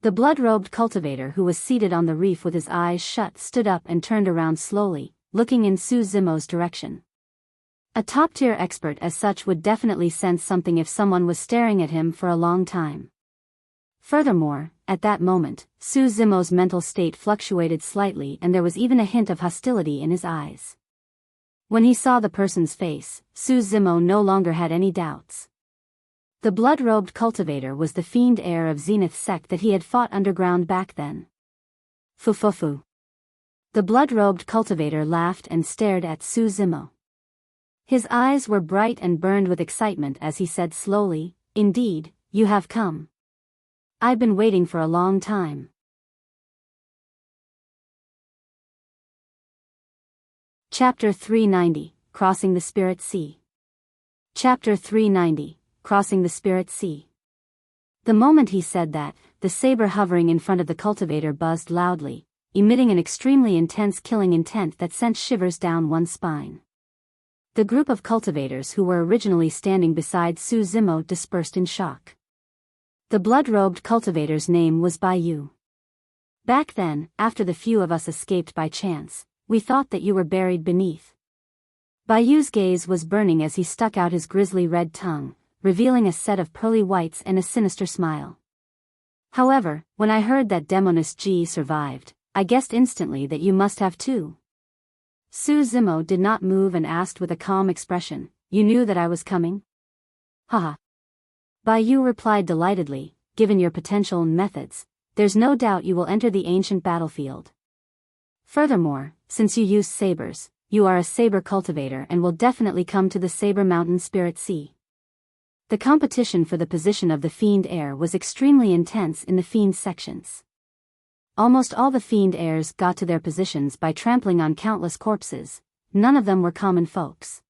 the blood-robed cultivator who was seated on the reef with his eyes shut stood up and turned around slowly, looking in Su Zimo's direction. A top-tier expert as such would definitely sense something if someone was staring at him for a long time. Furthermore, at that moment, Su Zimo's mental state fluctuated slightly and there was even a hint of hostility in his eyes. When he saw the person's face, Su Zimo no longer had any doubts. The blood-robed cultivator was the fiend heir of Zenith sect that he had fought underground back then. Fufufu. The blood-robed cultivator laughed and stared at Su Zimo. His eyes were bright and burned with excitement as he said slowly, indeed, you have come. I've been waiting for a long time. Chapter 390, Crossing the Spirit Sea. Chapter 390, Crossing the Spirit Sea. The moment he said that, the saber hovering in front of the cultivator buzzed loudly, emitting an extremely intense killing intent that sent shivers down one's spine. The group of cultivators who were originally standing beside Su Zimo dispersed in shock. The blood-robed cultivator's name was Biyao. Back then, after the few of us escaped by chance, we thought that you were buried beneath. Biyao's gaze was burning as he stuck out his grisly red tongue, revealing a set of pearly whites and a sinister smile. However, when I heard that Demoness G survived, I guessed instantly that you must have too. Su Zimo did not move and asked with a calm expression, you knew that I was coming? Haha. Biyao replied delightedly, given your potential and methods, there's no doubt you will enter the ancient battlefield. Furthermore, since you use sabers, you are a saber cultivator and will definitely come to the Saber Mountain Spirit Sea. The competition for the position of the fiend heir was extremely intense in the fiend sections. Almost all the fiend heirs got to their positions by trampling on countless corpses, none of them were common folks.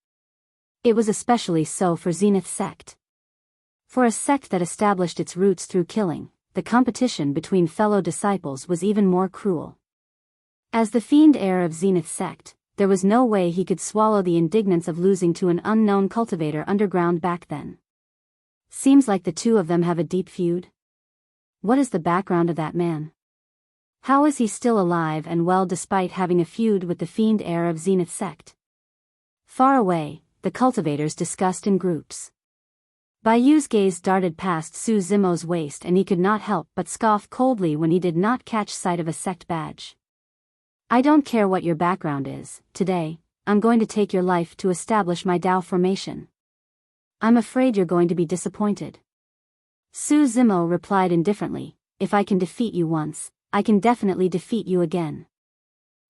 It was especially so for Zenith sect. For a sect that established its roots through killing, the competition between fellow disciples was even more cruel. As the fiend heir of Zenith sect, there was no way he could swallow the indignance of losing to an unknown cultivator underground back then. Seems like the two of them have a deep feud. What is the background of that man? How is he still alive and well despite having a feud with the fiend heir of Zenith sect? Far away, the cultivators discussed in groups. Biyao's gaze darted past Su Zimo's waist and he could not help but scoff coldly when he did not catch sight of a sect badge. I don't care what your background is, today, I'm going to take your life to establish my Dao formation. I'm afraid you're going to be disappointed. Su Zimo replied indifferently, if I can defeat you once, I can definitely defeat you again.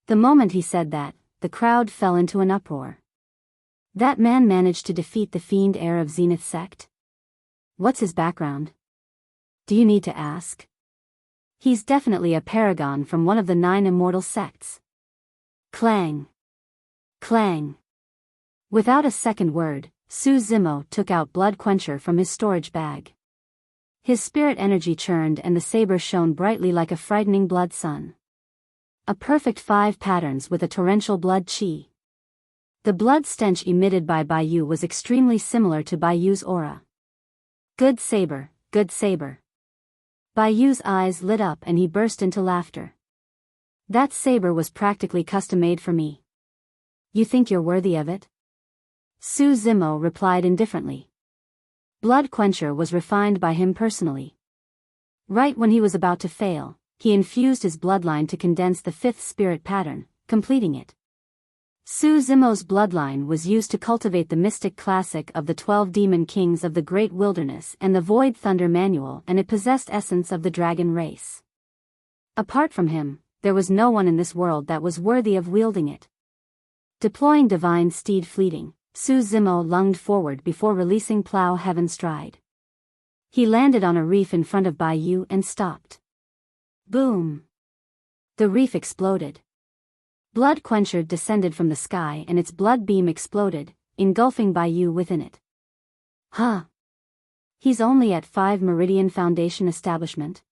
The moment he said that, the crowd fell into an uproar. That man managed to defeat the fiend heir of Zenith sect? What's his background? Do you need to ask? He's definitely a paragon from one of the 9 immortal sects. Clang. Clang. Without a second word, Su Zimo took out Blood Quencher from his storage bag. His spirit energy churned and the saber shone brightly like a frightening blood sun. A perfect 5 patterns with a torrential blood chi. The blood stench emitted by Biyao was extremely similar to Biyao's aura. Good saber, good saber. Biyao's eyes lit up and he burst into laughter. That saber was practically custom-made for me. You think you're worthy of it? Su Zimo replied indifferently. Blood Quencher was refined by him personally. Right when he was about to fail, he infused his bloodline to condense the 5th spirit pattern, completing it. Su Zimo's bloodline was used to cultivate the mystic classic of the 12 demon kings of the Great Wilderness and the Void Thunder Manual, and it possessed essence of the dragon race. Apart from him, there was no one in this world that was worthy of wielding it. Deploying Divine Steed Fleeting, Su Zimo lunged forward before releasing Plow Heaven Stride. He landed on a reef in front of Biyao and stopped. Boom! The reef exploded. Blood Quencher descended from the sky and its blood beam exploded, engulfing Biyao within it. Huh! He's only at 5 Meridian Foundation establishment.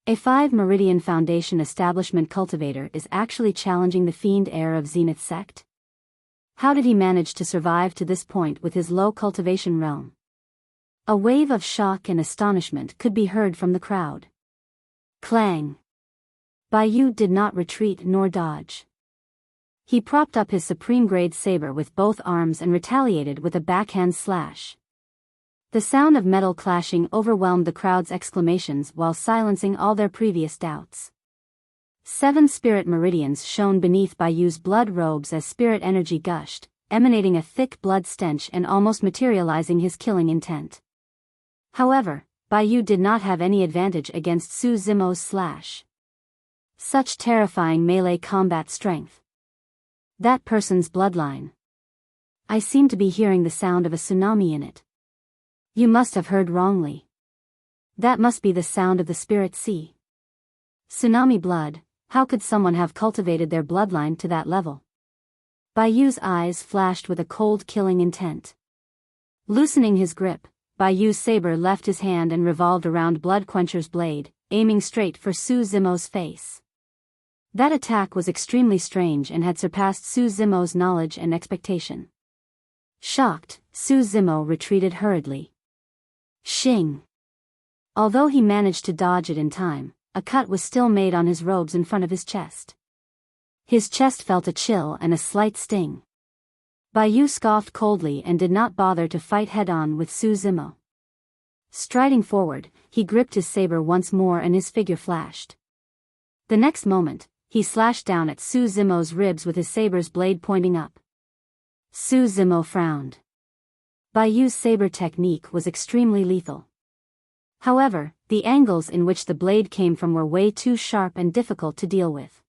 A 5 Meridian Foundation establishment cultivator is actually challenging the fiend heir of Zenith sect? How did he manage to survive to this point with his low cultivation realm? A wave of shock and astonishment could be heard from the crowd. Clang! Biyao did not retreat nor dodge. He propped up his supreme-grade saber with both arms and retaliated with a backhand slash. The sound of metal clashing overwhelmed the crowd's exclamations while silencing all their previous doubts. 7 spirit meridians shone beneath Biyao's blood robes as spirit energy gushed, emanating a thick blood stench and almost materializing his killing intent. However, Biyao did not have any advantage against Su Zimo's slash. Such terrifying melee combat strength. That person's bloodline. I seem to be hearing the sound of a tsunami in it. You must have heard wrongly. That must be the sound of the spirit sea. Tsunami blood, how could someone have cultivated their bloodline to that level? Biyao's eyes flashed with a cold killing intent. Loosening his grip, Biyao's saber left his hand and revolved around Blood Quencher's blade, aiming straight for Su Zimo's face. That attack was extremely strange and had surpassed Su Zimo's knowledge and expectation. Shocked, Su Zimo retreated hurriedly. Shing! Although he managed to dodge it in time, a cut was still made on his robes in front of his chest. His chest felt a chill and a slight sting. Biyao scoffed coldly and did not bother to fight head-on with Su Zimo. Striding forward, he gripped his saber once more and his figure flashed. The next moment, he slashed down at Su Zimo's ribs with his saber's blade pointing up. Su Zimo frowned. Biyao's saber technique was extremely lethal. However, the angles in which the blade came from were way too sharp and difficult to deal with.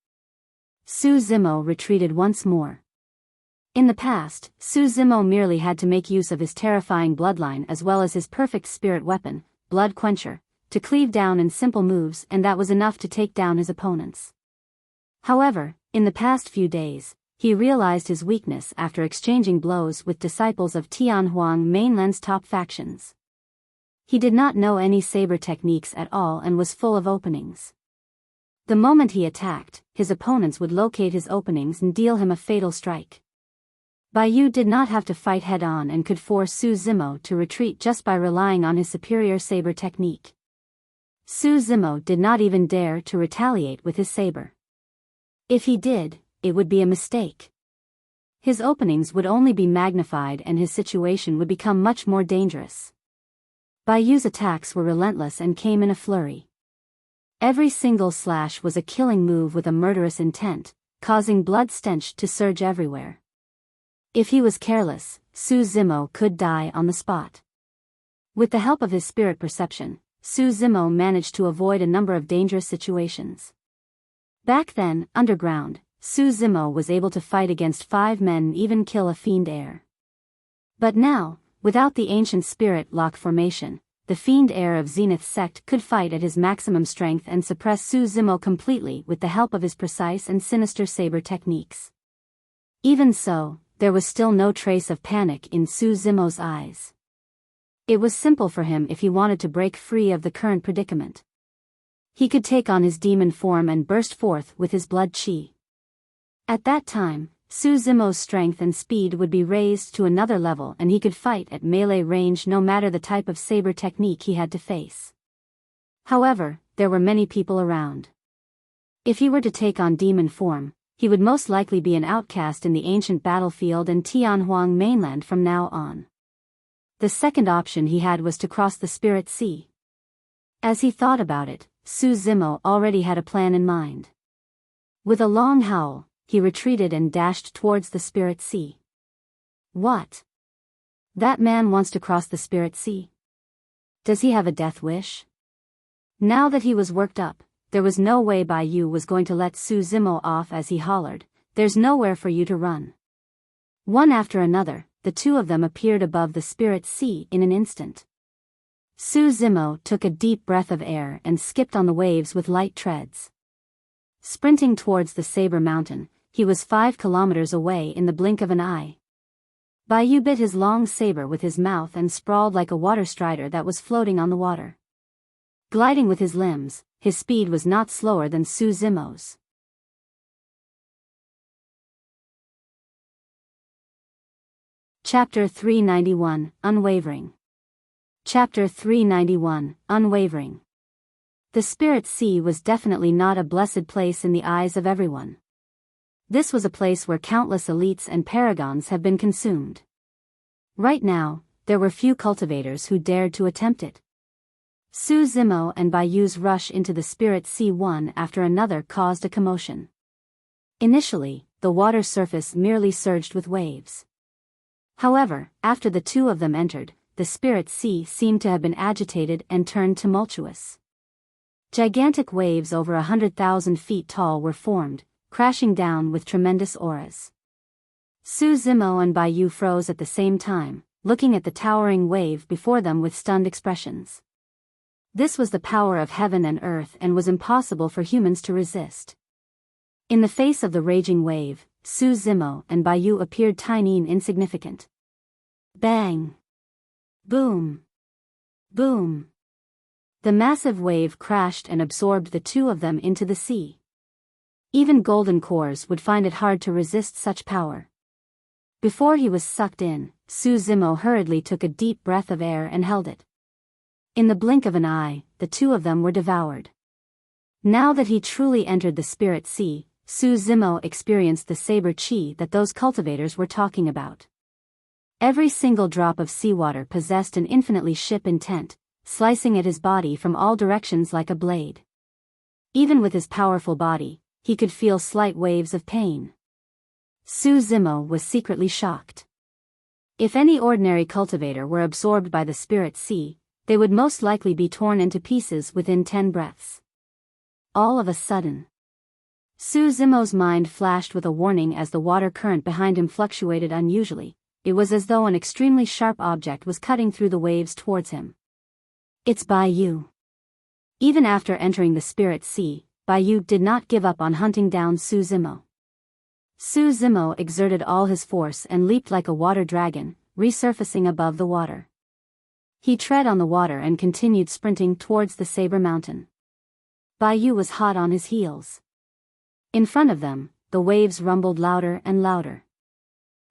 Su Zimo retreated once more. In the past, Su Zimo merely had to make use of his terrifying bloodline as well as his perfect spirit weapon, Blood Quencher, to cleave down in simple moves, and that was enough to take down his opponents. However, in the past few days, he realized his weakness after exchanging blows with disciples of Tianhuang mainland's top factions. He did not know any saber techniques at all and was full of openings. The moment he attacked, his opponents would locate his openings and deal him a fatal strike. Biyao did not have to fight head-on and could force Su Zimo to retreat just by relying on his superior saber technique. Su Zimo did not even dare to retaliate with his saber. If he did, it would be a mistake. His openings would only be magnified and his situation would become much more dangerous. Biyao's attacks were relentless and came in a flurry. Every single slash was a killing move with a murderous intent, causing blood stench to surge everywhere. If he was careless, Su Zimo could die on the spot. With the help of his spirit perception, Su Zimo managed to avoid a number of dangerous situations. Back then, underground, Su Zimo was able to fight against 5 men and even kill a fiend heir. But now, without the ancient spirit lock formation, the fiend heir of Zenith sect could fight at his maximum strength and suppress Su Zimo completely with the help of his precise and sinister saber techniques. Even so, there was still no trace of panic in Su Zimo's eyes. It was simple for him if he wanted to break free of the current predicament. He could take on his demon form and burst forth with his blood chi. At that time, Su Zimo's strength and speed would be raised to another level and he could fight at melee range no matter the type of saber technique he had to face. However, there were many people around. If he were to take on demon form, he would most likely be an outcast in the ancient battlefield and Tianhuang mainland from now on. The second option he had was to cross the spirit sea. As he thought about it, Su Zimo already had a plan in mind. With a long howl, he retreated and dashed towards the spirit sea. What? That man wants to cross the spirit sea? Does he have a death wish? Now that he was worked up, there was no way Biyao was going to let Su Zimo off as he hollered, "There's nowhere for you to run." One after another, the two of them appeared above the spirit sea in an instant. Su Zimo took a deep breath of air and skipped on the waves with light treads. Sprinting towards the Saber Mountain, he was 5 kilometers away in the blink of an eye. Biyao bit his long saber with his mouth and sprawled like a water strider that was floating on the water. Gliding with his limbs, his speed was not slower than Su Zimo's. Chapter 391, Unwavering. Chapter 391, Unwavering. The Spirit Sea was definitely not a blessed place in the eyes of everyone. This was a place where countless elites and paragons have been consumed. Right now, there were few cultivators who dared to attempt it. Su Zimo and Biyao's rush into the Spirit Sea one after another caused a commotion. Initially, the water surface merely surged with waves. However, after the two of them entered, the Spirit Sea seemed to have been agitated and turned tumultuous. Gigantic waves over 100,000 feet tall were formed, crashing down with tremendous auras. Su Zimo and Biyao froze at the same time, looking at the towering wave before them with stunned expressions. This was the power of heaven and earth and was impossible for humans to resist. In the face of the raging wave, Su Zimo and Biyao appeared tiny and insignificant. Bang! Boom! Boom! The massive wave crashed and absorbed the two of them into the sea. Even golden cores would find it hard to resist such power. Before he was sucked in, Su Zimo hurriedly took a deep breath of air and held it. In the blink of an eye, the two of them were devoured. Now that he truly entered the Spirit Sea, Su Zimo experienced the saber chi that those cultivators were talking about. Every single drop of seawater possessed an infinitely sharp intent, slicing at his body from all directions like a blade. Even with his powerful body, he could feel slight waves of pain. Su Zimo was secretly shocked. If any ordinary cultivator were absorbed by the Spirit Sea, they would most likely be torn into pieces within 10 breaths. All of a sudden, Su Zimo's mind flashed with a warning as the water current behind him fluctuated unusually. It was as though an extremely sharp object was cutting through the waves towards him. It's Biyao. Even after entering the Spirit Sea, Biyao did not give up on hunting down Su Zimo. Su Zimo exerted all his force and leaped like a water dragon, resurfacing above the water. He tread on the water and continued sprinting towards the Saber Mountain. Biyao was hot on his heels. In front of them, the waves rumbled louder and louder.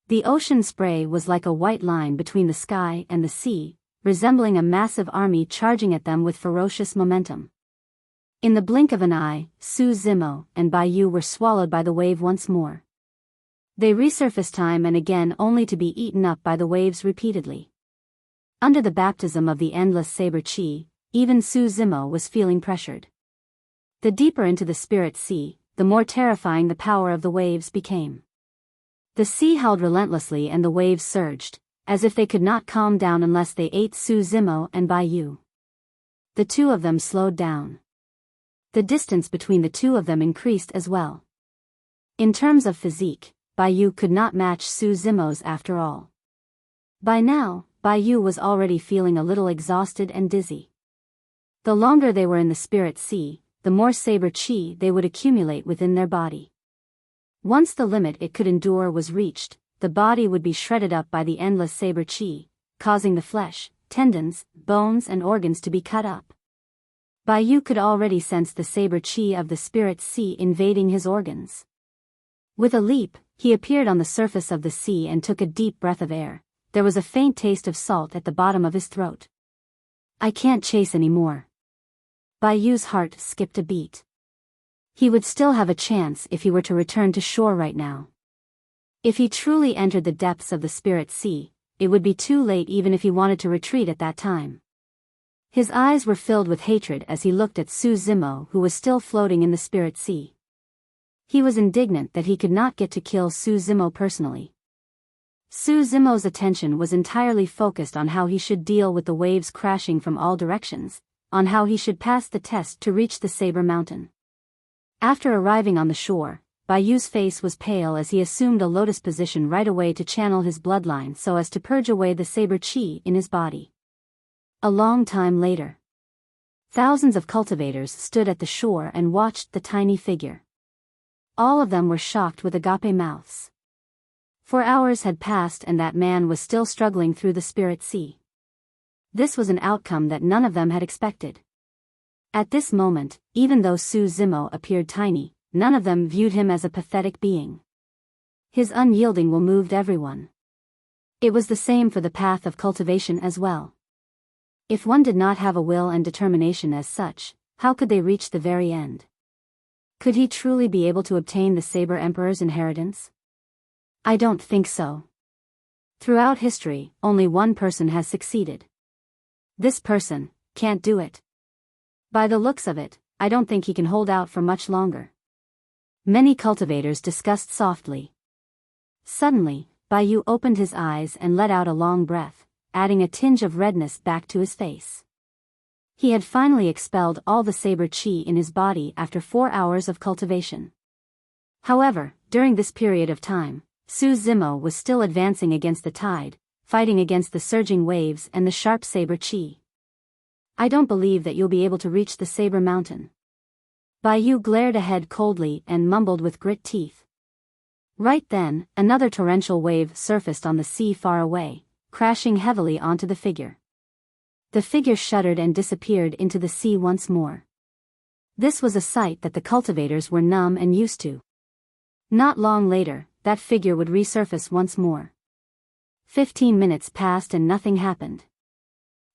The ocean spray was like a white line between the sky and the sea, resembling a massive army charging at them with ferocious momentum. In the blink of an eye, Su Zimo and Biyao were swallowed by the wave once more. They resurfaced time and again only to be eaten up by the waves repeatedly. Under the baptism of the endless saber chi, even Su Zimo was feeling pressured. The deeper into the Spirit Sea, the more terrifying the power of the waves became. The sea howled relentlessly and the waves surged, as if they could not calm down unless they ate Su Zimo and Biyao. The two of them slowed down. The distance between the two of them increased as well. In terms of physique, Biyao could not match Su Zimo's after all. By now, Biyao was already feeling a little exhausted and dizzy. The longer they were in the Spirit Sea, the more saber chi they would accumulate within their body. Once the limit it could endure was reached, the body would be shredded up by the endless saber chi, causing the flesh, tendons, bones and organs to be cut up. Biyao could already sense the saber chi of the Spirit Sea invading his organs. With a leap, he appeared on the surface of the sea and took a deep breath of air. There was a faint taste of salt at the bottom of his throat. I can't chase anymore. Biyao's heart skipped a beat. He would still have a chance if he were to return to shore right now. If he truly entered the depths of the Spirit Sea, it would be too late even if he wanted to retreat at that time. His eyes were filled with hatred as he looked at Su Zimo, who was still floating in the Spirit Sea. He was indignant that he could not get to kill Su Zimo personally. Su Zimo's attention was entirely focused on how he should deal with the waves crashing from all directions, on how he should pass the test to reach the Saber Mountain. After arriving on the shore, Biyao's face was pale as he assumed a lotus position right away to channel his bloodline so as to purge away the saber chi in his body. A long time later, thousands of cultivators stood at the shore and watched the tiny figure. All of them were shocked with agape mouths. 4 hours had passed and that man was still struggling through the spirit sea. This was an outcome that none of them had expected. At this moment, even though Su Zimo appeared tiny, none of them viewed him as a pathetic being. His unyielding will moved everyone. It was the same for the path of cultivation as well. If one did not have a will and determination as such, how could they reach the very end? Could he truly be able to obtain the Saber Emperor's inheritance? I don't think so. Throughout history, only one person has succeeded. This person can't do it. By the looks of it, I don't think he can hold out for much longer. Many cultivators discussed softly. Suddenly, Biyao opened his eyes and let out a long breath, adding a tinge of redness back to his face. He had finally expelled all the saber chi in his body after 4 hours of cultivation. However, during this period of time, Su Zimo was still advancing against the tide, fighting against the surging waves and the sharp saber chi. I don't believe that you'll be able to reach the Saber Mountain. Biyao glared ahead coldly and mumbled with grit teeth. Right then, another torrential wave surfaced on the sea far away, crashing heavily onto the figure. The figure shuddered and disappeared into the sea once more. This was a sight that the cultivators were numb and used to. Not long later, that figure would resurface once more. 15 minutes passed and nothing happened.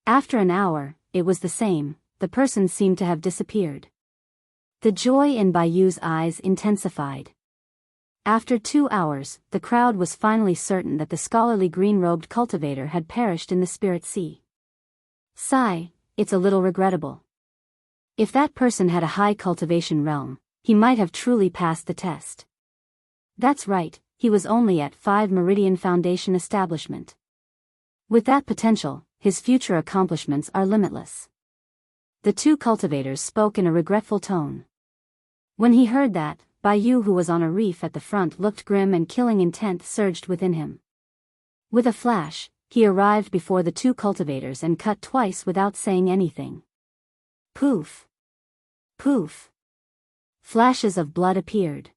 After an hour, it was the same, the person seemed to have disappeared. The joy in Biyao's eyes intensified. After 2 hours, the crowd was finally certain that the scholarly green-robed cultivator had perished in the spirit sea. Sigh, it's a little regrettable. If that person had a high cultivation realm, he might have truly passed the test. That's right, he was only at 5 Meridian Foundation establishment. With that potential, his future accomplishments are limitless. The two cultivators spoke in a regretful tone. When he heard that, Biyao, who was on a reef at the front, looked grim and killing intent surged within him. With a flash, he arrived before the two cultivators and cut twice without saying anything. Poof! Poof! Flashes of blood appeared.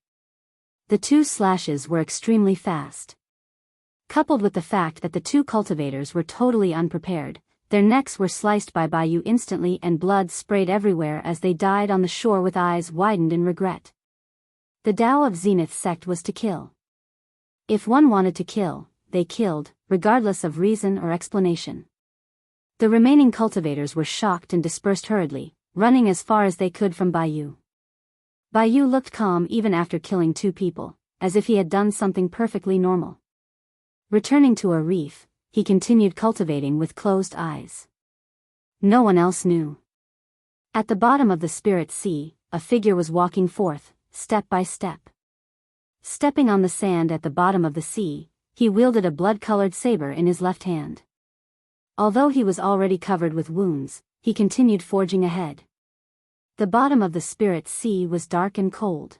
The 2 slashes were extremely fast. Coupled with the fact that the two cultivators were totally unprepared, their necks were sliced by Biyao instantly and blood sprayed everywhere as they died on the shore with eyes widened in regret. The Tao of Zenith sect was to kill. If one wanted to kill, they killed, regardless of reason or explanation. The remaining cultivators were shocked and dispersed hurriedly, running as far as they could from Biyao. Biyao looked calm even after killing 2 people, as if he had done something perfectly normal. Returning to a reef, he continued cultivating with closed eyes. No one else knew. At the bottom of the spirit sea, a figure was walking forth, step by step. Stepping on the sand at the bottom of the sea, he wielded a blood-colored saber in his left hand. Although he was already covered with wounds, he continued forging ahead. The bottom of the spirit sea was dark and cold.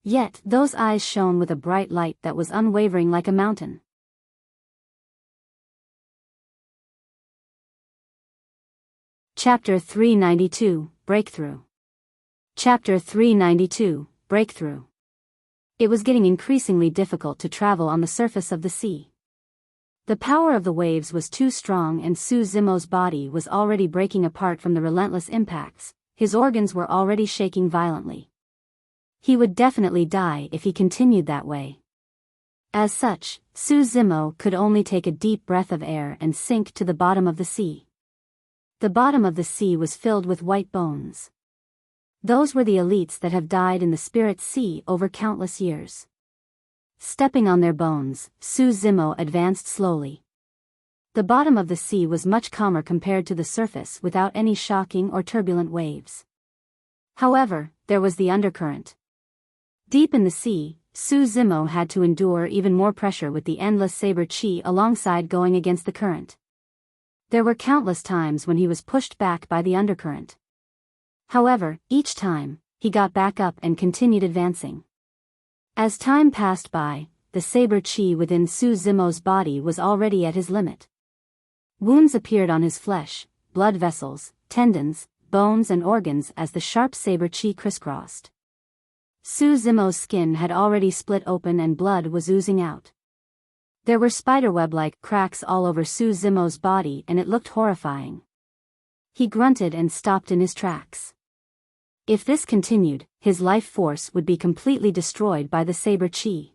Yet those eyes shone with a bright light that was unwavering like a mountain. Chapter 392, Breakthrough. Chapter 392, Breakthrough. It was getting increasingly difficult to travel on the surface of the sea. The power of the waves was too strong and Su Zimo's body was already breaking apart from the relentless impacts, his organs were already shaking violently. He would definitely die if he continued that way. As such, Su Zimo could only take a deep breath of air and sink to the bottom of the sea. The bottom of the sea was filled with white bones. Those were the elites that have died in the spirit sea over countless years. Stepping on their bones, Su Zimo advanced slowly. The bottom of the sea was much calmer compared to the surface without any shocking or turbulent waves. However, there was the undercurrent. Deep in the sea, Su Zimo had to endure even more pressure with the endless saber chi alongside going against the current. There were countless times when he was pushed back by the undercurrent. However, each time, he got back up and continued advancing. As time passed by, the saber chi within Su Zimo's body was already at his limit. Wounds appeared on his flesh, blood vessels, tendons, bones and organs as the sharp saber chi crisscrossed. Su Zimo's skin had already split open and blood was oozing out. There were spiderweb-like cracks all over Su Zimo's body and it looked horrifying. He grunted and stopped in his tracks. If this continued, his life force would be completely destroyed by the saber chi.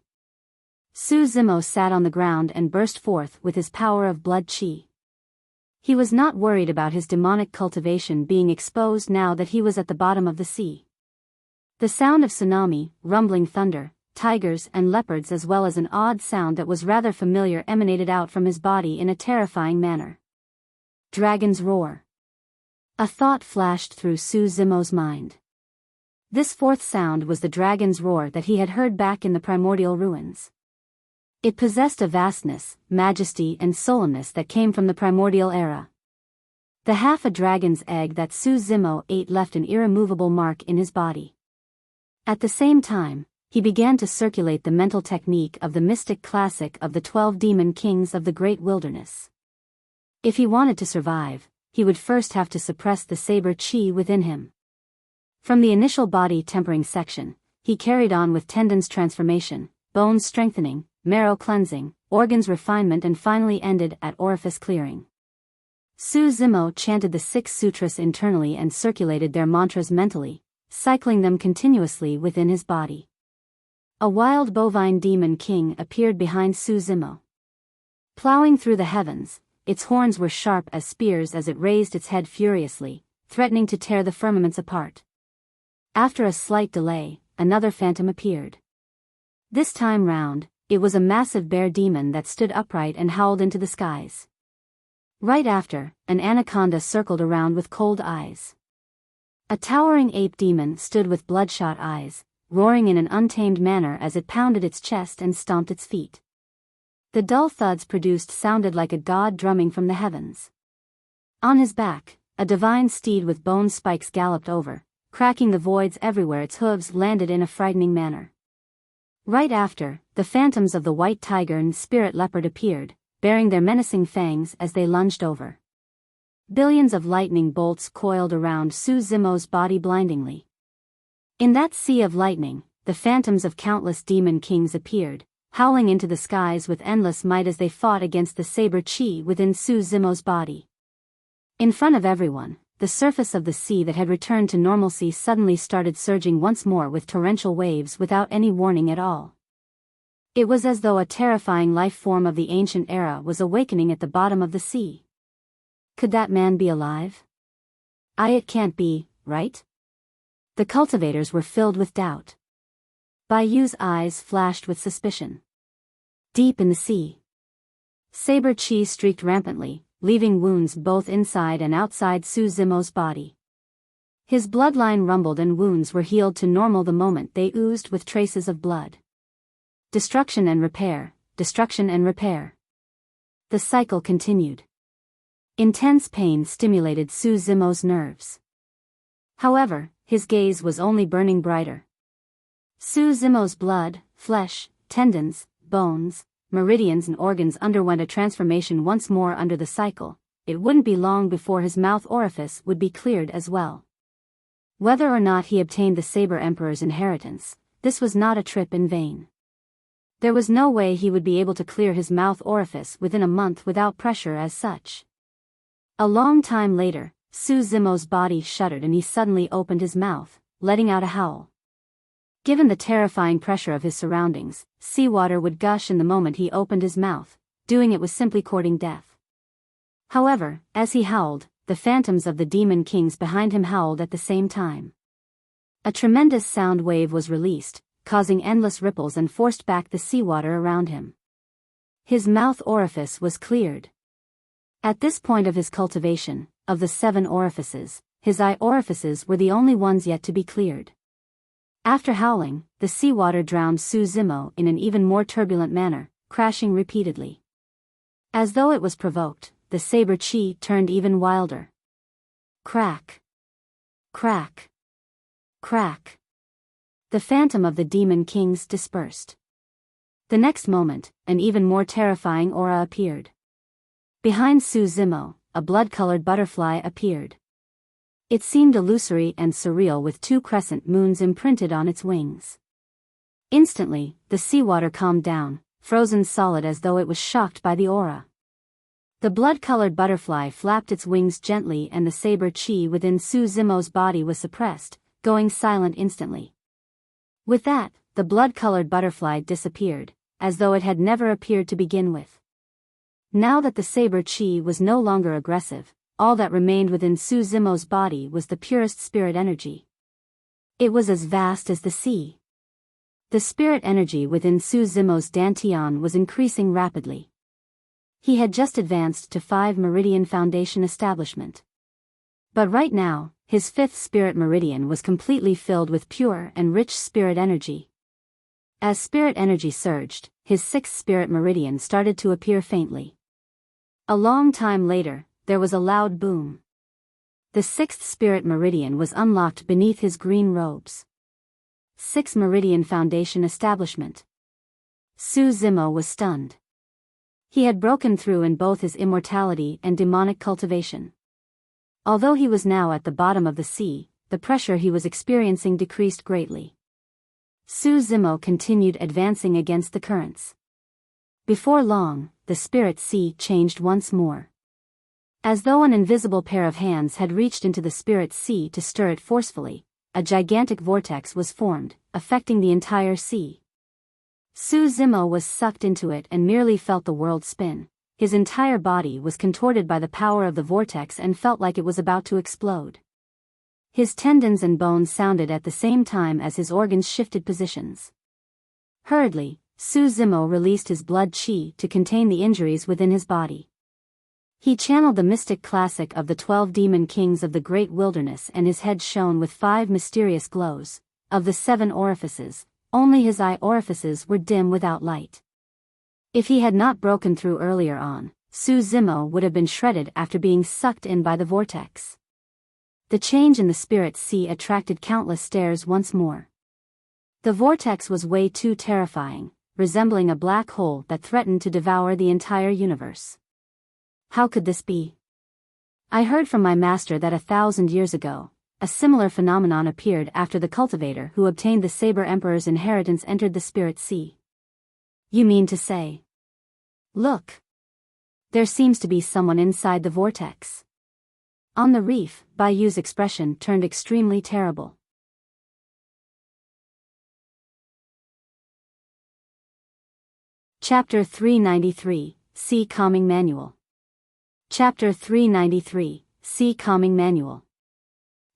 Su Zimo sat on the ground and burst forth with his power of blood chi. He was not worried about his demonic cultivation being exposed now that he was at the bottom of the sea. The sound of tsunami, rumbling thunder, tigers and leopards as well as an odd sound that was rather familiar emanated out from his body in a terrifying manner. Dragon's roar. A thought flashed through Su Zimo's mind. This fourth sound was the dragon's roar that he had heard back in the primordial ruins. It possessed a vastness, majesty and solemnness that came from the primordial era. The half a dragon's egg that Su Zimo ate left an irremovable mark in his body. At the same time, he began to circulate the mental technique of the mystic classic of the 12 demon kings of the great wilderness. If he wanted to survive, he would first have to suppress the saber chi within him. From the initial body tempering section, he carried on with tendons transformation, bones strengthening, marrow cleansing, organs refinement and finally ended at orifice clearing. Su Zimo chanted the 6 sutras internally and circulated their mantras mentally, cycling them continuously within his body. A wild bovine demon king appeared behind Su Zimo. Plowing through the heavens, its horns were sharp as spears as it raised its head furiously, threatening to tear the firmaments apart. After a slight delay, another phantom appeared. This time round, it was a massive bear demon that stood upright and howled into the skies. Right after, an anaconda circled around with cold eyes. A towering ape demon stood with bloodshot eyes, roaring in an untamed manner as it pounded its chest and stomped its feet. The dull thuds produced sounded like a god drumming from the heavens. On his back, a divine steed with bone spikes galloped over, cracking the voids everywhere its hooves landed in a frightening manner. Right after, the phantoms of the white tiger and spirit leopard appeared, bearing their menacing fangs as they lunged over. Billions of lightning bolts coiled around Su Zimo's body blindingly. In that sea of lightning, the phantoms of countless demon kings appeared, howling into the skies with endless might as they fought against the saber chi within Su Zimo's body. In front of everyone, the surface of the sea that had returned to normalcy suddenly started surging once more with torrential waves without any warning at all. It was as though a terrifying life form of the ancient era was awakening at the bottom of the sea. Could that man be alive? It can't be, right? The cultivators were filled with doubt. Biyao's eyes flashed with suspicion. Deep in the sea, saber chi streaked rampantly, leaving wounds both inside and outside Su Zimo's body. His bloodline rumbled and wounds were healed to normal the moment they oozed with traces of blood. Destruction and repair, destruction and repair. The cycle continued. Intense pain stimulated Su Zimo's nerves. However, his gaze was only burning brighter. Su Zimo's blood, flesh, tendons, bones, meridians and organs underwent a transformation once more under the cycle. It wouldn't be long before his mouth orifice would be cleared as well. Whether or not he obtained the Saber Emperor's inheritance, this was not a trip in vain. There was no way he would be able to clear his mouth orifice within a month without pressure as such. A long time later, Su Zimo's body shuddered and he suddenly opened his mouth, letting out a howl. Given the terrifying pressure of his surroundings, seawater would gush in the moment he opened his mouth, doing it was simply courting death. However, as he howled, the phantoms of the demon kings behind him howled at the same time. A tremendous sound wave was released, causing endless ripples and forced back the seawater around him. His mouth orifice was cleared. At this point of his cultivation, of the 7 orifices, his eye orifices were the only ones yet to be cleared. After howling, the seawater drowned Su Zimo in an even more turbulent manner, crashing repeatedly. As though it was provoked, the saber chi turned even wilder. Crack. Crack. Crack. The phantom of the demon kings dispersed. The next moment, an even more terrifying aura appeared. Behind Su Zimo, a blood-colored butterfly appeared. It seemed illusory and surreal with 2 crescent moons imprinted on its wings. Instantly, the seawater calmed down, frozen solid as though it was shocked by the aura. The blood-colored butterfly flapped its wings gently and the saber chi within Su Zimo's body was suppressed, going silent instantly. With that, the blood-colored butterfly disappeared, as though it had never appeared to begin with. Now that the saber chi was no longer aggressive, all that remained within Su Zimo's body was the purest spirit energy. It was as vast as the sea. The spirit energy within Su Zimo's dantian was increasing rapidly. He had just advanced to 5 Meridian Foundation establishment. But right now, his 5th spirit meridian was completely filled with pure and rich spirit energy. As spirit energy surged, his 6th spirit meridian started to appear faintly. A long time later, there was a loud boom. The 6th spirit meridian was unlocked beneath his green robes. 6 Meridian Foundation establishment. Su Zimo was stunned. He had broken through in both his immortality and demonic cultivation. Although he was now at the bottom of the sea, the pressure he was experiencing decreased greatly. Su Zimo continued advancing against the currents. Before long, the spirit sea changed once more. As though an invisible pair of hands had reached into the spirit sea to stir it forcefully, a gigantic vortex was formed, affecting the entire sea. Su Zimo was sucked into it and merely felt the world spin. His entire body was contorted by the power of the vortex and felt like it was about to explode. His tendons and bones sounded at the same time as his organs shifted positions. Hurriedly, Su Zimo released his blood chi to contain the injuries within his body. He channeled the mystic classic of the 12 demon kings of the great wilderness and his head shone with 5 mysterious glows. Of the 7 orifices, only his eye orifices were dim without light. If he had not broken through earlier on, Su Zimo would have been shredded after being sucked in by the vortex. The change in the spirit sea attracted countless stares once more. The vortex was way too terrifying, resembling a black hole that threatened to devour the entire universe. How could this be? I heard from my master that 1,000 years ago, a similar phenomenon appeared after the cultivator who obtained the Saber Emperor's inheritance entered the spirit sea. You mean to say? Look. There seems to be someone inside the vortex. On the reef, Biyau's expression turned extremely terrible. Chapter 393, Sea Calming Manual. Chapter 393, Sea Calming Manual.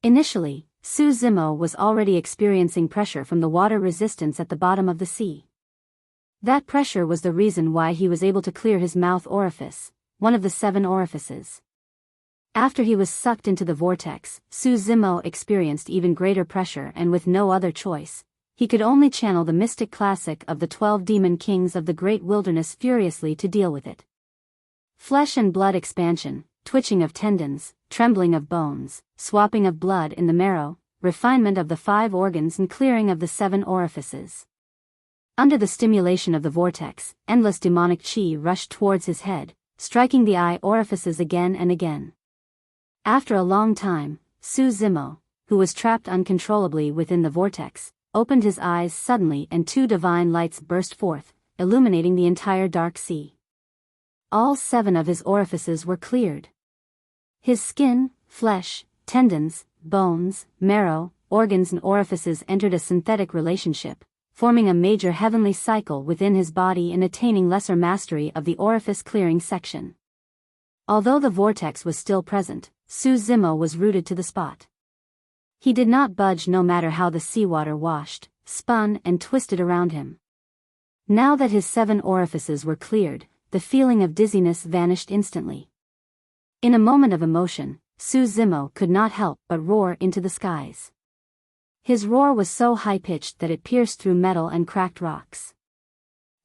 Initially, Su Zimo was already experiencing pressure from the water resistance at the bottom of the sea. That pressure was the reason why he was able to clear his mouth orifice, one of the 7 orifices. After he was sucked into the vortex, Su Zimo experienced even greater pressure and with no other choice, he could only channel the mystic classic of the 12 demon kings of the great wilderness furiously to deal with it. Flesh and blood expansion, twitching of tendons, trembling of bones, swapping of blood in the marrow, refinement of the 5 organs and clearing of the 7 orifices. Under the stimulation of the vortex, endless demonic chi rushed towards his head, striking the eye orifices again and again. After a long time, Su Zimo, who was trapped uncontrollably within the vortex, opened his eyes suddenly and 2 divine lights burst forth, illuminating the entire dark sea. All 7 of his orifices were cleared. His skin, flesh, tendons, bones, marrow, organs and orifices entered a synthetic relationship, forming a major heavenly cycle within his body and attaining lesser mastery of the orifice clearing section. Although the vortex was still present, Su Zimo was rooted to the spot. He did not budge no matter how the seawater washed, spun and twisted around him. Now that his 7 orifices were cleared, the feeling of dizziness vanished instantly. In a moment of emotion, Su Zimo could not help but roar into the skies. His roar was so high-pitched that it pierced through metal and cracked rocks.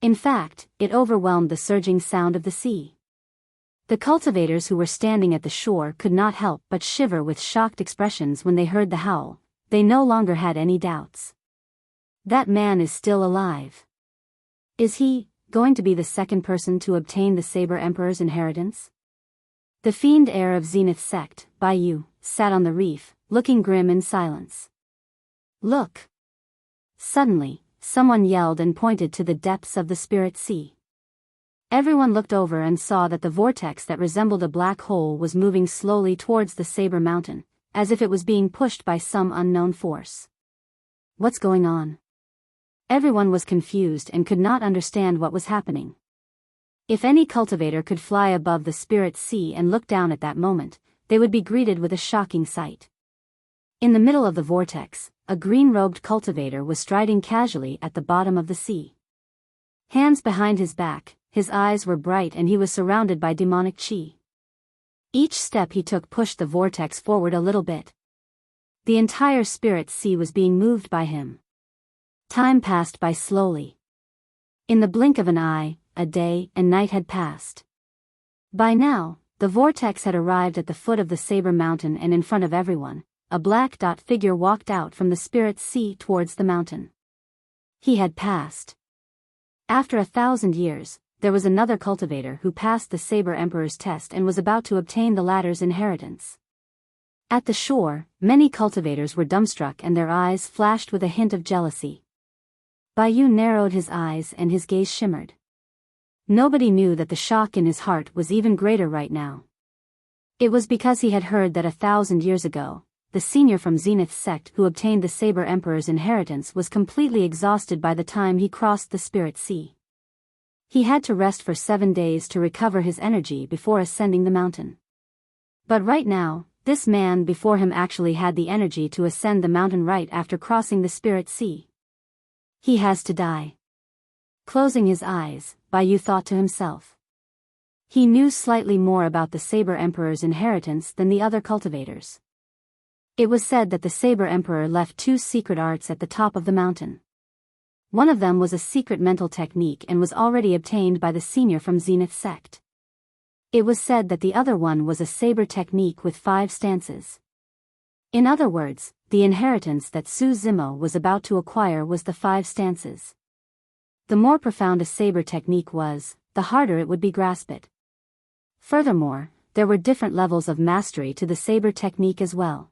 In fact, it overwhelmed the surging sound of the sea. The cultivators who were standing at the shore could not help but shiver with shocked expressions when they heard the howl. They no longer had any doubts. That man is still alive. Is he going to be the second person to obtain the Saber Emperor's inheritance? The fiend heir of Zenith sect, Biyao, sat on the reef, looking grim in silence. Look! Suddenly, someone yelled and pointed to the depths of the spirit sea. Everyone looked over and saw that the vortex that resembled a black hole was moving slowly towards the Saber Mountain, as if it was being pushed by some unknown force. What's going on? Everyone was confused and could not understand what was happening. If any cultivator could fly above the spirit sea and look down at that moment, they would be greeted with a shocking sight. In the middle of the vortex, a green-robed cultivator was striding casually at the bottom of the sea. Hands behind his back, his eyes were bright and he was surrounded by demonic chi. Each step he took pushed the vortex forward a little bit. The entire spirit sea was being moved by him. Time passed by slowly. In the blink of an eye, a day and night had passed. By now, the vortex had arrived at the foot of the Saber Mountain, and in front of everyone, a black dot figure walked out from the spirit sea towards the mountain. He had passed. After 1,000 years, there was another cultivator who passed the Saber Emperor's test and was about to obtain the latter's inheritance. At the shore, many cultivators were dumbstruck and their eyes flashed with a hint of jealousy. Biyao narrowed his eyes and his gaze shimmered. Nobody knew that the shock in his heart was even greater right now. It was because he had heard that 1,000 years ago, the senior from Zenith's sect who obtained the Saber Emperor's inheritance was completely exhausted by the time he crossed the Spirit Sea. He had to rest for 7 days to recover his energy before ascending the mountain. But right now, this man before him actually had the energy to ascend the mountain right after crossing the Spirit Sea. He has to die. Closing his eyes, Biyao thought to himself. He knew slightly more about the Saber Emperor's inheritance than the other cultivators. It was said that the Saber Emperor left 2 secret arts at the top of the mountain. One of them was a secret mental technique and was already obtained by the senior from Zenith's sect. It was said that the other one was a saber technique with 5 stances. In other words, the inheritance that Su Zimo was about to acquire was the 5 stances. The more profound a saber technique was, the harder it would be grasp it. Furthermore, there were different levels of mastery to the saber technique as well.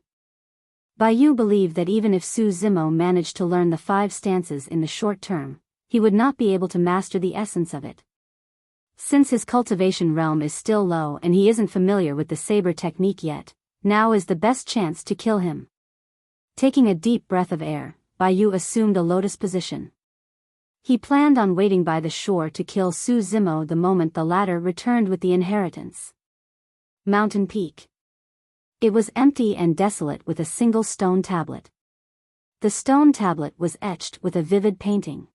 Biyao believed that even if Su Zimo managed to learn the 5 stances in the short term, he would not be able to master the essence of it. Since his cultivation realm is still low and he isn't familiar with the saber technique yet, now is the best chance to kill him. Taking a deep breath of air, Biyao assumed a lotus position. He planned on waiting by the shore to kill Su Zimo the moment the latter returned with the inheritance. Mountain Peak. It was empty and desolate with a single stone tablet. The stone tablet was etched with a vivid painting.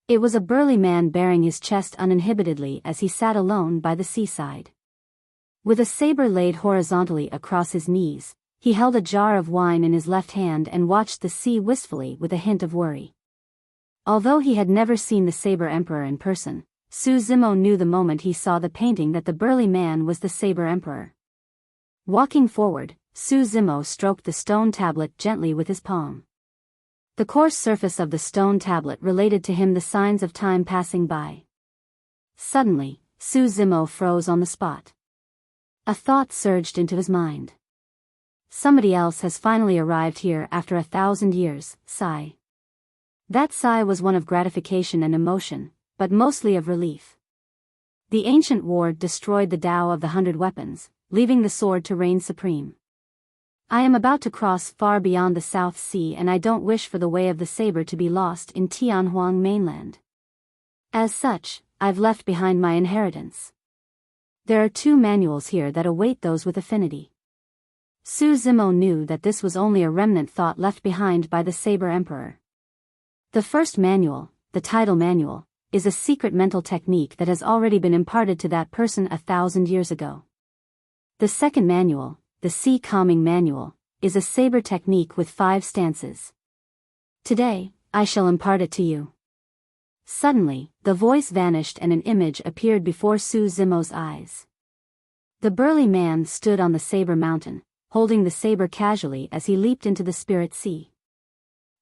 It was a burly man bearing his chest uninhibitedly as he sat alone by the seaside. With a saber laid horizontally across his knees, he held a jar of wine in his left hand and watched the sea wistfully with a hint of worry. Although he had never seen the Saber Emperor in person, Su Zimo knew the moment he saw the painting that the burly man was the Saber Emperor. Walking forward, Su Zimo stroked the stone tablet gently with his palm. The coarse surface of the stone tablet related to him the signs of time passing by. Suddenly, Su Zimo froze on the spot. A thought surged into his mind. Somebody else has finally arrived here after 1,000 years, sigh. That sigh was one of gratification and emotion, but mostly of relief. The ancient war destroyed the Tao of the 100 weapons, leaving the sword to reign supreme. I am about to cross far beyond the South Sea and I don't wish for the way of the saber to be lost in Tianhuang mainland. As such, I've left behind my inheritance. There are 2 manuals here that await those with affinity. Su Zimo knew that this was only a remnant thought left behind by the Saber Emperor. The first manual, the title manual, is a secret mental technique that has already been imparted to that person 1,000 years ago. The second manual, the Sea Calming Manual, is a saber technique with 5 stances. Today, I shall impart it to you. Suddenly, the voice vanished and an image appeared before Su Zimo's eyes. The burly man stood on the Saber Mountain, holding the saber casually as he leaped into the Spirit Sea.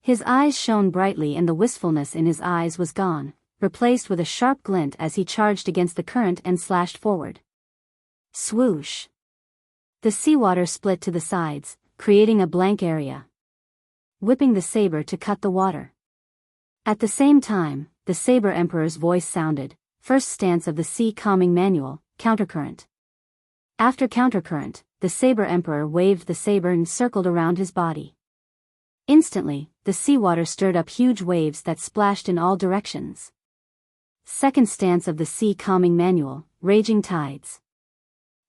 His eyes shone brightly and the wistfulness in his eyes was gone, replaced with a sharp glint as he charged against the current and slashed forward. Swoosh! The seawater split to the sides, creating a blank area. Whipping the saber to cut the water. At the same time, the Saber Emperor's voice sounded, first stance of the Sea Calming Manual, countercurrent. After countercurrent, the Saber Emperor waved the saber and circled around his body. Instantly, the seawater stirred up huge waves that splashed in all directions. Second stance of the Sea Calming Manual, raging tides.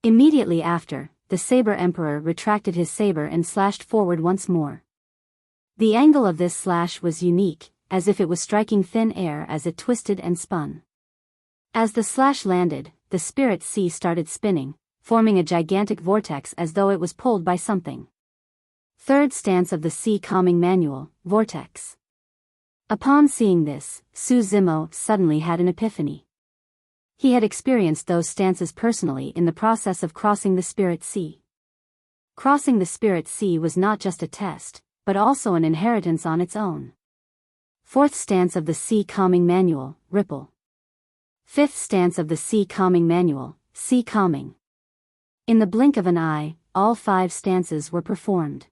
Immediately after, the Saber Emperor retracted his saber and slashed forward once more. The angle of this slash was unique, as if it was striking thin air as it twisted and spun. As the slash landed, the spirit sea started spinning, forming a gigantic vortex as though it was pulled by something. Third stance of the Sea Calming Manual, vortex. Upon seeing this, Su Zimo suddenly had an epiphany. He had experienced those stances personally in the process of crossing the spirit sea. Crossing the spirit sea was not just a test, but also an inheritance on its own. Fourth stance of the Sea Calming Manual, ripple. Fifth stance of the Sea Calming Manual, sea calming. In the blink of an eye, all 5 stances were performed.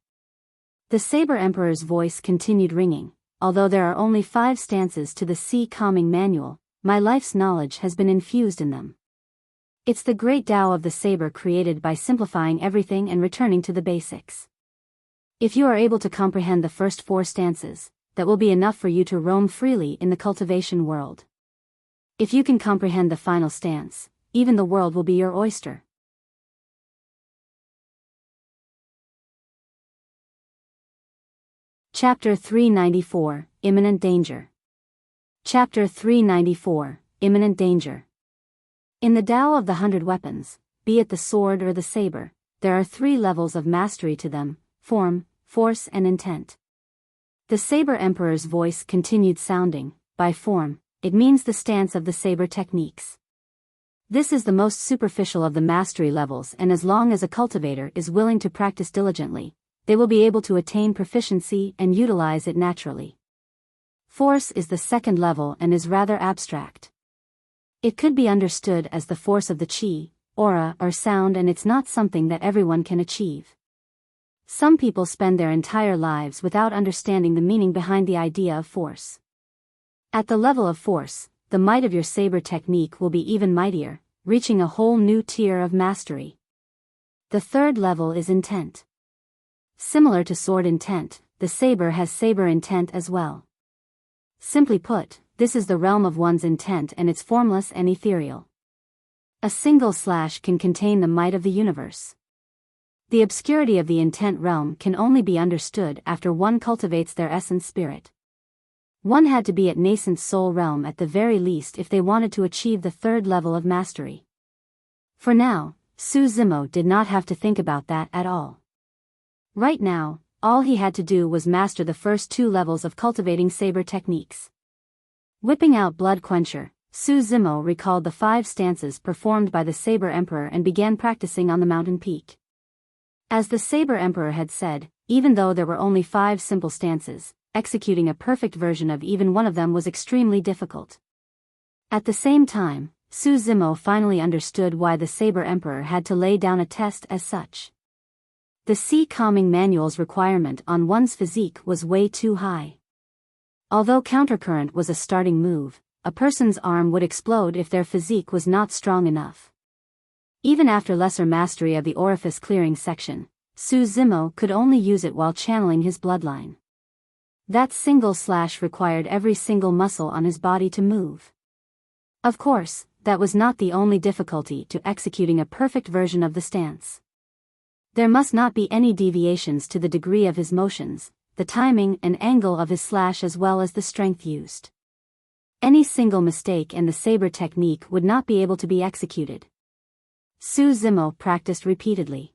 The Saber Emperor's voice continued ringing. Although there are only 5 stances to the Sea Calming Manual, my life's knowledge has been infused in them. It's the great Tao of the saber created by simplifying everything and returning to the basics. If you are able to comprehend the first 4 stances, that will be enough for you to roam freely in the cultivation world. If you can comprehend the final stance, even the world will be your oyster. Chapter 394, Imminent Danger. Chapter 394, Imminent Danger. In the Tao of the 100 weapons, be it the sword or the saber, there are 3 levels of mastery to them: form, force and intent. The Saber Emperor's voice continued sounding. By form, it means the stance of the saber techniques. This is the most superficial of the mastery levels, and as long as a cultivator is willing to practice diligently, they will be able to attain proficiency and utilize it naturally. Force is the second level and is rather abstract. It could be understood as the force of the chi, aura or sound, and it's not something that everyone can achieve. Some people spend their entire lives without understanding the meaning behind the idea of force. At the level of force, the might of your saber technique will be even mightier, reaching a whole new tier of mastery. The third level is intent. Similar to sword intent, the saber has saber intent as well. Simply put, this is the realm of one's intent, and it's formless and ethereal. A single slash can contain the might of the universe. The obscurity of the intent realm can only be understood after one cultivates their essence spirit. One had to be at nascent soul realm at the very least if they wanted to achieve the third level of mastery. For now, Su Zimo did not have to think about that at all. Right now, all he had to do was master the first 2 levels of cultivating saber techniques. Whipping out Blood Quencher, Su Zimo recalled the 5 stances performed by the Saber Emperor and began practicing on the mountain peak. As the Saber Emperor had said, even though there were only 5 simple stances, executing a perfect version of even one of them was extremely difficult. At the same time, Su Zimo finally understood why the Saber Emperor had to lay down a test as such. The Sea Calming Manual's requirement on one's physique was way too high. Although countercurrent was a starting move, a person's arm would explode if their physique was not strong enough. Even after lesser mastery of the orifice clearing section, Su Zimo could only use it while channeling his bloodline. That single slash required every single muscle on his body to move. Of course, that was not the only difficulty to executing a perfect version of the stance. There must not be any deviations to the degree of his motions, the timing and angle of his slash, as well as the strength used. Any single mistake and the saber technique would not be able to be executed. Su Zimo practiced repeatedly.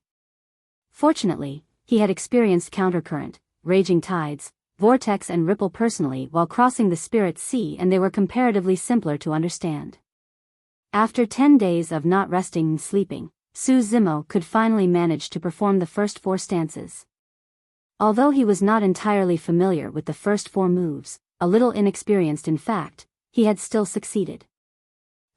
Fortunately, he had experienced countercurrent, raging tides, vortex and ripple personally while crossing the spirit sea, and they were comparatively simpler to understand. After 10 days of not resting and sleeping, Su Zimo could finally manage to perform the first 4 stances. Although he was not entirely familiar with the first 4 moves, a little inexperienced in fact, he had still succeeded.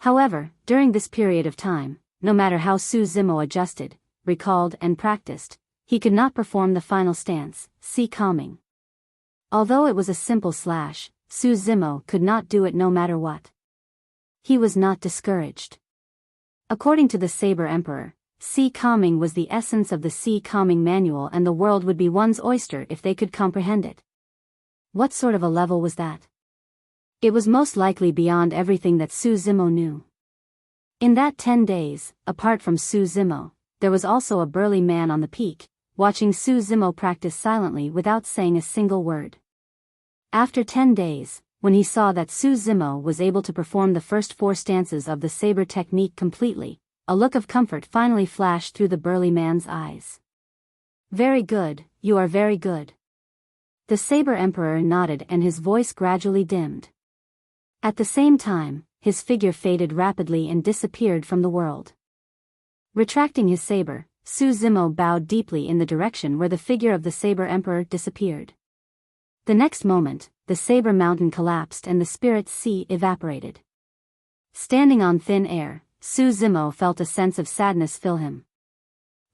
However, during this period of time, no matter how Su Zimo adjusted, recalled and practiced, he could not perform the final stance, sea calming. Although it was a simple slash, Su Zimo could not do it no matter what. He was not discouraged. According to the Saber Emperor, sea calming was the essence of the sea calming manual, and the world would be one's oyster if they could comprehend it. What sort of a level was that? It was most likely beyond everything that Su Zimo knew. In that 10 days, apart from Su Zimo, there was also a burly man on the peak, watching Su Zimo practice silently without saying a single word. After 10 days, when he saw that Su Zimo was able to perform the first 4 stances of the saber technique completely, a look of comfort finally flashed through the burly man's eyes. "Very good, you are very good." The Saber Emperor nodded and his voice gradually dimmed. At the same time, his figure faded rapidly and disappeared from the world. Retracting his saber, Su Zimo bowed deeply in the direction where the figure of the Saber Emperor disappeared. The next moment, the Saber Mountain collapsed and the Spirit Sea evaporated. Standing on thin air, Su Zimo felt a sense of sadness fill him.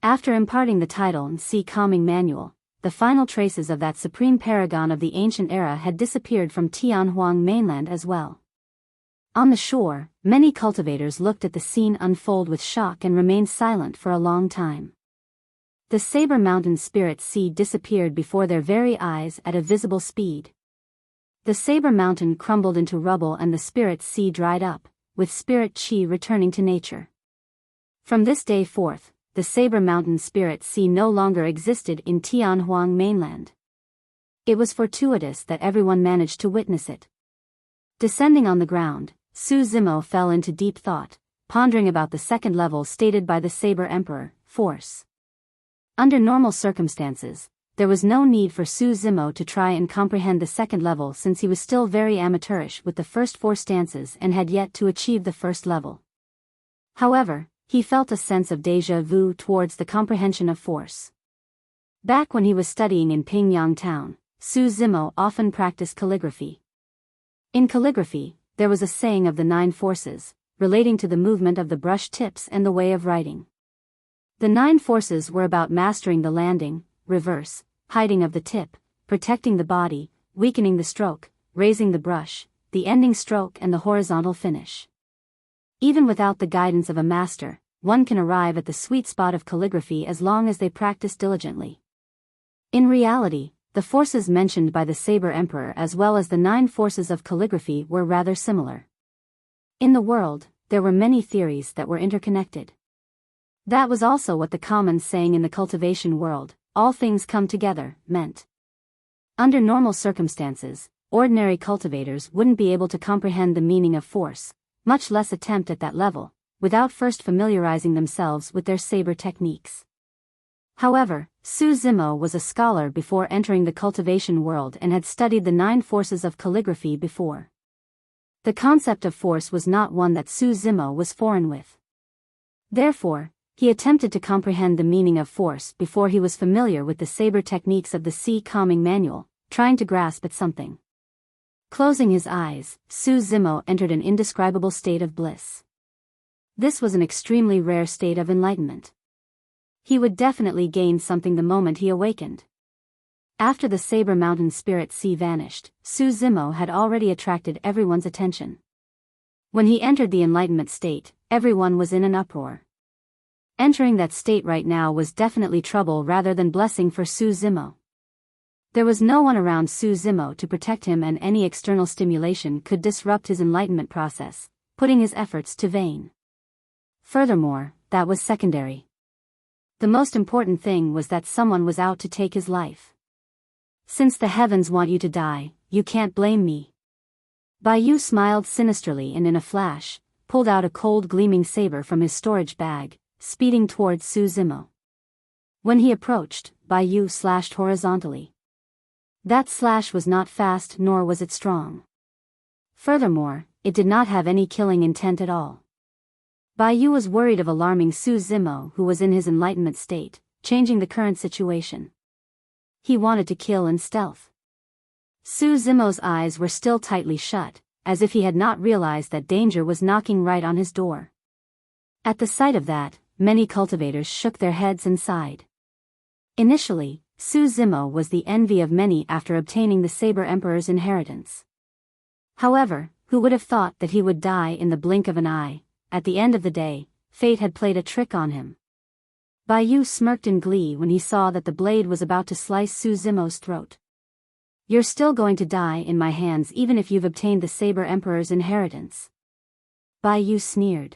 After imparting the title and Sea Calming Manual, the final traces of that supreme paragon of the ancient era had disappeared from Tianhuang mainland as well. On the shore, many cultivators looked at the scene unfold with shock and remained silent for a long time. The Saber Mountain Spirit Sea disappeared before their very eyes at a visible speed. The Saber Mountain crumbled into rubble and the Spirit Sea dried up, with Spirit Chi returning to nature. From this day forth, the Saber Mountain Spirit Sea no longer existed in Tianhuang mainland. It was fortuitous that everyone managed to witness it. Descending on the ground, Su Zimo fell into deep thought, pondering about the second level stated by the Saber Emperor, force. Under normal circumstances, there was no need for Su Zimo to try and comprehend the second level since he was still very amateurish with the first 4 stances and had yet to achieve the first level. However, he felt a sense of déjà vu towards the comprehension of force. Back when he was studying in Pingyang town, Su Zimo often practiced calligraphy. In calligraphy, there was a saying of the 9 forces, relating to the movement of the brush tips and the way of writing. The 9 forces were about mastering the landing, reverse, hiding of the tip, protecting the body, weakening the stroke, raising the brush, the ending stroke and the horizontal finish. Even without the guidance of a master, one can arrive at the sweet spot of calligraphy as long as they practice diligently. In reality, the forces mentioned by the Saber Emperor as well as the 9 forces of calligraphy were rather similar. In the world, there were many theories that were interconnected. That was also what the common saying in the cultivation world, "all things come together," meant. Under normal circumstances, ordinary cultivators wouldn't be able to comprehend the meaning of force, much less attempt at that level, without first familiarizing themselves with their saber techniques. However, Su Zimo was a scholar before entering the cultivation world and had studied the 9 forces of calligraphy before. The concept of force was not one that Su Zimo was foreign with. Therefore, he attempted to comprehend the meaning of force before he was familiar with the saber techniques of the Sea Calming Manual, trying to grasp at something. Closing his eyes, Su Zimo entered an indescribable state of bliss. This was an extremely rare state of enlightenment. He would definitely gain something the moment he awakened. After the Saber Mountain Spirit Sea vanished, Su Zimo had already attracted everyone's attention. When he entered the enlightenment state, everyone was in an uproar. Entering that state right now was definitely trouble rather than blessing for Su Zimo. There was no one around Su Zimo to protect him and any external stimulation could disrupt his enlightenment process, putting his efforts to vain. Furthermore, that was secondary. The most important thing was that someone was out to take his life. "Since the heavens want you to die, you can't blame me." Biyao smiled sinisterly and in a flash, pulled out a cold gleaming saber from his storage bag, speeding towards Su Zimo. When he approached, Biyao slashed horizontally. That slash was not fast nor was it strong. Furthermore, it did not have any killing intent at all. Biyao was worried of alarming Su Zimo who was in his enlightenment state, changing the current situation. He wanted to kill in stealth. Su Zimo's eyes were still tightly shut, as if he had not realized that danger was knocking right on his door. At the sight of that, many cultivators shook their heads and sighed. Initially, Su Zimo was the envy of many after obtaining the Saber Emperor's inheritance. However, who would have thought that he would die in the blink of an eye? At the end of the day, fate had played a trick on him. Biyao smirked in glee when he saw that the blade was about to slice Su Zimo's throat. "You're still going to die in my hands even if you've obtained the Saber Emperor's inheritance," Biyao sneered.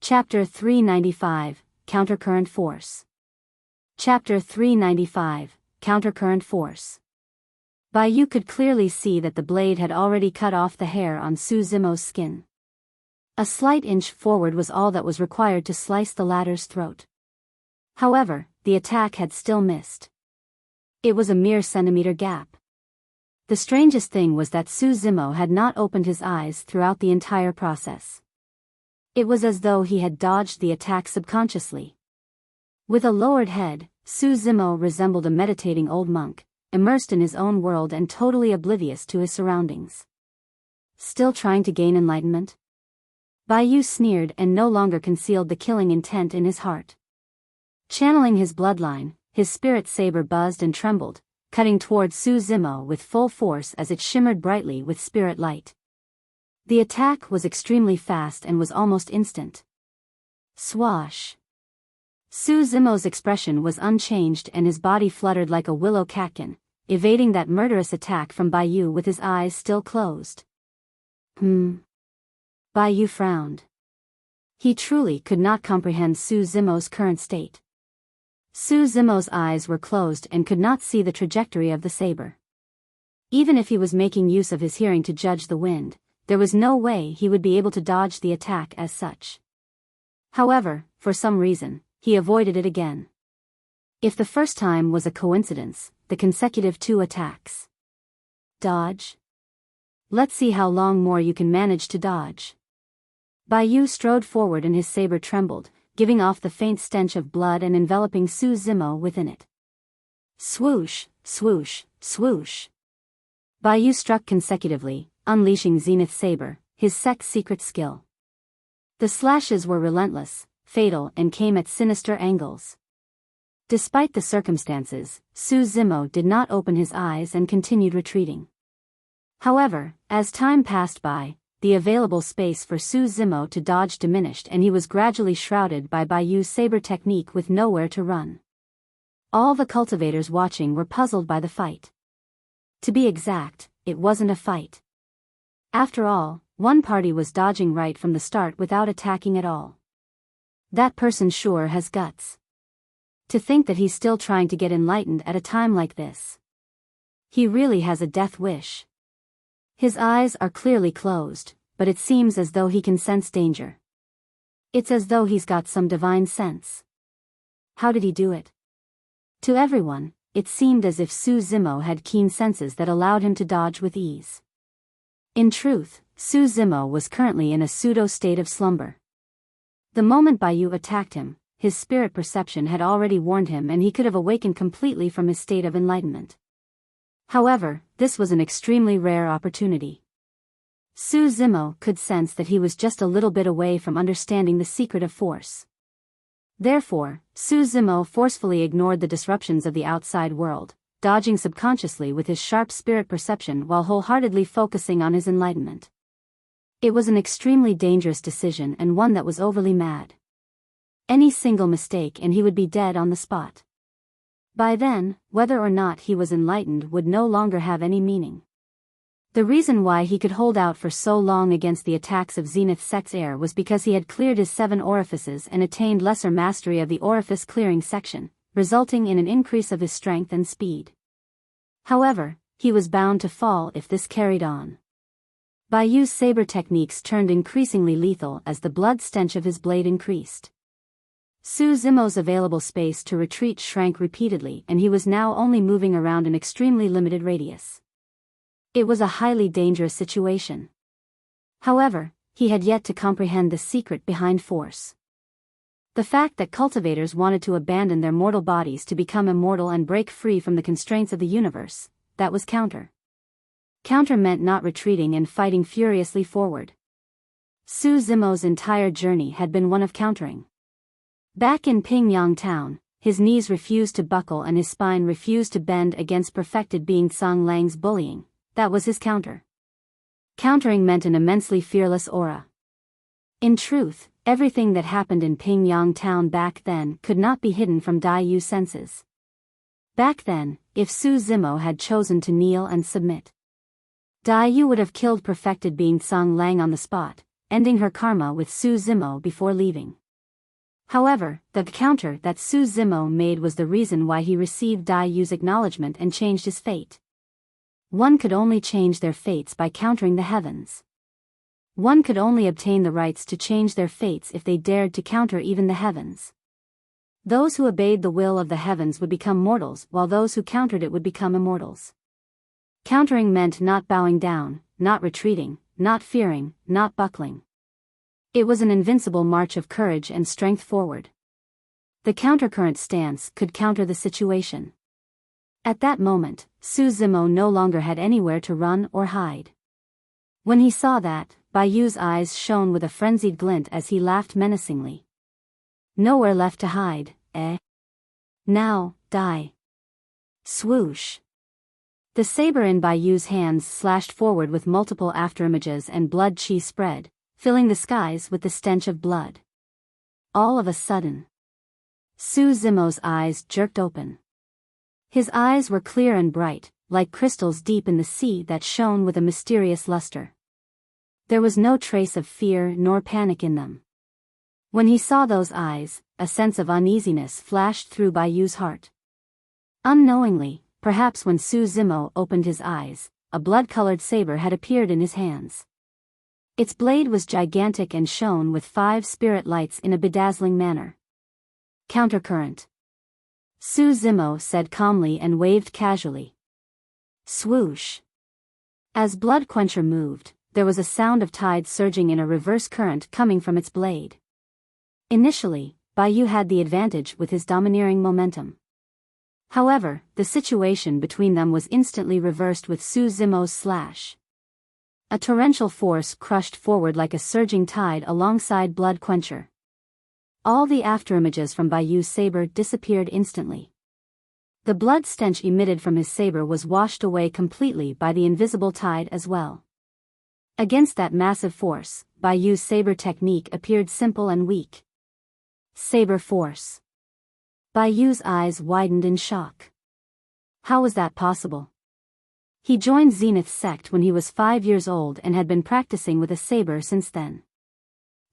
Chapter 395, Countercurrent Force. Chapter 395, Countercurrent Force. Biyao could clearly see that the blade had already cut off the hair on Su Zimo's skin. A slight inch forward was all that was required to slice the latter's throat. However, the attack had still missed. It was a mere centimeter gap. The strangest thing was that Su Zimo had not opened his eyes throughout the entire process. It was as though he had dodged the attack subconsciously. With a lowered head, Su Zimo resembled a meditating old monk, immersed in his own world and totally oblivious to his surroundings. Still trying to gain enlightenment? Biyao sneered and no longer concealed the killing intent in his heart. Channeling his bloodline, his spirit saber buzzed and trembled, cutting toward Su Zimo with full force as it shimmered brightly with spirit light. The attack was extremely fast and was almost instant. Swash! Su Zimo's expression was unchanged and his body fluttered like a willow catkin, evading that murderous attack from Biyao with his eyes still closed. Biyao frowned. He truly could not comprehend Su Zimo's current state. Su Zimo's eyes were closed and could not see the trajectory of the saber. Even if he was making use of his hearing to judge the wind, there was no way he would be able to dodge the attack as such. However, for some reason, he avoided it again. If the first time was a coincidence, the consecutive 2 attacks. Dodge? Let's see how long more you can manage to dodge. Biyao strode forward and his saber trembled, giving off the faint stench of blood and enveloping Su Zimo within it. Swoosh, swoosh, swoosh. Biyao struck consecutively, unleashing Zenith's saber, his secret skill. The slashes were relentless, fatal and came at sinister angles. Despite the circumstances, Su Zimo did not open his eyes and continued retreating. However, as time passed by, the available space for Su Zimo to dodge diminished and he was gradually shrouded by Biyao's saber technique with nowhere to run. All the cultivators watching were puzzled by the fight. To be exact, it wasn't a fight. After all, one party was dodging right from the start without attacking at all. That person sure has guts. To think that he's still trying to get enlightened at a time like this. He really has a death wish. His eyes are clearly closed, but it seems as though he can sense danger. It's as though he's got some divine sense. How did he do it? To everyone, it seemed as if Su Zimo had keen senses that allowed him to dodge with ease. In truth, Su Zimo was currently in a pseudo-state of slumber. The moment Biyao attacked him, his spirit perception had already warned him and he could have awakened completely from his state of enlightenment. However, this was an extremely rare opportunity. Su Zimo could sense that he was just a little bit away from understanding the secret of force. Therefore, Su Zimo forcefully ignored the disruptions of the outside world, dodging subconsciously with his sharp spirit perception while wholeheartedly focusing on his enlightenment. It was an extremely dangerous decision and one that was overly mad. Any single mistake and he would be dead on the spot. By then, whether or not he was enlightened would no longer have any meaning. The reason why he could hold out for so long against the attacks of Zenith's sex heir was because he had cleared his 7 orifices and attained lesser mastery of the orifice clearing section, resulting in an increase of his strength and speed. However, he was bound to fall if this carried on. Biyao's saber techniques turned increasingly lethal as the blood stench of his blade increased. Su Zimo's available space to retreat shrank repeatedly and he was now only moving around an extremely limited radius. It was a highly dangerous situation. However, he had yet to comprehend the secret behind force. The fact that cultivators wanted to abandon their mortal bodies to become immortal and break free from the constraints of the universe, that was counter. Counter meant not retreating and fighting furiously forward. Su Zimo's entire journey had been one of countering. Back in Pingyang town, his knees refused to buckle and his spine refused to bend against perfected being Tsang Lang's bullying. That was his counter. Countering meant an immensely fearless aura. In truth, everything that happened in Pingyang town back then could not be hidden from Dai Yu's senses. Back then, if Su Zimo had chosen to kneel and submit, Dai Yu would have killed perfected being Tsang Lang on the spot, ending her karma with Su Zimo before leaving. However, the counter that Su Zimo made was the reason why he received Dai Yu's acknowledgement and changed his fate. One could only change their fates by countering the heavens. One could only obtain the rights to change their fates if they dared to counter even the heavens. Those who obeyed the will of the heavens would become mortals, while those who countered it would become immortals. Countering meant not bowing down, not retreating, not fearing, not buckling. It was an invincible march of courage and strength forward. The countercurrent stance could counter the situation. At that moment, Su Zimo no longer had anywhere to run or hide. When he saw that, Biyu's eyes shone with a frenzied glint as he laughed menacingly. Nowhere left to hide, eh? Now, die. Swoosh. The saber in Biyu's hands slashed forward with multiple afterimages and blood chi spread, filling the skies with the stench of blood. All of a sudden, Su Zimo's eyes jerked open. His eyes were clear and bright, like crystals deep in the sea that shone with a mysterious luster. There was no trace of fear nor panic in them. When he saw those eyes, a sense of uneasiness flashed through Biyu's heart. Unknowingly, perhaps when Su Zimo opened his eyes, a blood-colored saber had appeared in his hands. Its blade was gigantic and shone with 5 spirit lights in a bedazzling manner. Countercurrent. Su Zimo said calmly and waved casually. Swoosh. As Blood Quencher moved, there was a sound of tide surging in a reverse current coming from its blade. Initially, Biyao had the advantage with his domineering momentum. However, the situation between them was instantly reversed with Su Zimo's slash. A torrential force crushed forward like a surging tide alongside Blood Quencher. All the afterimages from Biyao's saber disappeared instantly. The blood stench emitted from his saber was washed away completely by the invisible tide as well. Against that massive force, Biyao's saber technique appeared simple and weak. Saber force. Biyao's eyes widened in shock. How was that possible? He joined Zenith's sect when he was 5 years old and had been practicing with a saber since then.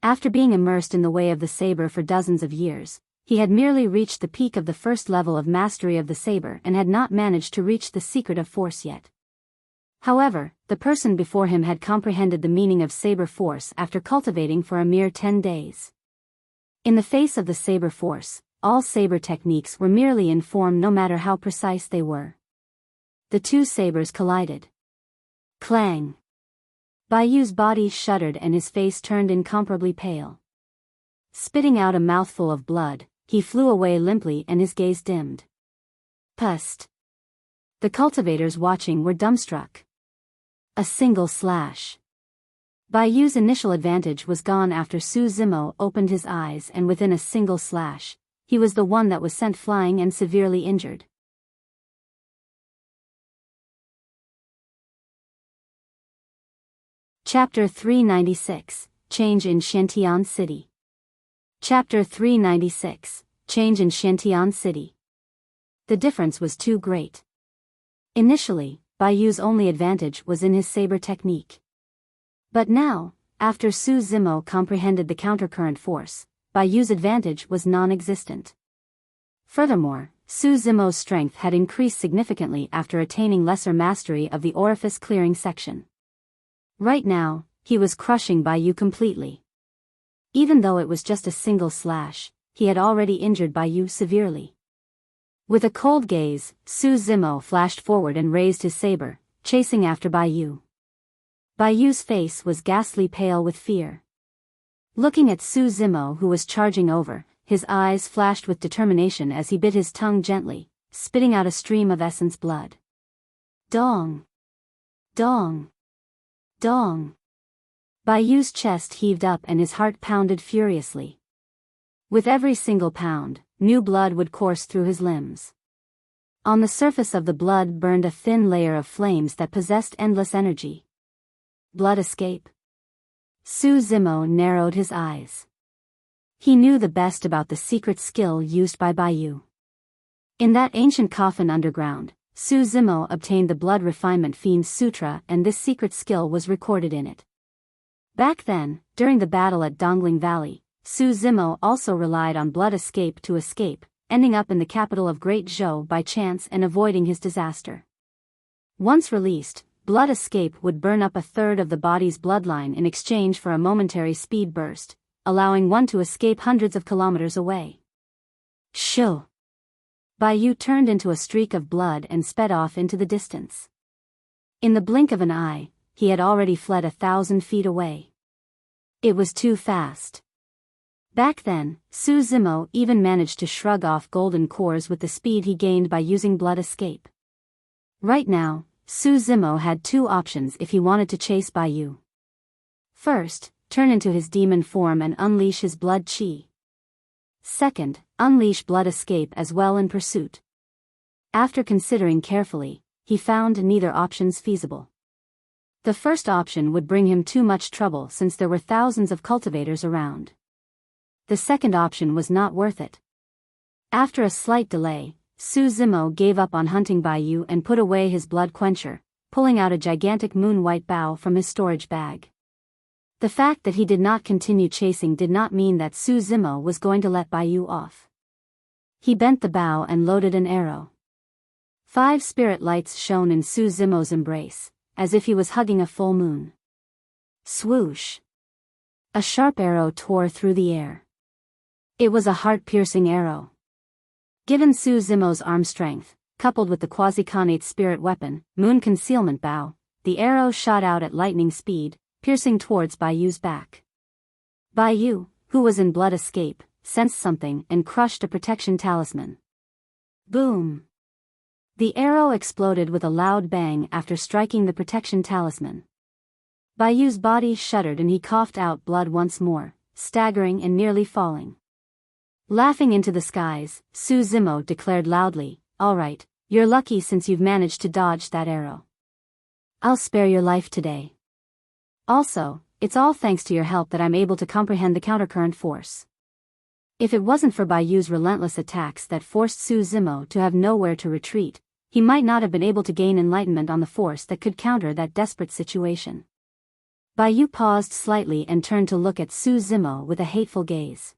After being immersed in the way of the saber for dozens of years, he had merely reached the peak of the first level of mastery of the saber and had not managed to reach the secret of force yet. However, the person before him had comprehended the meaning of saber force after cultivating for a mere 10 days. In the face of the saber force, all saber techniques were merely in form no matter how precise they were. The two sabers collided. Clang! Biyao's body shuddered and his face turned incomparably pale. Spitting out a mouthful of blood, he flew away limply and his gaze dimmed. Pust! The cultivators watching were dumbstruck. A single slash. Biyao's initial advantage was gone after Su Zimo opened his eyes, and within a single slash, he was the one that was sent flying and severely injured. Chapter 396, Change in Xiantian City. Chapter 396, Change in Xiantian City. The difference was too great. Initially, Biyao's only advantage was in his saber technique. But now, after Su Zimo comprehended the countercurrent force, Biyao's advantage was non-existent. Furthermore, Su Zimo's strength had increased significantly after attaining lesser mastery of the orifice clearing section. Right now, he was crushing Biyao completely. Even though it was just a single slash, he had already injured Biyao severely. With a cold gaze, Su Zimo flashed forward and raised his saber, chasing after Biyao. Biyao's face was ghastly pale with fear. Looking at Su Zimo, who was charging over, his eyes flashed with determination as he bit his tongue gently, spitting out a stream of essence blood. Dong! Dong! Dong! Biyao's chest heaved up and his heart pounded furiously. With every single pound, new blood would course through his limbs. On the surface of the blood burned a thin layer of flames that possessed endless energy. Blood escape? Su Zimo narrowed his eyes. He knew the best about the secret skill used by Biyao. In that ancient coffin underground, Su Zimo obtained the Blood Refinement Fiend Sutra, and this secret skill was recorded in it. Back then, during the battle at Dongling Valley, Su Zimo also relied on blood escape to escape, ending up in the capital of Great Zhou by chance and avoiding his disaster. Once released, blood escape would burn up a third of the body's bloodline in exchange for a momentary speed burst, allowing one to escape hundreds of kilometers away. Shoo! Biyao turned into a streak of blood and sped off into the distance. In the blink of an eye, he had already fled 1,000 feet away. It was too fast. Back then, Su Zimo even managed to shrug off golden cores with the speed he gained by using blood escape. Right now, Su Zimo had two options if he wanted to chase Biyao. First, turn into his demon form and unleash his blood chi. Second, unleash blood escape as well in pursuit. After considering carefully, he found neither options feasible. The first option would bring him too much trouble since there were thousands of cultivators around. The second option was not worth it. After a slight delay, Su Zimo gave up on hunting Biyao and put away his blood quencher, pulling out a gigantic moon-white bow from his storage bag. The fact that he did not continue chasing did not mean that Su Zimo was going to let Biyao off. He bent the bow and loaded an arrow. 5 spirit lights shone in Su Zimo's embrace, as if he was hugging a full moon. Swoosh! A sharp arrow tore through the air. It was a heart-piercing arrow. Given Su Zimo's arm strength, coupled with the quasi-connate spirit weapon, Moon Concealment Bow, the arrow shot out at lightning speed, piercing towards Biyao's back. Biyao, who was in blood escape, sensed something and crushed a protection talisman. Boom! The arrow exploded with a loud bang after striking the protection talisman. Biyao's body shuddered and he coughed out blood once more, staggering and nearly falling. Laughing into the skies, Su Zimo declared loudly, "All right, you're lucky since you've managed to dodge that arrow. I'll spare your life today. Also, it's all thanks to your help that I'm able to comprehend the countercurrent force." If it wasn't for Biyao's relentless attacks that forced Su Zimo to have nowhere to retreat, he might not have been able to gain enlightenment on the force that could counter that desperate situation. Biyao paused slightly and turned to look at Su Zimo with a hateful gaze.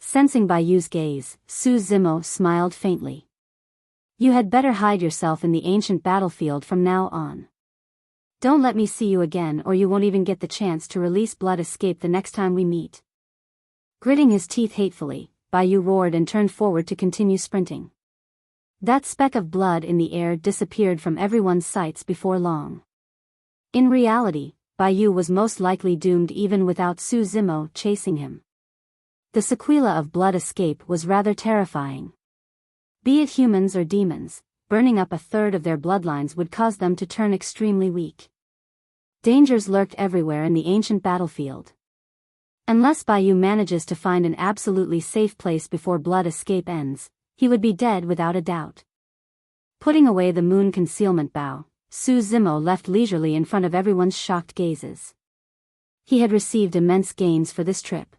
Sensing Biyao's gaze, Su Zimo smiled faintly. "You had better hide yourself in the ancient battlefield from now on. Don't let me see you again or you won't even get the chance to release blood escape the next time we meet." Gritting his teeth hatefully, Biyao roared and turned forward to continue sprinting. That speck of blood in the air disappeared from everyone's sights before long. In reality, Biyao was most likely doomed even without Su Zimo chasing him. The sequela of blood escape was rather terrifying. Be it humans or demons, burning up a third of their bloodlines would cause them to turn extremely weak. Dangers lurked everywhere in the ancient battlefield. Unless Biyao manages to find an absolutely safe place before blood escape ends, he would be dead without a doubt. Putting away the Moon Concealment Bow, Su Zimo left leisurely in front of everyone's shocked gazes. He had received immense gains for this trip.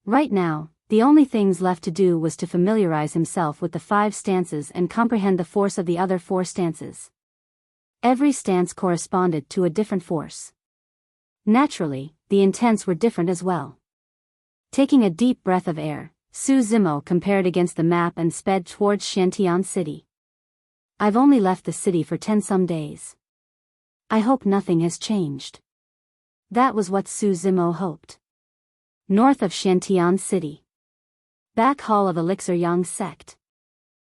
Right now, the only things left to do was to familiarize himself with the 5 stances and comprehend the force of the other 4 stances. Every stance corresponded to a different force. Naturally, the intents were different as well. Taking a deep breath of air, Su Zimo compared against the map and sped towards Xiantian City. "I've only left the city for 10-some days. I hope nothing has changed." That was what Su Zimo hoped. North of Xiantian City. Back hall of Elixir Yang sect.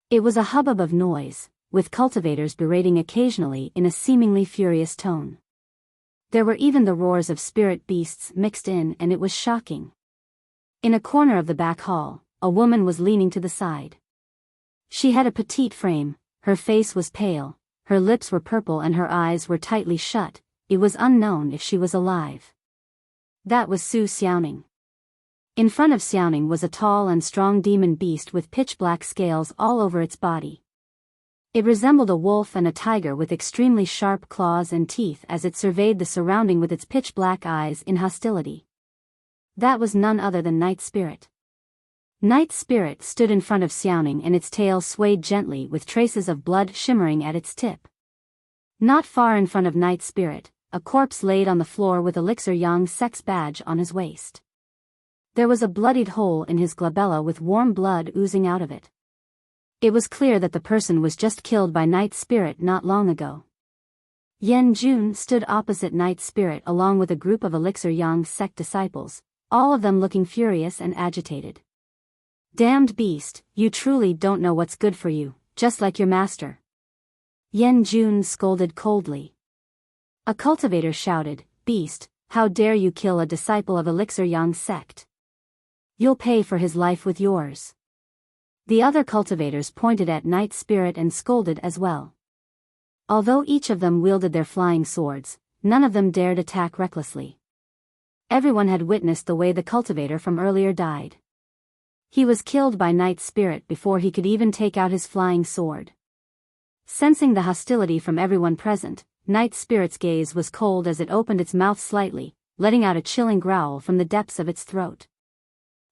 It was a hubbub of noise, with cultivators berating occasionally in a seemingly furious tone. There were even the roars of spirit beasts mixed in, and it was shocking. In a corner of the back hall, a woman was leaning to the side. She had a petite frame, her face was pale, her lips were purple and her eyes were tightly shut. It was unknown if she was alive. That was Su Xiaoning. In front of Xiaoning was a tall and strong demon beast with pitch-black scales all over its body. It resembled a wolf and a tiger with extremely sharp claws and teeth as it surveyed the surrounding with its pitch-black eyes in hostility. That was none other than Night Spirit. Night Spirit stood in front of Xiaoning and its tail swayed gently with traces of blood shimmering at its tip. Not far in front of Night Spirit, a corpse laid on the floor with Elixir Yang's sex badge on his waist. There was a bloodied hole in his glabella with warm blood oozing out of it. It was clear that the person was just killed by Night Spirit not long ago. Yan Jun stood opposite Night Spirit along with a group of Elixir Yang's sect disciples, all of them looking furious and agitated. Damned beast, you truly don't know what's good for you, just like your master. Yan Jun scolded coldly. A cultivator shouted, Beast, how dare you kill a disciple of Elixir Yang's sect? You'll pay for his life with yours. The other cultivators pointed at Night Spirit and scolded as well. Although each of them wielded their flying swords, none of them dared attack recklessly. Everyone had witnessed the way the cultivator from earlier died. He was killed by Night Spirit before he could even take out his flying sword. Sensing the hostility from everyone present, Night Spirit's gaze was cold as it opened its mouth slightly, letting out a chilling growl from the depths of its throat.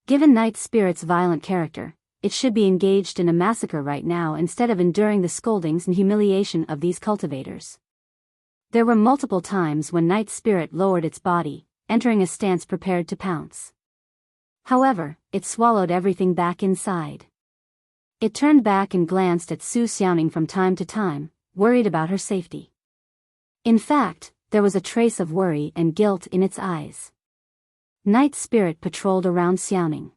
Given Night Spirit's violent character, it should be engaged in a massacre right now instead of enduring the scoldings and humiliation of these cultivators. There were multiple times when Night Spirit lowered its body, entering a stance prepared to pounce. However, it swallowed everything back inside. It turned back and glanced at Su Xiaoning from time to time, worried about her safety. In fact, there was a trace of worry and guilt in its eyes. Night Spirit patrolled around Xiaoning.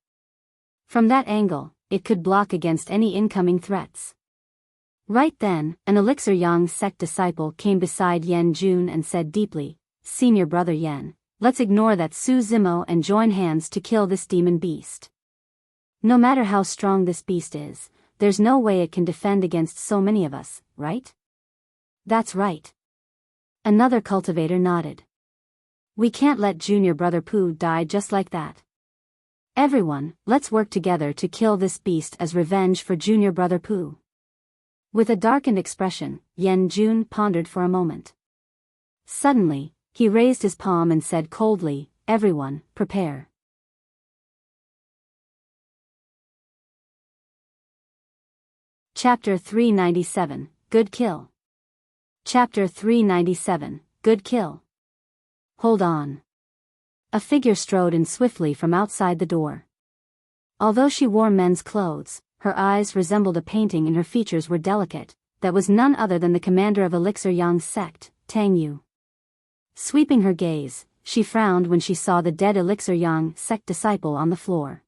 From that angle, it could block against any incoming threats. Right then, an Elixir Yang sect disciple came beside Yan Jun and said deeply, Senior brother Yan, let's ignore that Su Zimo and join hands to kill this demon beast. No matter how strong this beast is, there's no way it can defend against so many of us, right? That's right. Another cultivator nodded. We can't let junior brother Pooh die just like that. Everyone, let's work together to kill this beast as revenge for junior brother Pooh. With a darkened expression, Yan Jun pondered for a moment. Suddenly, he raised his palm and said coldly, Everyone, prepare. Chapter 397, Good Kill. Chapter 397, Good Kill. Hold on. A figure strode in swiftly from outside the door. Although she wore men's clothes, her eyes resembled a painting and her features were delicate. That was none other than the commander of Elixir Yang's sect, Tang Yu. Sweeping her gaze, she frowned when she saw the dead Elixir Yang sect disciple on the floor.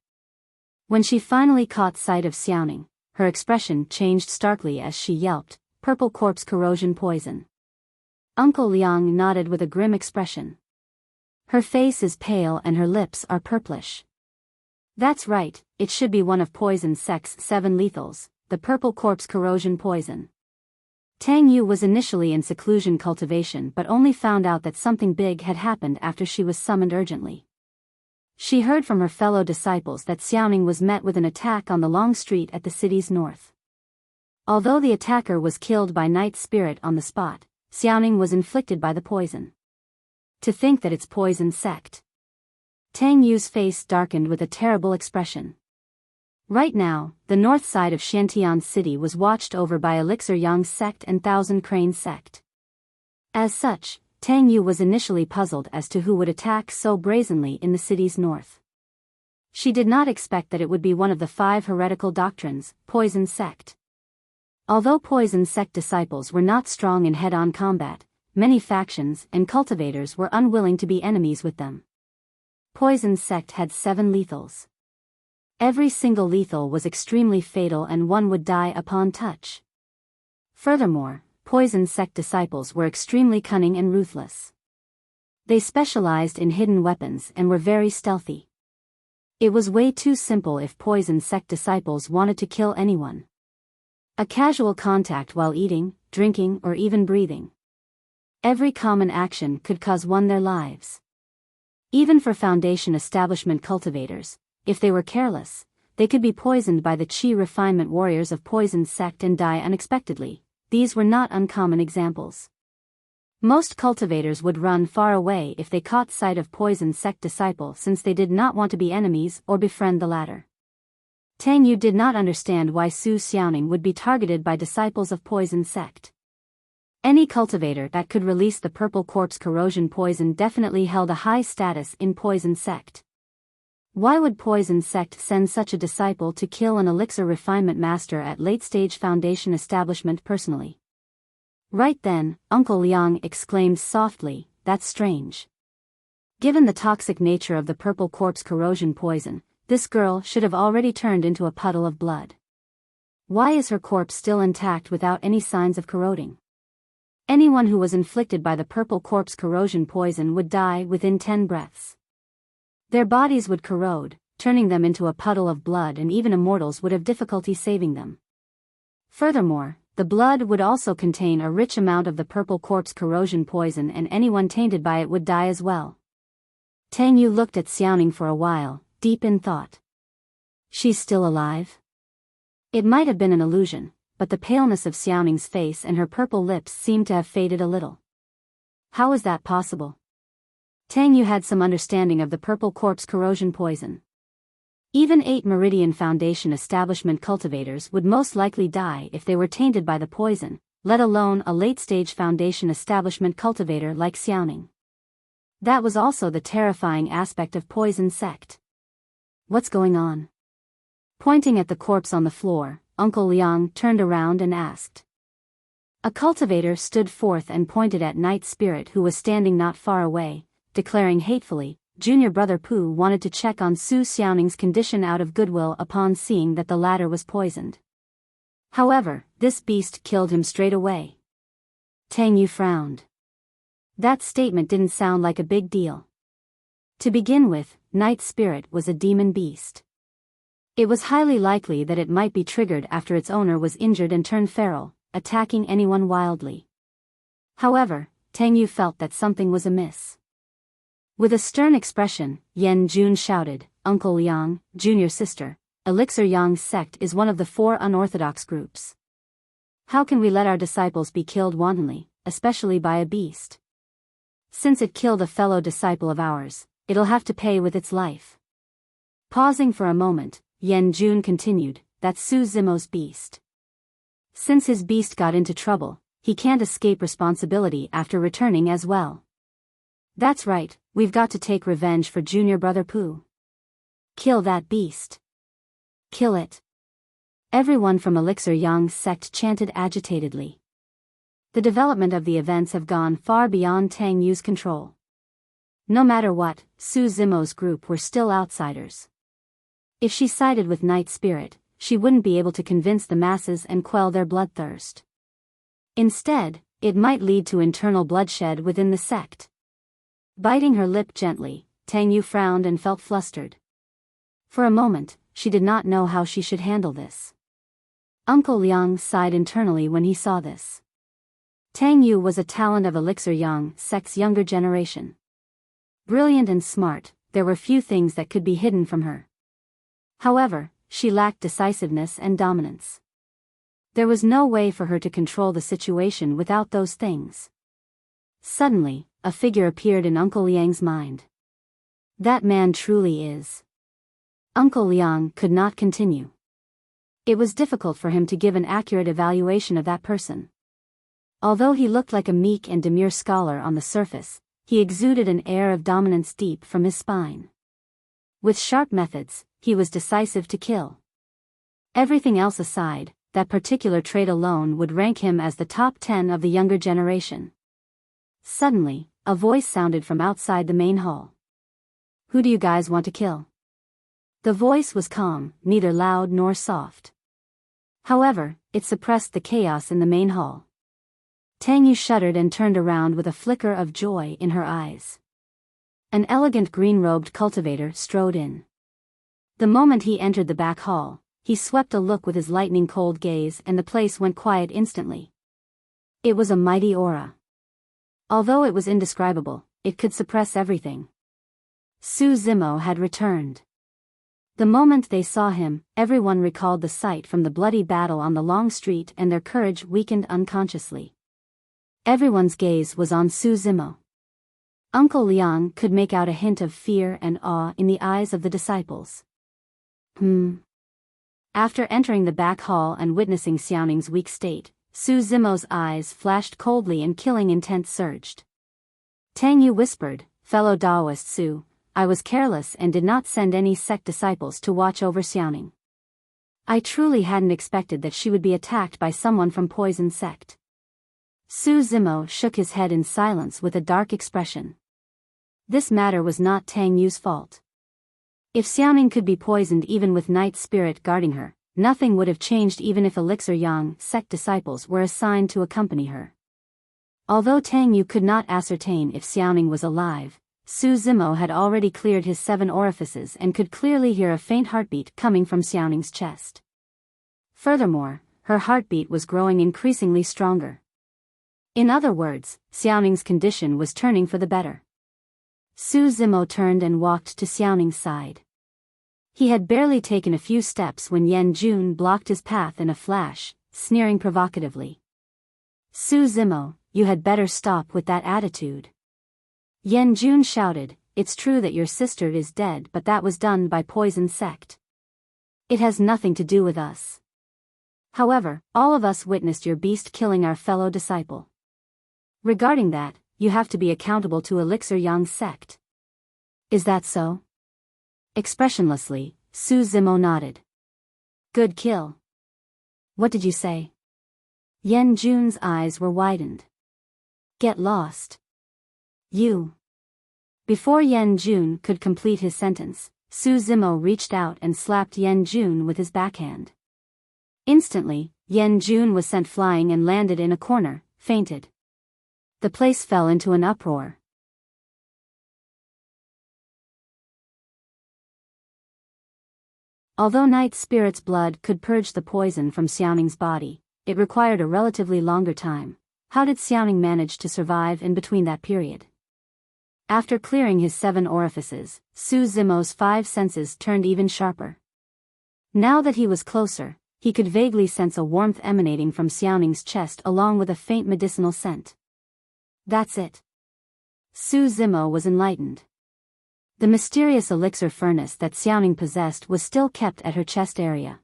When she finally caught sight of Xiaoning, her expression changed starkly as she yelped, Purple corpse corrosion poison. Uncle Liang nodded with a grim expression. Her face is pale and her lips are purplish. That's right, it should be one of Poison Sect's 7 lethals, the purple corpse corrosion poison. Tang Yu was initially in seclusion cultivation but only found out that something big had happened after she was summoned urgently. She heard from her fellow disciples that Xiaoning was met with an attack on the long street at the city's north. Although the attacker was killed by Night Spirit on the spot, Xiaoning was inflicted by the poison. To think that it's Poison Sect. Tang Yu's face darkened with a terrible expression. Right now, the north side of Shantian City was watched over by Elixir Yang's sect and Thousand Crane sect. As such, Tang Yu was initially puzzled as to who would attack so brazenly in the city's north. She did not expect that it would be one of the 5 heretical doctrines, Poison Sect. Although Poison Sect disciples were not strong in head-on combat, many factions and cultivators were unwilling to be enemies with them. Poison Sect had 7 lethals. Every single lethal was extremely fatal and one would die upon touch. Furthermore, Poison Sect disciples were extremely cunning and ruthless. They specialized in hidden weapons and were very stealthy. It was way too simple if Poison Sect disciples wanted to kill anyone. A casual contact while eating, drinking, or even breathing. Every common action could cause one their lives. Even for Foundation establishment cultivators, if they were careless, they could be poisoned by the Qi refinement warriors of Poison Sect and die unexpectedly. These were not uncommon examples. Most cultivators would run far away if they caught sight of Poison Sect disciple, since they did not want to be enemies or befriend the latter. Tang Yu did not understand why Su Xiaoning would be targeted by disciples of Poison Sect. Any cultivator that could release the purple corpse corrosion poison definitely held a high status in Poison Sect. Why would Poison Sect send such a disciple to kill an elixir refinement master at late-stage foundation establishment personally? Right then, Uncle Liang exclaimed softly, "That's strange. Given the toxic nature of the purple corpse corrosion poison, this girl should have already turned into a puddle of blood. Why is her corpse still intact without any signs of corroding? Anyone who was inflicted by the purple corpse corrosion poison would die within 10 breaths. Their bodies would corrode, turning them into a puddle of blood, and even immortals would have difficulty saving them. Furthermore, the blood would also contain a rich amount of the purple corpse corrosion poison, and anyone tainted by it would die as well." Tang Yu looked at Xiaoning for a while, deep in thought. She's still alive? It might have been an illusion, but the paleness of Xiaoning's face and her purple lips seemed to have faded a little. How is that possible? Tang Yu had some understanding of the purple corpse corrosion poison. Even 8 Meridian Foundation establishment cultivators would most likely die if they were tainted by the poison, let alone a late-stage Foundation establishment cultivator like Xiaoning. That was also the terrifying aspect of Poison Sect. What's going on? Pointing at the corpse on the floor, Uncle Liang turned around and asked. A cultivator stood forth and pointed at Night Spirit, who was standing not far away, declaring hatefully, "Junior brother Pu wanted to check on Su Xiaoning's condition out of goodwill upon seeing that the latter was poisoned. However, this beast killed him straight away." Tang Yu frowned. That statement didn't sound like a big deal. To begin with, Night Spirit was a demon beast. It was highly likely that it might be triggered after its owner was injured and turned feral, attacking anyone wildly. However, Tang Yu felt that something was amiss. With a stern expression, Yan Jun shouted, "Uncle Liang, junior sister, Elixir Yang sect is one of the 4 unorthodox groups. How can we let our disciples be killed wantonly, especially by a beast? Since it killed a fellow disciple of ours, it'll have to pay with its life." Pausing for a moment, Yan Jun continued, "That's Su Zimo's beast. Since his beast got into trouble, he can't escape responsibility after returning as well. That's right, we've got to take revenge for junior brother Pu. Kill that beast. Kill it." Everyone from Elixir Yang sect chanted agitatedly. The development of the events have gone far beyond Tang Yu's control. No matter what, Su Zimo's group were still outsiders. If she sided with Night Spirit, she wouldn't be able to convince the masses and quell their bloodthirst. Instead, it might lead to internal bloodshed within the sect. Biting her lip gently, Tang Yu frowned and felt flustered. For a moment, she did not know how she should handle this. Uncle Liang sighed internally when he saw this. Tang Yu was a talent of Elixir Yang sect's younger generation. Brilliant and smart, there were few things that could be hidden from her. However, she lacked decisiveness and dominance. There was no way for her to control the situation without those things. Suddenly, a figure appeared in Uncle Liang's mind. That man truly is. Uncle Liang could not continue. It was difficult for him to give an accurate evaluation of that person. Although he looked like a meek and demure scholar on the surface, he exuded an air of dominance deep from his spine. With sharp methods, he was decisive to kill. Everything else aside, that particular trait alone would rank him as the top 10 of the younger generation. Suddenly, a voice sounded from outside the main hall. "Who do you guys want to kill?" The voice was calm, neither loud nor soft. However, it suppressed the chaos in the main hall. Tang Yu shuddered and turned around with a flicker of joy in her eyes. An elegant green-robed cultivator strode in. The moment he entered the back hall, he swept a look with his lightning-cold gaze, and the place went quiet instantly. It was a mighty aura. Although it was indescribable, it could suppress everything. Su Zimo had returned. The moment they saw him, everyone recalled the sight from the bloody battle on the long street and their courage weakened unconsciously. Everyone's gaze was on Su Zimo. Uncle Liang could make out a hint of fear and awe in the eyes of the disciples. After entering the back hall and witnessing Xiaoning's weak state, Su Zimo's eyes flashed coldly and killing intent surged. Tang Yu whispered, "Fellow Daoist Su, I was careless and did not send any sect disciples to watch over Xiaoning. I truly hadn't expected that she would be attacked by someone from Poison Sect." Su Zimo shook his head in silence with a dark expression. This matter was not Tang Yu's fault. If Xiaoning could be poisoned even with Night Spirit guarding her, nothing would have changed even if Elixir Yang sect disciples were assigned to accompany her. Although Tang Yu could not ascertain if Xiaoning was alive, Su Zimo had already cleared his 7 orifices and could clearly hear a faint heartbeat coming from Xiaoning's chest. Furthermore, her heartbeat was growing increasingly stronger. In other words, Xiaoning's condition was turning for the better. Su Zimo turned and walked to Xiaoning's side. He had barely taken a few steps when Yan Jun blocked his path in a flash, sneering provocatively. "Su Zimo, you had better stop with that attitude." Yan Jun shouted, "It's true that your sister is dead, but that was done by Poison Sect. It has nothing to do with us. However, all of us witnessed your beast killing our fellow disciple. Regarding that, you have to be accountable to Elixir Yang sect." "Is that so?" Expressionlessly, Su Zimo nodded. "Good kill. What did you say?" Yan Jun's eyes were widened. "Get lost. You." Before Yan Jun could complete his sentence, Su Zimo reached out and slapped Yan Jun with his backhand. Instantly, Yan Jun was sent flying and landed in a corner, fainted. The place fell into an uproar. Although Night Spirit's blood could purge the poison from Xiaoning's body, it required a relatively longer time. How did Xiaoning manage to survive in between that period? After clearing his 7 orifices, Su Zimo's 5 senses turned even sharper. Now that he was closer, he could vaguely sense a warmth emanating from Xiaoning's chest along with a faint medicinal scent. That's it. Su Zimo was enlightened. The mysterious elixir furnace that Xiaoning possessed was still kept at her chest area.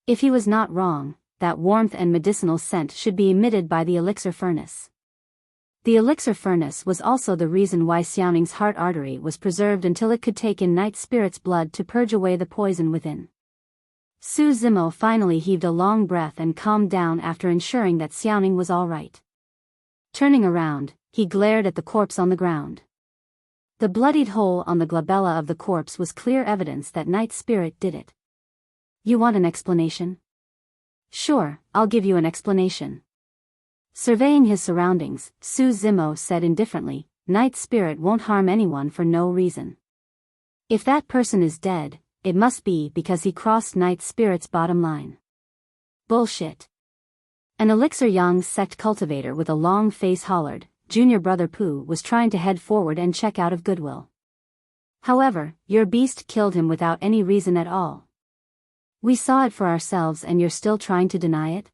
If he was not wrong, that warmth and medicinal scent should be emitted by the elixir furnace. The elixir furnace was also the reason why Xiaoning's heart artery was preserved until it could take in Night Spirit's blood to purge away the poison within. Su Zimo finally heaved a long breath and calmed down after ensuring that Xiaoning was all right. Turning around, he glared at the corpse on the ground. The bloodied hole on the glabella of the corpse was clear evidence that Night Spirit did it. "You want an explanation?" "Sure, I'll give you an explanation." Surveying his surroundings, Su Zimo said indifferently, "Night Spirit won't harm anyone for no reason. If that person is dead, it must be because he crossed Night Spirit's bottom line." Bullshit. An Elixir Yang sect cultivator with a long face hollered, "Junior Brother Pooh was trying to head forward and check out of goodwill. However, your beast killed him without any reason at all. We saw it for ourselves and you're still trying to deny it?"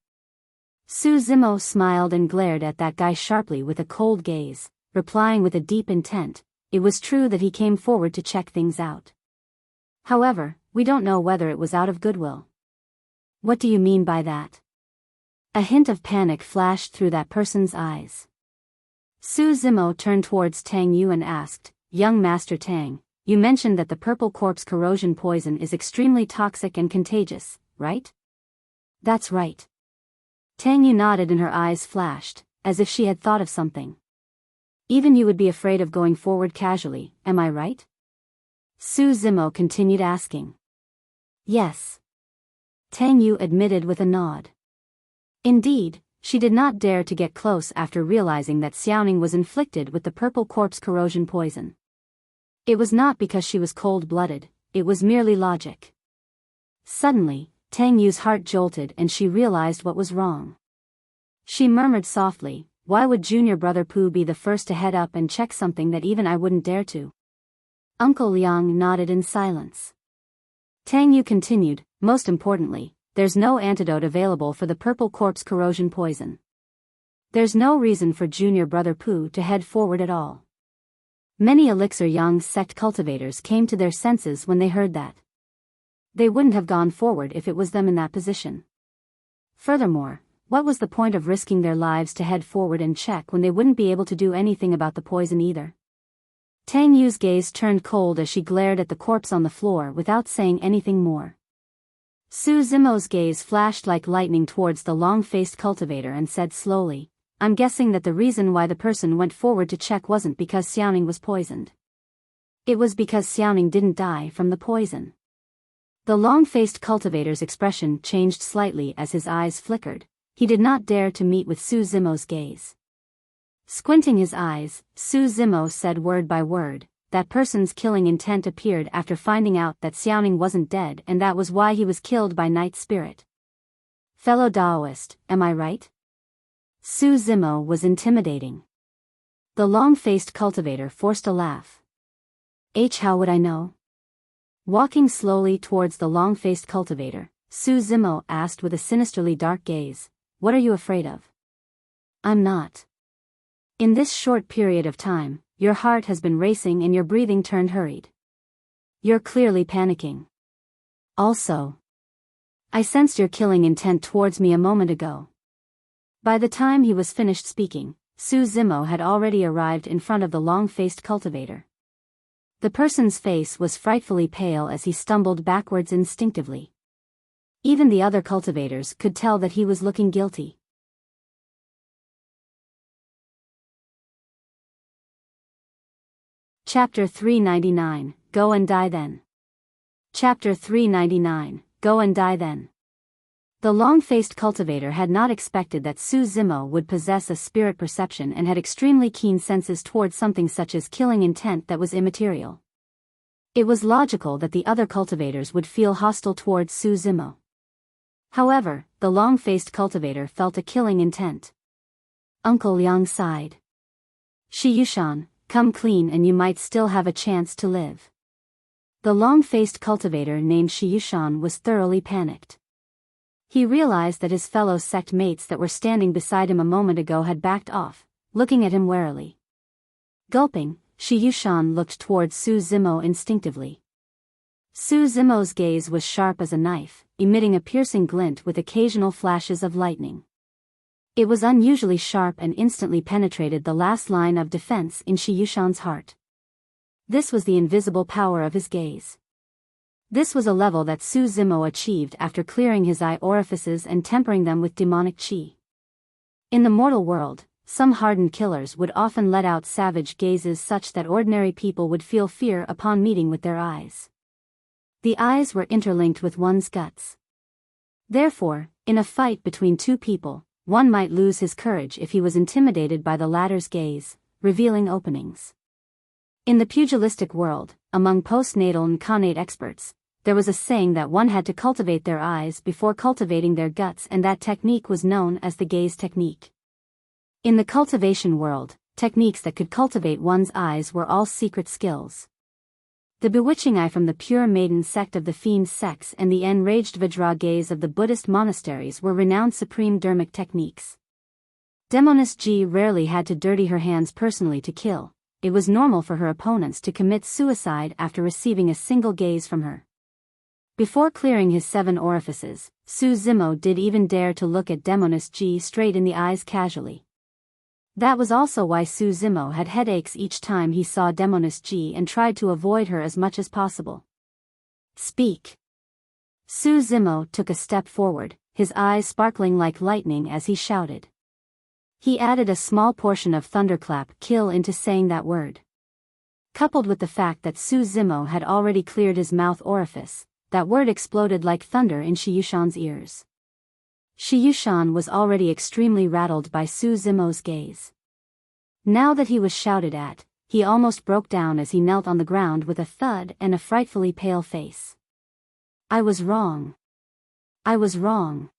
Su Zimo smiled and glared at that guy sharply with a cold gaze, replying with a deep intent, "It was true that he came forward to check things out. However, we don't know whether it was out of goodwill." "What do you mean by that?" A hint of panic flashed through that person's eyes. Su Zimo turned towards Tang Yu and asked, "Young Master Tang, you mentioned that the purple corpse corrosion poison is extremely toxic and contagious, right?" "That's right." Tang Yu nodded and her eyes flashed, as if she had thought of something. "Even you would be afraid of going forward casually, am I right?" Su Zimo continued asking. "Yes." Tang Yu admitted with a nod. Indeed, she did not dare to get close after realizing that Xiaoning was inflicted with the purple corpse corrosion poison. It was not because she was cold-blooded, it was merely logic. Suddenly, Tang Yu's heart jolted and she realized what was wrong. She murmured softly, "Why would Junior Brother Pooh be the first to head up and check something that even I wouldn't dare to?" Uncle Liang nodded in silence. Tang Yu continued, most importantly, there's no antidote available for the purple corpse corrosion poison. There's no reason for junior brother Pu to head forward at all. Many Elixir Yang sect cultivators came to their senses when they heard that. They wouldn't have gone forward if it was them in that position. Furthermore, what was the point of risking their lives to head forward and check when they wouldn't be able to do anything about the poison either? Tang Yu's gaze turned cold as she glared at the corpse on the floor without saying anything more. Su Zimo's gaze flashed like lightning towards the long-faced cultivator and said slowly, I'm guessing that the reason why the person went forward to check wasn't because Xiaoning was poisoned. It was because Xiaoning didn't die from the poison. The long-faced cultivator's expression changed slightly as his eyes flickered. He did not dare to meet with Su Zimo's gaze. Squinting his eyes, Su Zimo said word by word, that person's killing intent appeared after finding out that Xiaoning wasn't dead and that was why he was killed by Night Spirit. Fellow Daoist, am I right? Su Zimo was intimidating. The long-faced cultivator forced a laugh. How would I know? Walking slowly towards the long-faced cultivator, Su Zimo asked with a sinisterly dark gaze, what are you afraid of? I'm not. In this short period of time, your heart has been racing and your breathing turned hurried. You're clearly panicking. Also, I sensed your killing intent towards me a moment ago. By the time he was finished speaking, Su Zimo had already arrived in front of the long-faced cultivator. The person's face was frightfully pale as he stumbled backwards instinctively. Even the other cultivators could tell that he was looking guilty. Chapter 399, Go and Die Then. Chapter 399, Go and Die Then. The long-faced cultivator had not expected that Su Zimo would possess a spirit perception and had extremely keen senses towards something such as killing intent that was immaterial. It was logical that the other cultivators would feel hostile towards Su Zimo. However, the long-faced cultivator felt a killing intent. Uncle Yang sighed. Shi Yushan, come clean and you might still have a chance to live. The long-faced cultivator named Shi Yushan was thoroughly panicked. He realized that his fellow sect mates that were standing beside him a moment ago had backed off, looking at him warily. Gulping, Shi Yushan looked towards Su Zimo instinctively. Su Zimo's gaze was sharp as a knife, emitting a piercing glint with occasional flashes of lightning. It was unusually sharp and instantly penetrated the last line of defense in Shi Yushan's heart. This was the invisible power of his gaze. This was a level that Su Zimo achieved after clearing his eye orifices and tempering them with demonic qi. In the mortal world, some hardened killers would often let out savage gazes such that ordinary people would feel fear upon meeting with their eyes. The eyes were interlinked with one's guts. Therefore, in a fight between two people, one might lose his courage if he was intimidated by the latter's gaze, revealing openings. In the pugilistic world, among postnatal and connate experts, there was a saying that one had to cultivate their eyes before cultivating their guts, and that technique was known as the gaze technique. In the cultivation world, techniques that could cultivate one's eyes were all secret skills. The bewitching eye from the pure maiden sect of the fiend sex and the enraged Vajra gaze of the Buddhist monasteries were renowned supreme dermic techniques. Demoness Ji rarely had to dirty her hands personally to kill. It was normal for her opponents to commit suicide after receiving a single gaze from her. Before clearing his 7 orifices, Su Zimo did even dare to look at Demoness Ji straight in the eyes casually. That was also why Su Zimo had headaches each time he saw Demoness Ji and tried to avoid her as much as possible. Speak. Su Zimo took a step forward, his eyes sparkling like lightning as he shouted. He added a small portion of thunderclap kill into saying that word. Coupled with the fact that Su Zimo had already cleared his mouth orifice, that word exploded like thunder in Shi Yushan's ears. Shi Yushan was already extremely rattled by Su Zimo's gaze. Now that he was shouted at, he almost broke down as he knelt on the ground with a thud and a frightfully pale face. I was wrong. I was wrong.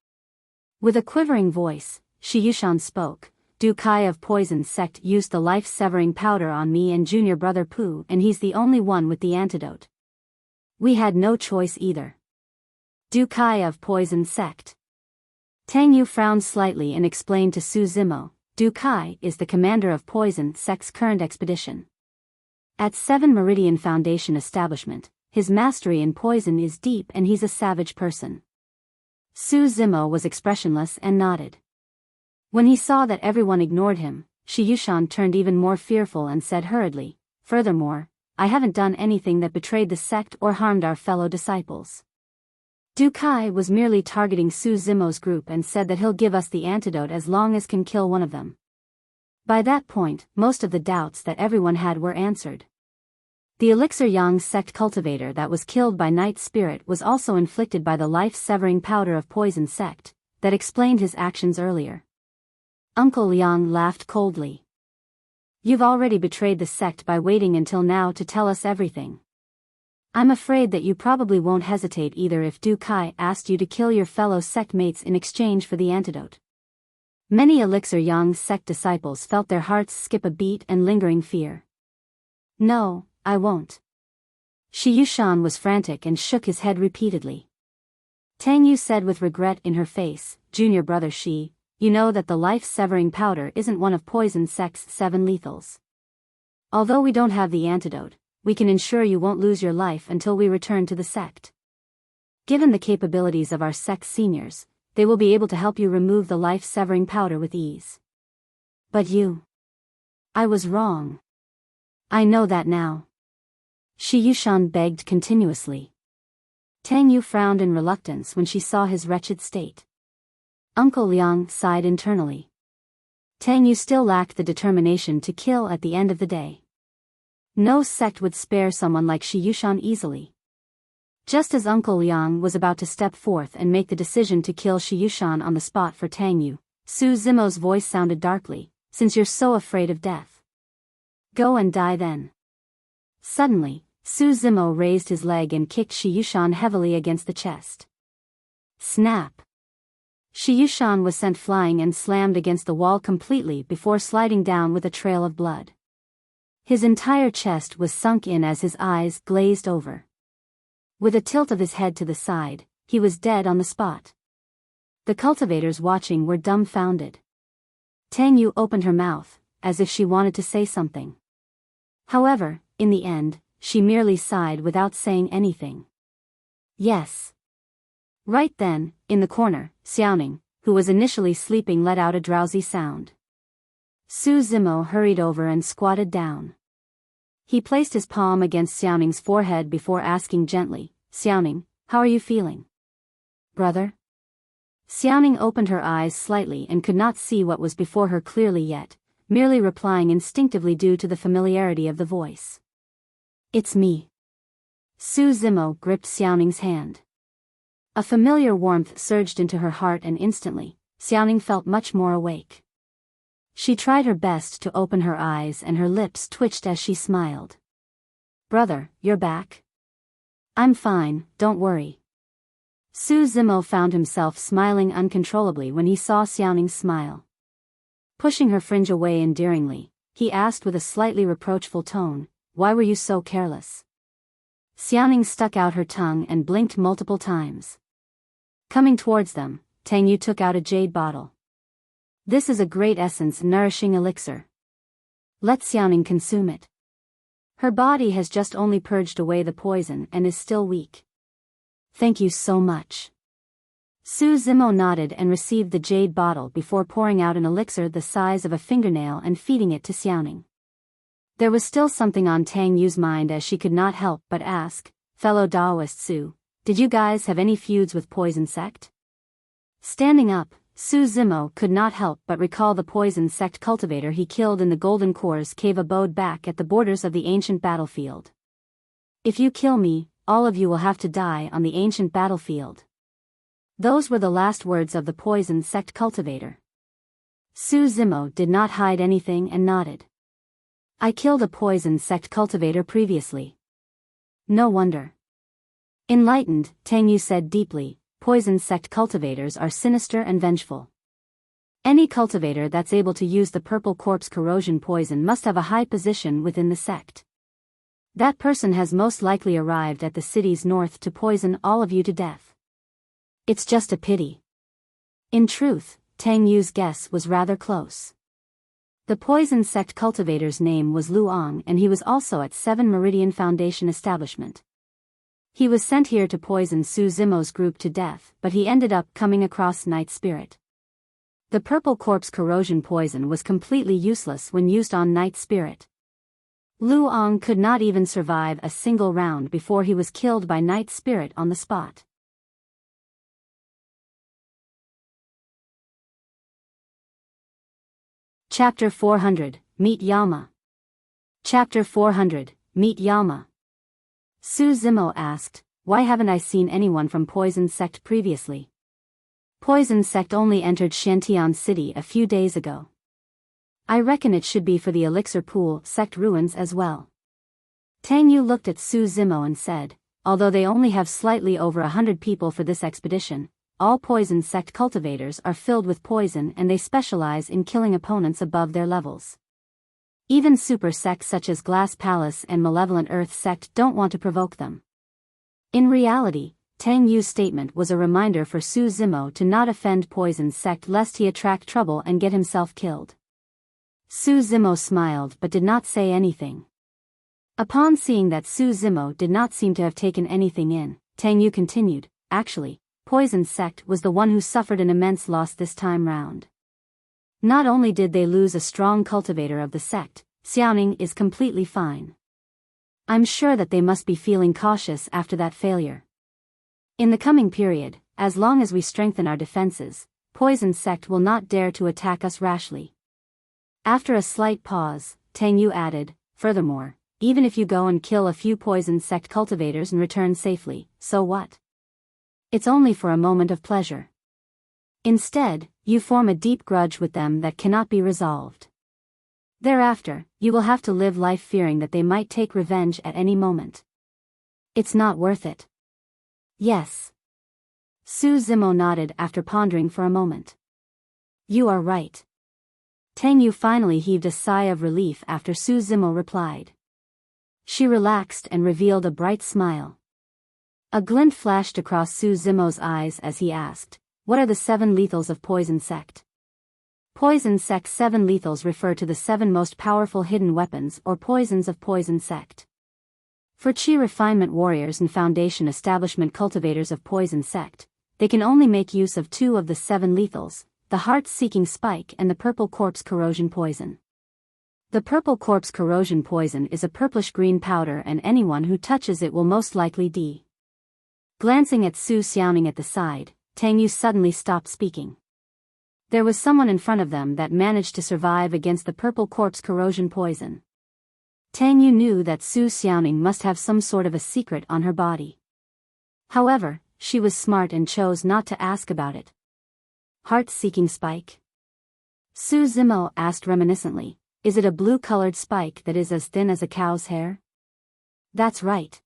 With a quivering voice, Shi Yushan spoke. Du Kai of Poison Sect used the life-severing powder on me and junior brother Pu, and he's the only one with the antidote. We had no choice either. Du Kai of Poison Sect. Tang Yu frowned slightly and explained to Su Zimo, Du Kai is the commander of Poison Sect's current expedition. At 7 Meridian Foundation establishment, his mastery in poison is deep and he's a savage person. Su Zimo was expressionless and nodded. When he saw that everyone ignored him, Shi Yushan turned even more fearful and said hurriedly, "Furthermore, I haven't done anything that betrayed the sect or harmed our fellow disciples." Du Kai was merely targeting Su Zimo's group and said that he'll give us the antidote as long as can kill one of them. By that point, most of the doubts that everyone had were answered. The Elixir Yang sect cultivator that was killed by Night Spirit was also inflicted by the life-severing powder of Poison Sect, that explained his actions earlier. Uncle Liang laughed coldly. "You've already betrayed the sect by waiting until now to tell us everything. I'm afraid that you probably won't hesitate either if Du Kai asked you to kill your fellow sect mates in exchange for the antidote." Many Elixir Yang sect disciples felt their hearts skip a beat and lingering fear. "No, I won't." Shi Yushan was frantic and shook his head repeatedly. Tang Yu said with regret in her face, "Junior brother Shi, you know that the life-severing powder isn't one of Poison Sect's 7 lethals. Although we don't have the antidote, we can ensure you won't lose your life until we return to the sect. Given the capabilities of our sect's seniors, they will be able to help you remove the life-severing powder with ease." "But you..." "I was wrong. I know that now." Shi Yushan begged continuously. Tang Yu frowned in reluctance when she saw his wretched state. Uncle Liang sighed internally. Tang Yu still lacked the determination to kill at the end of the day. No sect would spare someone like Shi Yushan easily. Just as Uncle Liang was about to step forth and make the decision to kill Shi Yushan on the spot for Tang Yu, Su Zimo's voice sounded darkly, "Since you're so afraid of death, go and die then." Suddenly, Su Zimo raised his leg and kicked Shi Yushan heavily against the chest. Snap! Shi Yushan was sent flying and slammed against the wall completely before sliding down with a trail of blood. His entire chest was sunk in as his eyes glazed over. With a tilt of his head to the side, he was dead on the spot. The cultivators watching were dumbfounded. Tang Yu opened her mouth, as if she wanted to say something. However, in the end, she merely sighed without saying anything. "Yes." Right then, in the corner, Xiaoning, who was initially sleeping, let out a drowsy sound. Su Zimo hurried over and squatted down. He placed his palm against Xiaoning's forehead before asking gently, "Xiaoning, how are you feeling?" "Brother?" Xiaoning opened her eyes slightly and could not see what was before her clearly yet, merely replying instinctively due to the familiarity of the voice. "It's me." Su Zimo gripped Xiaoning's hand. A familiar warmth surged into her heart and instantly, Xiaoning felt much more awake. She tried her best to open her eyes and her lips twitched as she smiled. "Brother, you're back?" "I'm fine, don't worry." Su Zimo found himself smiling uncontrollably when he saw Xiaoning's smile. Pushing her fringe away endearingly, he asked with a slightly reproachful tone, "Why were you so careless?" Xiaoning stuck out her tongue and blinked multiple times. Coming towards them, Tang Yu took out a jade bottle. "This is a great essence-nourishing elixir. Let Xiaoning consume it. Her body has just only purged away the poison and is still weak." "Thank you so much." Su Zimo nodded and received the jade bottle before pouring out an elixir the size of a fingernail and feeding it to Xiaoning. There was still something on Tang Yu's mind as she could not help but ask, "Fellow Daoist Su, did you guys have any feuds with Poison Sect?" Standing up, Su Zimo could not help but recall the Poison Sect cultivator he killed in the Golden Core's cave abode back at the borders of the ancient battlefield. "If you kill me, all of you will have to die on the ancient battlefield." Those were the last words of the Poison Sect cultivator. Su Zimo did not hide anything and nodded. "I killed a Poison Sect cultivator previously." "No wonder." Enlightened, Tang Yu said deeply, "Poison Sect cultivators are sinister and vengeful. Any cultivator that's able to use the purple corpse corrosion poison must have a high position within the sect. That person has most likely arrived at the city's north to poison all of you to death. It's just a pity. In truth, Tang Yu's guess was rather close. The poison sect cultivator's name was Luong, and he was also at 7 Meridian Foundation establishment. He was sent here to poison Su Zimo's group to death, but he ended up coming across Night Spirit. The purple corpse corrosion poison was completely useless when used on Night Spirit. Luong could not even survive a single round before he was killed by Night Spirit on the spot. Chapter 400, Meet Yama. Chapter 400, Meet Yama. Su Zimo asked, "Why haven't I seen anyone from Poison Sect previously? Poison Sect only entered Shantian City a few days ago. I reckon it should be for the Elixir Pool Sect ruins as well." Tang Yu looked at Su Zimo and said, "Although they only have slightly over 100 people for this expedition, all Poison Sect cultivators are filled with poison and they specialize in killing opponents above their levels. Even super sects such as Glass Palace and Malevolent Earth Sect don't want to provoke them." In reality, Tang Yu's statement was a reminder for Su Zimo to not offend Poison Sect lest he attract trouble and get himself killed. Su Zimo smiled but did not say anything. Upon seeing that Su Zimo did not seem to have taken anything in, Tang Yu continued, "Actually, Poison Sect was the one who suffered an immense loss this time round. Not only did they lose a strong cultivator of the sect, Xiaoning is completely fine. I'm sure that they must be feeling cautious after that failure. In the coming period, as long as we strengthen our defenses, Poison Sect will not dare to attack us rashly." After a slight pause, Tang Yu added, "Furthermore, even if you go and kill a few Poison Sect cultivators and return safely, so what? It's only for a moment of pleasure. Instead, you form a deep grudge with them that cannot be resolved. Thereafter, you will have to live life fearing that they might take revenge at any moment. It's not worth it." "Yes." Su Zimo nodded after pondering for a moment. "You are right." Tang Yu finally heaved a sigh of relief after Su Zimo replied. She relaxed and revealed a bright smile. A glint flashed across Su Zimo's eyes as he asked, "What are the 7 lethals of Poison Sect?" Poison Sect's 7 lethals refer to the 7 most powerful hidden weapons or poisons of Poison Sect. For Qi refinement warriors and Foundation establishment cultivators of Poison Sect, they can only make use of 2 of the 7 lethals, the Heart-Seeking Spike and the Purple Corpse Corrosion Poison. The Purple Corpse Corrosion Poison is a purplish-green powder and anyone who touches it will most likely die. Glancing at Su Xiaoning at the side, Tang Yu suddenly stopped speaking. There was someone in front of them that managed to survive against the Purple Corpse Corrosion Poison. Tang Yu knew that Su Xiaoning must have some sort of a secret on her body. However, she was smart and chose not to ask about it. "Heart-Seeking Spike?" Su Zimo asked reminiscently, "Is it a blue-colored spike that is as thin as a cow's hair?" "That's right."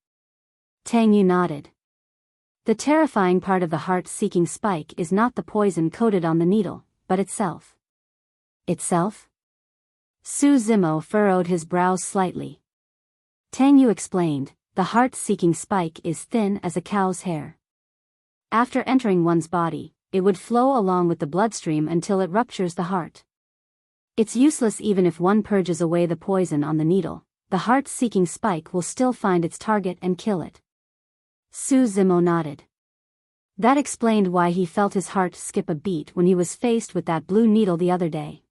Tang Yu nodded. The terrifying part of the heart-seeking spike is not the poison coated on the needle, but itself. Itself? Su Zimo furrowed his brows slightly. Tang Yu explained, the heart-seeking spike is thin as a cow's hair. After entering one's body, it would flow along with the bloodstream until it ruptures the heart. It's useless even if one purges away the poison on the needle, the heart-seeking spike will still find its target and kill it. Su Zimo nodded. That explained why he felt his heart skip a beat when he was faced with that blue needle the other day.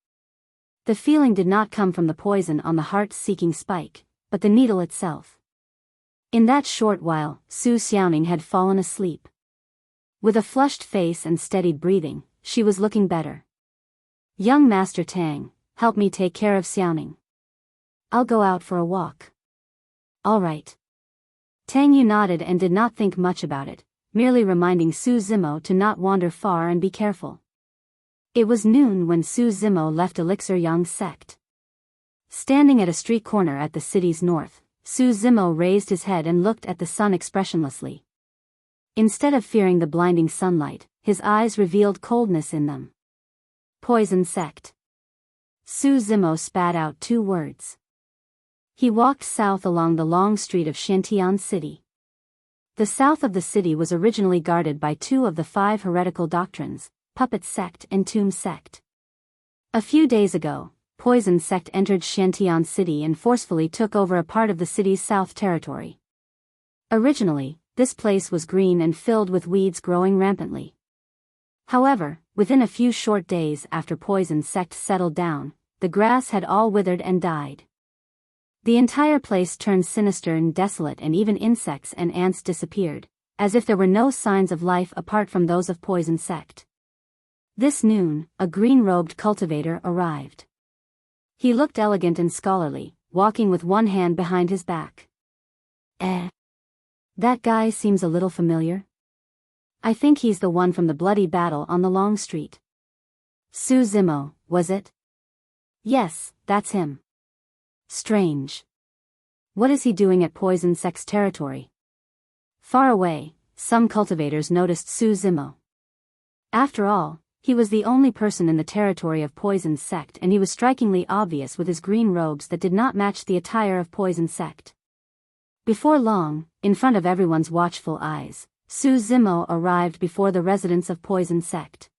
The feeling did not come from the poison on the heart-seeking spike, but the needle itself. In that short while, Su Xiaoning had fallen asleep. With a flushed face and steadied breathing, she was looking better. "Young Master Tang, help me take care of Xiaoning. I'll go out for a walk." "All right." Tang Yu nodded and did not think much about it, merely reminding Su Zimo to not wander far and be careful. It was noon when Su Zimo left Elixir Yang sect. Standing at a street corner at the city's north, Su Zimo raised his head and looked at the sun expressionlessly. Instead of fearing the blinding sunlight, his eyes revealed coldness in them. Poison Sect. Su Zimo spat out 2 words. He walked south along the long street of Xiantian City. The south of the city was originally guarded by two of the 5 heretical doctrines, Puppet Sect and Tomb Sect. A few days ago, Poison Sect entered Xiantian City and forcefully took over a part of the city's south territory. Originally, this place was green and filled with weeds growing rampantly. However, within a few short days after Poison Sect settled down, the grass had all withered and died. The entire place turned sinister and desolate, and even insects and ants disappeared, as if there were no signs of life apart from those of Poison Sect. This noon, a green-robed cultivator arrived. He looked elegant and scholarly, walking with one hand behind his back. That guy seems a little familiar. I think he's the one from the bloody battle on the long street. Su Zimo, was it? Yes, that's him. Strange. What is he doing at Poison Sect's territory? Far away, some cultivators noticed Su Zimo. After all, he was the only person in the territory of Poison Sect, and he was strikingly obvious with his green robes that did not match the attire of Poison Sect. Before long, in front of everyone's watchful eyes, Su Zimo arrived before the residence of Poison Sect.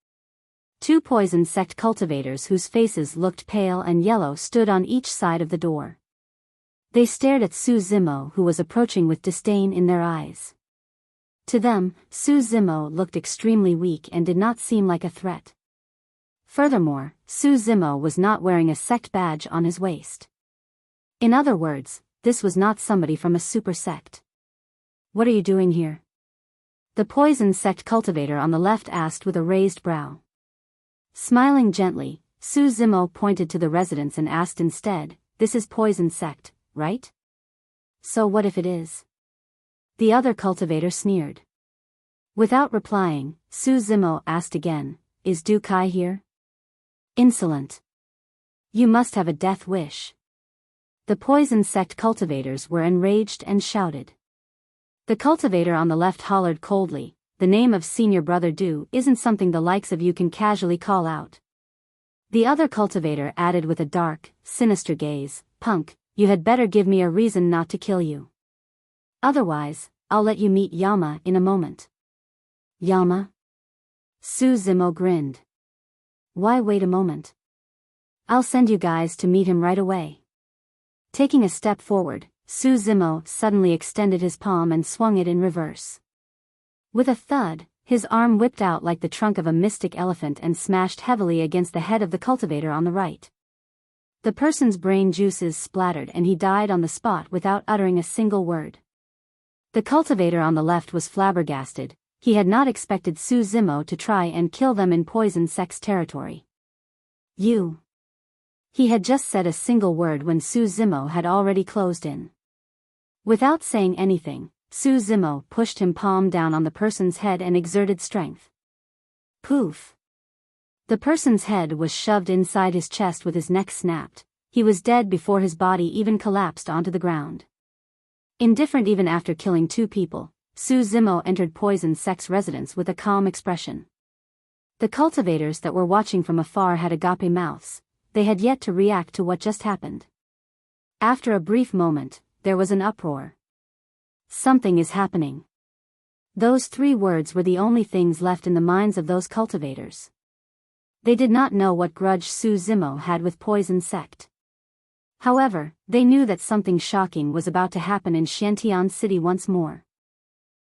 2 Poison Sect cultivators whose faces looked pale and yellow stood on each side of the door. They stared at Su Zimo, who was approaching with disdain in their eyes. To them, Su Zimo looked extremely weak and did not seem like a threat. Furthermore, Su Zimo was not wearing a sect badge on his waist. In other words, this was not somebody from a super sect. What are you doing here? The Poison Sect cultivator on the left asked with a raised brow. Smiling gently, Su Zimo pointed to the residence and asked instead, "This is Poison Sect, right?" "So what if it is?" The other cultivator sneered. Without replying, Su Zimo asked again, "Is Du Kai here?" "Insolent. You must have a death wish." The Poison Sect cultivators were enraged and shouted. The cultivator on the left hollered coldly, "The name of Senior Brother Du isn't something the likes of you can casually call out." The other cultivator added with a dark, sinister gaze, "Punk, you had better give me a reason not to kill you. Otherwise, I'll let you meet Yama in a moment." "Yama?" Su Zimo grinned. "Why wait a moment? I'll send you guys to meet him right away." Taking a step forward, Su Zimo suddenly extended his palm and swung it in reverse. With a thud, his arm whipped out like the trunk of a mystic elephant and smashed heavily against the head of the cultivator on the right. The person's brain juices splattered and he died on the spot without uttering a single word. The cultivator on the left was flabbergasted. He had not expected Su Zimo to try and kill them in Poison Sect's territory. "You." He had just said a single word when Su Zimo had already closed in. Without saying anything, Su Zimo pushed him palm down on the person's head and exerted strength. Poof! The person's head was shoved inside his chest with his neck snapped. He was dead before his body even collapsed onto the ground. Indifferent even after killing 2 people, Su Zimo entered Poison Sect's residence with a calm expression. The cultivators that were watching from afar had agape mouths. They had yet to react to what just happened. After a brief moment, there was an uproar. "Something is happening." Those 3 words were the only things left in the minds of those cultivators. They did not know what grudge Su Zimo had with Poison Sect. However, they knew that something shocking was about to happen in Xiantian City once more.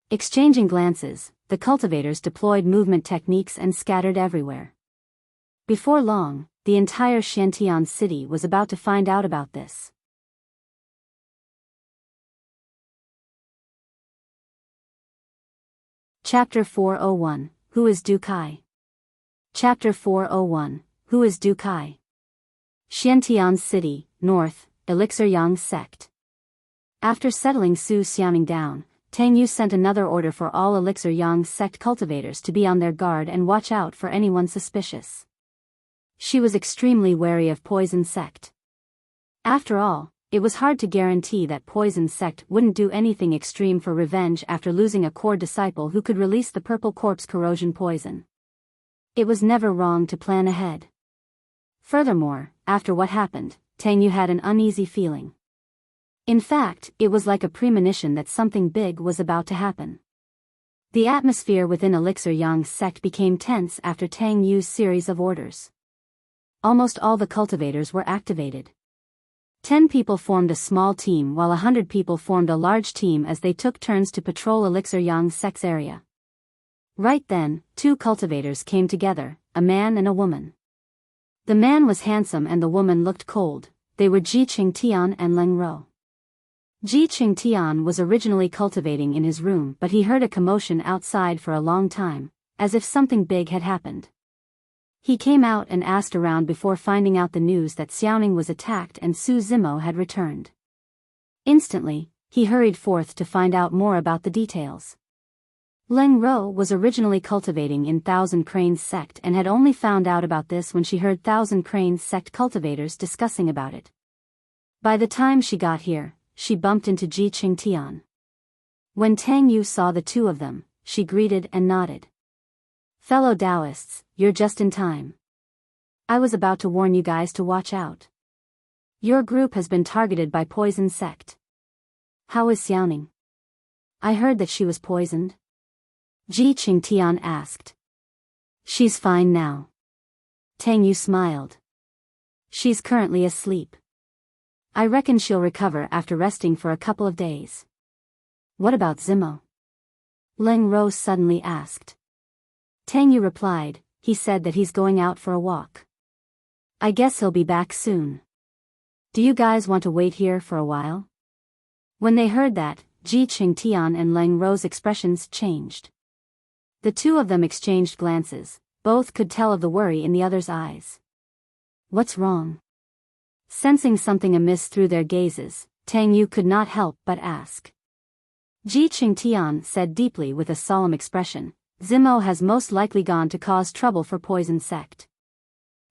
Exchanging glances, the cultivators deployed movement techniques and scattered everywhere. Before long, the entire Xiantian City was about to find out about this. Chapter 401, Who is Du Kai? Chapter 401, Who is Du Kai? Xiantian City, North, Elixir Yang Sect. After settling Su Xiaoning down, Tang Yu sent another order for all Elixir Yang Sect cultivators to be on their guard and watch out for anyone suspicious. She was extremely wary of Poison Sect. After all, it was hard to guarantee that Poison Sect wouldn't do anything extreme for revenge after losing a core disciple who could release the purple corpse corrosion poison. It was never wrong to plan ahead. Furthermore, after what happened, Tang Yu had an uneasy feeling. In fact, it was like a premonition that something big was about to happen. The atmosphere within Elixir Yang's sect became tense after Tang Yu's series of orders. Almost all the cultivators were activated. 10 people formed a small team while 100 people formed a large team as they took turns to patrol Elixir Yang's sect's area. Right then, 2 cultivators came together, a man and a woman. The man was handsome and the woman looked cold. They were Ji Qingtian and Leng Ro. Ji Qingtian was originally cultivating in his room, but he heard a commotion outside for a long time, as if something big had happened. He came out and asked around before finding out the news that Xiaoning was attacked and Su Zimo had returned. Instantly, he hurried forth to find out more about the details. Leng Ro was originally cultivating in Thousand Cranes sect and had only found out about this when she heard Thousand Cranes sect cultivators discussing about it. By the time she got here, she bumped into Ji Qingtian. When Tang Yu saw the two of them, she greeted and nodded. "Fellow Taoists, you're just in time. I was about to warn you guys to watch out. Your group has been targeted by poison sect. How is Xiaoning? I heard that she was poisoned." Ji Qingtian asked. "She's fine now." Tang Yu smiled. "She's currently asleep. I reckon she'll recover after resting for a couple of days." "What about Zimo?" Leng Ro suddenly asked. Tang Yu replied, "He said that he's going out for a walk. I guess he'll be back soon. Do you guys want to wait here for a while?" When they heard that, Ji Qingtian and Leng Ro's expressions changed. The two of them exchanged glances. Both could tell of the worry in the other's eyes. "What's wrong?" Sensing something amiss through their gazes, Tang Yu could not help but ask. Ji Qingtian said deeply with a solemn expression, "Zimo has most likely gone to cause trouble for Poison Sect."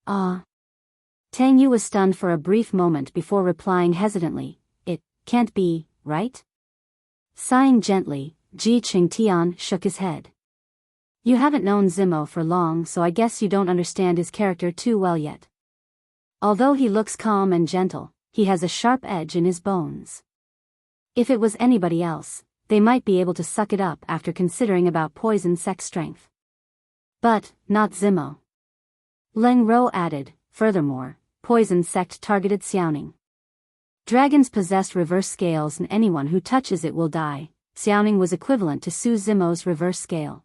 "Ah." Tang Yu was stunned for a brief moment before replying hesitantly, "It can't be, right?" Sighing gently, Ji Qingtian shook his head. "You haven't known Zimo for long, so I guess you don't understand his character too well yet. Although he looks calm and gentle, he has a sharp edge in his bones. If it was anybody else, they might be able to suck it up after considering about Poison Sect's strength. But, not Zimo." Leng Ro added, "Furthermore, Poison Sect targeted Xiaoning. Dragons possess reverse scales and anyone who touches it will die." Xiaoning was equivalent to Su Zimo's reverse scale.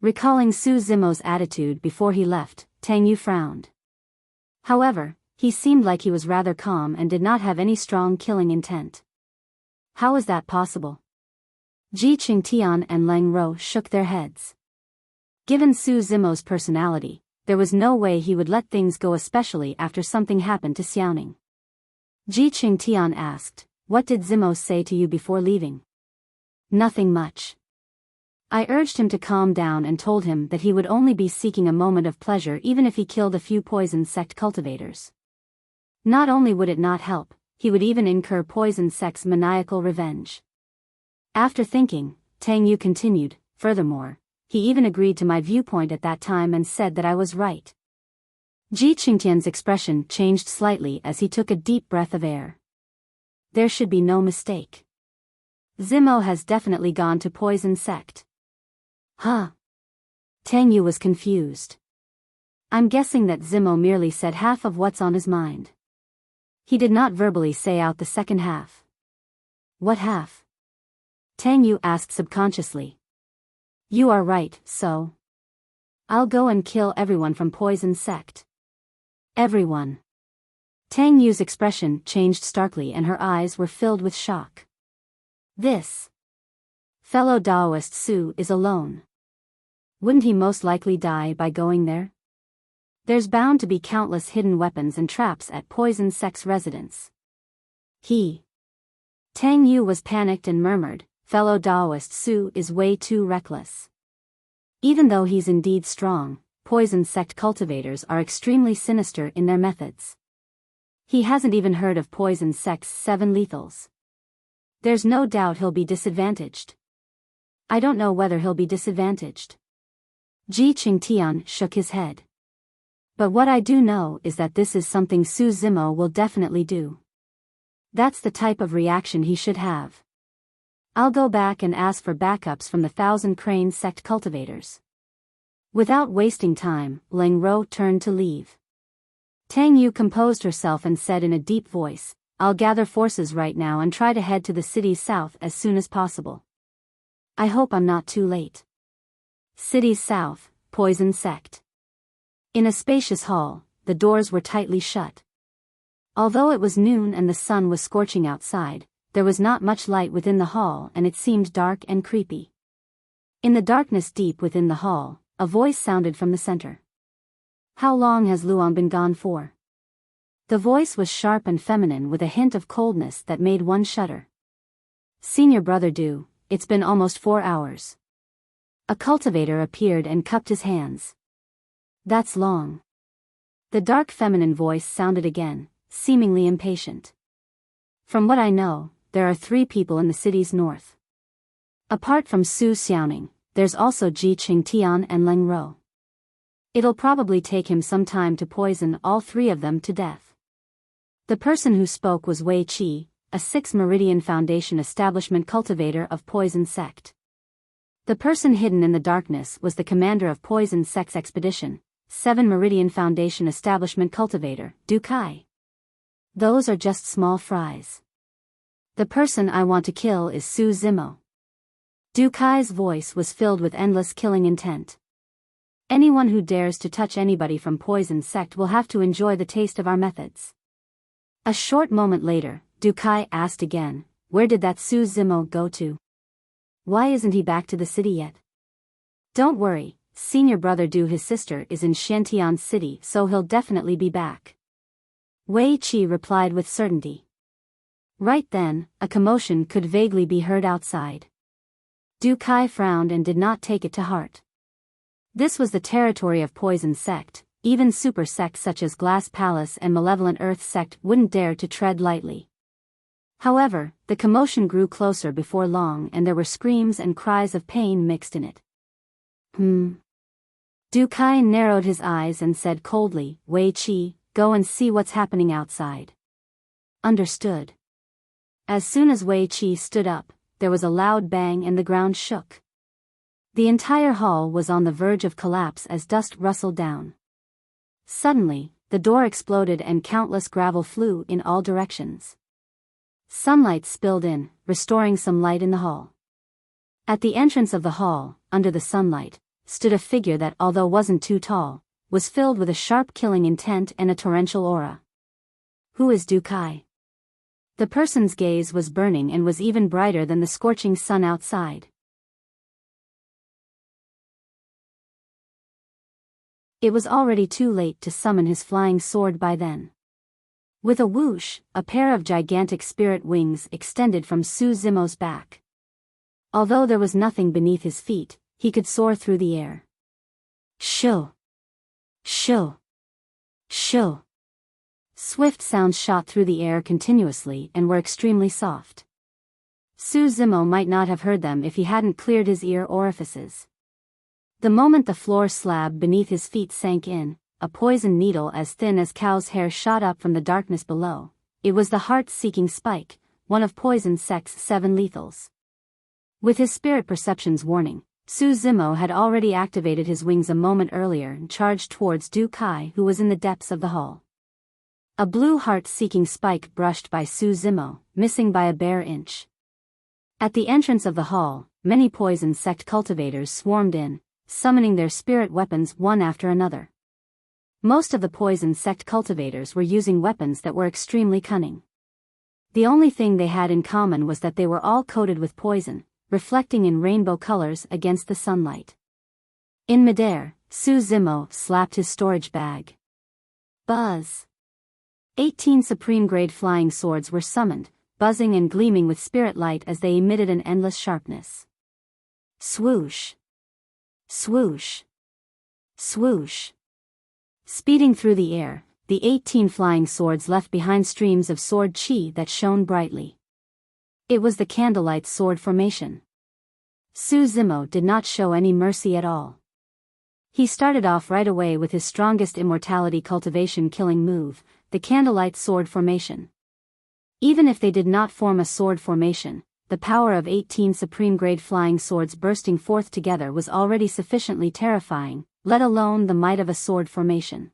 Recalling Su Zimo's attitude before he left, Tang Yu frowned. However, he seemed like he was rather calm and did not have any strong killing intent. How is that possible? Ji Qingtian and Leng Ro shook their heads. Given Su Zimo's personality, there was no way he would let things go, especially after something happened to Xiaoning. Ji Qingtian asked, "What did Zimo say to you before leaving?" "Nothing much. I urged him to calm down and told him that he would only be seeking a moment of pleasure even if he killed a few Poison Sect cultivators. Not only would it not help, he would even incur Poison Sect's maniacal revenge." After thinking, Tang Yu continued, "Furthermore, he even agreed to my viewpoint at that time and said that I was right." Ji Qingtian's expression changed slightly as he took a deep breath of air. There should be no mistake. Zimo has definitely gone to Poison Sect. Huh? Tang Yu was confused. "I'm guessing that Zimo merely said half of what's on his mind. He did not verbally say out the second half." "What half?" Tang Yu asked subconsciously. "You are right, so I'll go and kill everyone from Poison Sect." "Everyone?" Tang Yu's expression changed starkly and her eyes were filled with shock. This fellow Taoist Su is alone. Wouldn't he most likely die by going there? There's bound to be countless hidden weapons and traps at Poison Sect's residence. Tang Yu was panicked and murmured, "Fellow Taoist Su is way too reckless. Even though he's indeed strong, Poison Sect cultivators are extremely sinister in their methods. He hasn't even heard of Poison Sect's 7 lethals. There's no doubt he'll be disadvantaged." "I don't know whether he'll be disadvantaged." Ji Qingtian shook his head. "But what I do know is that this is something Su Zimo will definitely do. That's the type of reaction he should have. I'll go back and ask for backups from the Thousand Crane sect cultivators. Without wasting time, Ling Ro turned to leave. Tang Yu composed herself and said in a deep voice, I'll gather forces right now and try to head to the city's south as soon as possible. I hope I'm not too late. City's south, Poison Sect. In a spacious hall, the doors were tightly shut. Although it was noon and the sun was scorching outside, there was not much light within the hall and it seemed dark and creepy. In the darkness deep within the hall, a voice sounded from the center. How long has Luong been gone for? The voice was sharp and feminine with a hint of coldness that made one shudder. Senior brother Du, it's been almost 4 hours. A cultivator appeared and cupped his hands. That's long. The dark feminine voice sounded again, seemingly impatient. From what I know, there are 3 people in the city's north. Apart from Su Xiaoning, there's also Ji Qingtian and Ling Ro. It'll probably take him some time to poison all 3 of them to death. The person who spoke was Wei Qi, a 6 Meridian Foundation establishment cultivator of Poison Sect. The person hidden in the darkness was the commander of Poison Sect's expedition, 7 Meridian Foundation establishment cultivator, Du Kai. Those are just small fries. The person I want to kill is Su Zimo. Du Kai's voice was filled with endless killing intent. Anyone who dares to touch anybody from Poison Sect will have to enjoy the taste of our methods. A short moment later, Du Kai asked again, where did that Su Zimo go to? Why isn't he back to the city yet? Don't worry, senior brother Du his sister is in Shantian City so he'll definitely be back. Wei Qi replied with certainty. Right then, a commotion could vaguely be heard outside. Du Kai frowned and did not take it to heart. This was the territory of Poison Sect, even super sects such as Glass Palace and Malevolent Earth Sect wouldn't dare to tread lightly. However, the commotion grew closer before long and there were screams and cries of pain mixed in it. Du Kai narrowed his eyes and said coldly, Wei Qi, go and see what's happening outside. Understood. As soon as Wei Qi stood up, there was a loud bang and the ground shook. The entire hall was on the verge of collapse as dust rustled down. Suddenly, the door exploded and countless gravel flew in all directions. Sunlight spilled in, restoring some light in the hall. At the entrance of the hall, under the sunlight, stood a figure that, although wasn't too tall, was filled with a sharp killing intent and a torrential aura. Who is Du Kai? The person's gaze was burning and was even brighter than the scorching sun outside. It was already too late to summon his flying sword by then. With a whoosh, a pair of gigantic spirit wings extended from Su Zimo's back. Although there was nothing beneath his feet, he could soar through the air. Shoo! Shoo! Shoo! Swift sounds shot through the air continuously and were extremely soft. Su Zimo might not have heard them if he hadn't cleared his ear orifices. The moment the floor slab beneath his feet sank in, a poison needle as thin as cow's hair shot up from the darkness below. It was the heart-seeking spike, one of Poison Sect's 7 lethals. With his spirit perception's warning, Su Zimo had already activated his wings a moment earlier and charged towards Du Kai who was in the depths of the hall. A blue heart-seeking spike brushed by Su Zimo, missing by a bare inch. At the entrance of the hall, many Poison Sect cultivators swarmed in, summoning their spirit weapons one after another. Most of the Poison Sect cultivators were using weapons that were extremely cunning. The only thing they had in common was that they were all coated with poison, reflecting in rainbow colors against the sunlight. In midair, Su Zimo slapped his storage bag. Buzz! 18 supreme-grade flying swords were summoned, buzzing and gleaming with spirit light as they emitted an endless sharpness. Swoosh! Swoosh! Swoosh! Speeding through the air, the 18 flying swords left behind streams of sword chi that shone brightly. It was the candlelight sword formation. Su Zimo did not show any mercy at all. He started off right away with his strongest immortality cultivation killing move, the candlelight sword formation. Even if they did not form a sword formation, the power of 18 supreme-grade flying swords bursting forth together was already sufficiently terrifying, let alone the might of a sword formation.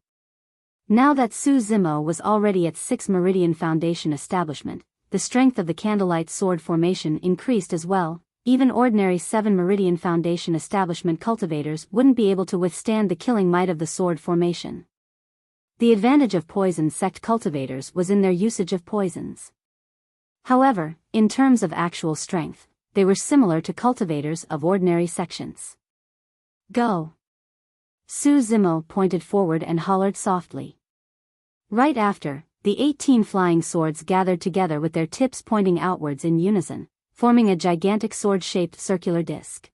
Now that Su Zimo was already at 6 Meridian Foundation establishment, the strength of the Candlelight sword formation increased as well. Even ordinary 7 Meridian Foundation establishment cultivators wouldn't be able to withstand the killing might of the sword formation. The advantage of poison sect cultivators was in their usage of poisons. However, in terms of actual strength, they were similar to cultivators of ordinary sections. Go! Su Zimo pointed forward and hollered softly. Right after, the 18 flying swords gathered together with their tips pointing outwards in unison, forming a gigantic sword-shaped circular disc.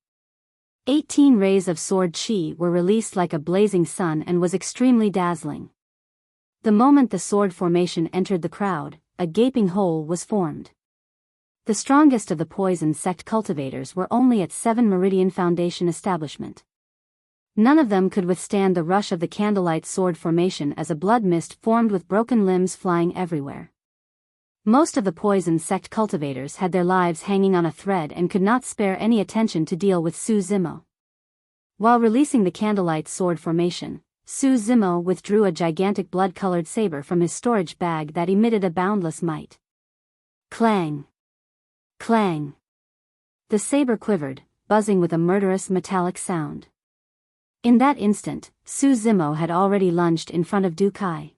18 rays of sword chi were released like a blazing sun and was extremely dazzling. The moment the sword formation entered the crowd, a gaping hole was formed. The strongest of the poison sect cultivators were only at 7 Meridian Foundation establishment. None of them could withstand the rush of the Candlelight sword formation as a blood mist formed with broken limbs flying everywhere. Most of the poison sect cultivators had their lives hanging on a thread and could not spare any attention to deal with Su Zimo. While releasing the Candlelight sword formation, Su Zimo withdrew a gigantic blood-colored saber from his storage bag that emitted a boundless might. Clang! Clang! The saber quivered, buzzing with a murderous metallic sound. In that instant, Su Zimo had already lunged in front of Du Kai.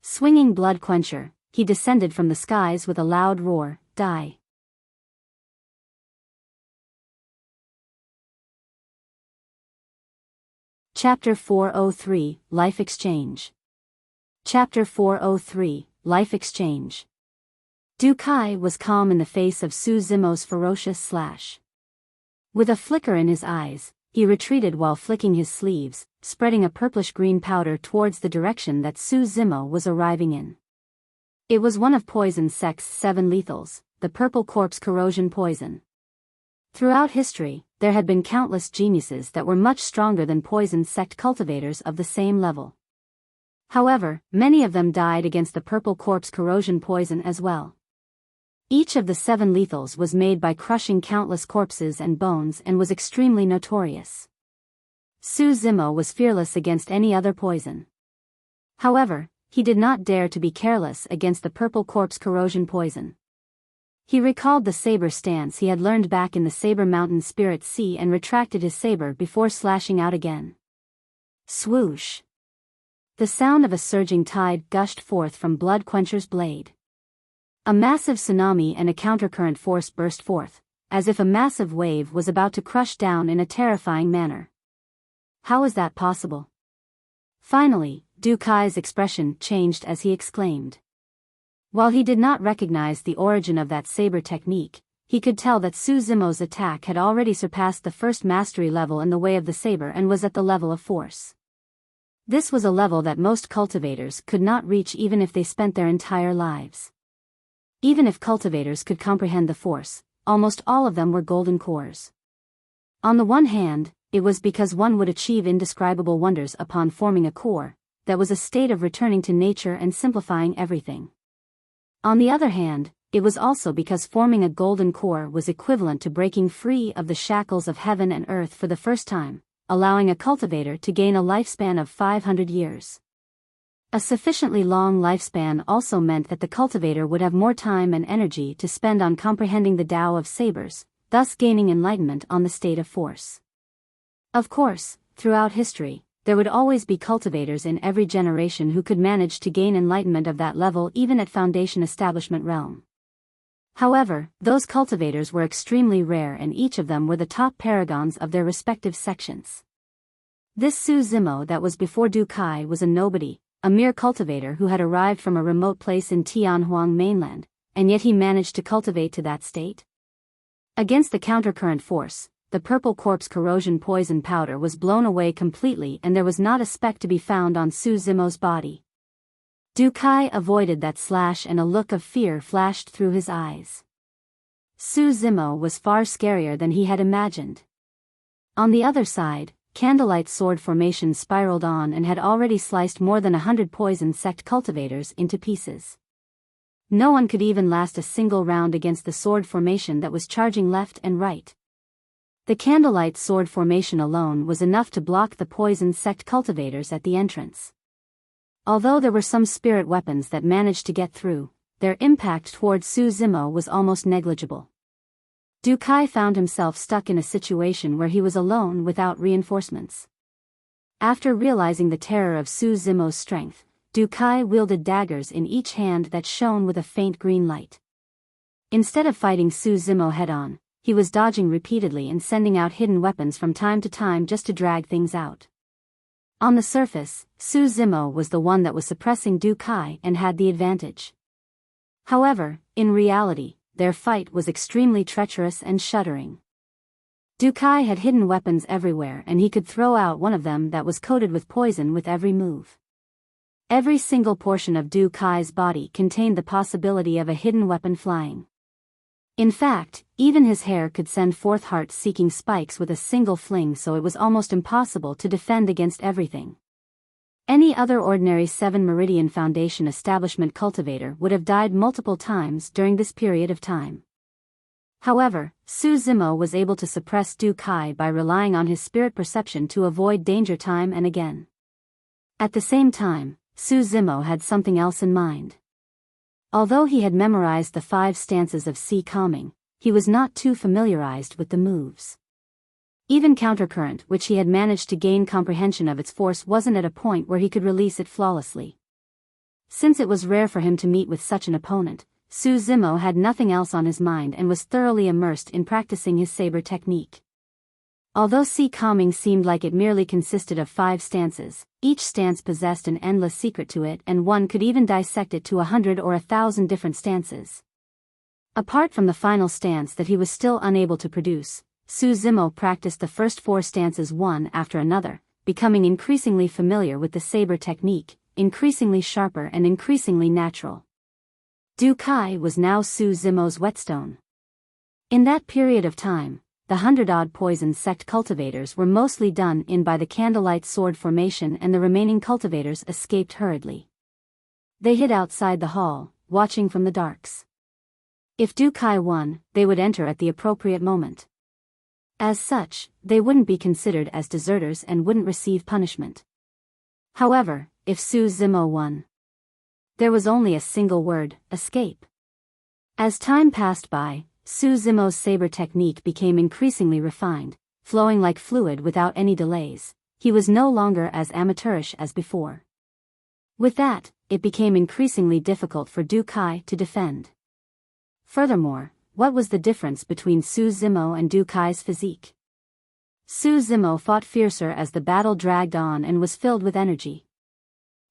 Swinging Blood Quencher, he descended from the skies with a loud roar, die. Chapter 403, Life Exchange. Chapter 403, Life Exchange. Du Kai was calm in the face of Su Zimo's ferocious slash. With a flicker in his eyes, he retreated while flicking his sleeves, spreading a purplish-green powder towards the direction that Su Zimo was arriving in. It was one of Poison Sect's 7 lethals, the Purple Corpse Corrosion Poison. Throughout history, there had been countless geniuses that were much stronger than Poison Sect cultivators of the same level. However, many of them died against the Purple Corpse Corrosion Poison as well. Each of the 7 lethals was made by crushing countless corpses and bones and was extremely notorious. Su Zimo was fearless against any other poison. However, he did not dare to be careless against the Purple Corpse Corrosion Poison. He recalled the saber stance he had learned back in the Saber Mountain Spirit Sea and retracted his saber before slashing out again. Swoosh! The sound of a surging tide gushed forth from Blood Quencher's blade. A massive tsunami and a countercurrent force burst forth, as if a massive wave was about to crush down in a terrifying manner. How is that possible? Finally, Du Kai's expression changed as he exclaimed. While he did not recognize the origin of that saber technique, he could tell that Su Zimo's attack had already surpassed the first mastery level in the way of the saber and was at the level of force. This was a level that most cultivators could not reach even if they spent their entire lives. Even if cultivators could comprehend the force, almost all of them were golden cores. On the one hand, it was because one would achieve indescribable wonders upon forming a core, that was a state of returning to nature and simplifying everything. On the other hand, it was also because forming a golden core was equivalent to breaking free of the shackles of heaven and earth for the first time, allowing a cultivator to gain a lifespan of 500 years. A sufficiently long lifespan also meant that the cultivator would have more time and energy to spend on comprehending the Tao of sabers, thus gaining enlightenment on the state of force. Of course, throughout history, there would always be cultivators in every generation who could manage to gain enlightenment of that level even at Foundation Establishment realm. However, those cultivators were extremely rare and each of them were the top paragons of their respective sections. This Su Zimo that was before Du Kai was a nobody, a mere cultivator who had arrived from a remote place in Tianhuang mainland, and yet he managed to cultivate to that state. Against the countercurrent force, the Purple Corpse Corrosion Poison powder was blown away completely and there was not a speck to be found on Su Zimo's body. Du Kai avoided that slash and a look of fear flashed through his eyes. Su Zimo was far scarier than he had imagined. On the other side, Candlelight sword formation spiraled on and had already sliced more than 100 poison sect cultivators into pieces. No one could even last a single round against the sword formation that was charging left and right. The candlelight sword formation alone was enough to block the poison sect cultivators at the entrance. Although there were some spirit weapons that managed to get through, their impact towards Su Zimo was almost negligible. Du Kai found himself stuck in a situation where he was alone without reinforcements. After realizing the terror of Su Zimo's strength, Du Kai wielded daggers in each hand that shone with a faint green light. Instead of fighting Su Zimo head-on, he was dodging repeatedly and sending out hidden weapons from time to time just to drag things out. On the surface, Su Zimo was the one that was suppressing Du Kai and had the advantage. However, in reality, their fight was extremely treacherous and shuddering. Du Kai had hidden weapons everywhere and he could throw out one of them that was coated with poison with every move. Every single portion of Du Kai's body contained the possibility of a hidden weapon flying. In fact, even his hair could send forth heart-seeking spikes with a single fling, so it was almost impossible to defend against everything. Any other ordinary 7 Meridian Foundation establishment cultivator would have died multiple times during this period of time. However, Su Zimo was able to suppress Du Kai by relying on his spirit perception to avoid danger time and again. At the same time, Su Zimo had something else in mind. Although he had memorized the 5 stances of Sea Calming, he was not too familiarized with the moves. Even Countercurrent, which he had managed to gain comprehension of its force, wasn't at a point where he could release it flawlessly. Since it was rare for him to meet with such an opponent, Su Zimo had nothing else on his mind and was thoroughly immersed in practicing his saber technique. Although Sea Calming seemed like it merely consisted of 5 stances, each stance possessed an endless secret to it, and one could even dissect it to 100 or 1,000 different stances. Apart from the final stance that he was still unable to produce, Su Zimo practiced the first 4 stances one after another, becoming increasingly familiar with the saber technique, increasingly sharper and increasingly natural. Du Kai was now Su Zimo's whetstone. In that period of time, the 100-odd poison sect cultivators were mostly done in by the candlelight sword formation, and the remaining cultivators escaped hurriedly. They hid outside the hall, watching from the darks. If Du Kai won, they would enter at the appropriate moment. As such, they wouldn't be considered as deserters and wouldn't receive punishment. However, if Su Zimo won, there was only a single word: escape. As time passed by, Su Zimo's saber technique became increasingly refined, flowing like fluid without any delays. He was no longer as amateurish as before. With that, it became increasingly difficult for Du Kai to defend. Furthermore, what was the difference between Su Zimo and Du Kai's physique? Su Zimo fought fiercer as the battle dragged on and was filled with energy.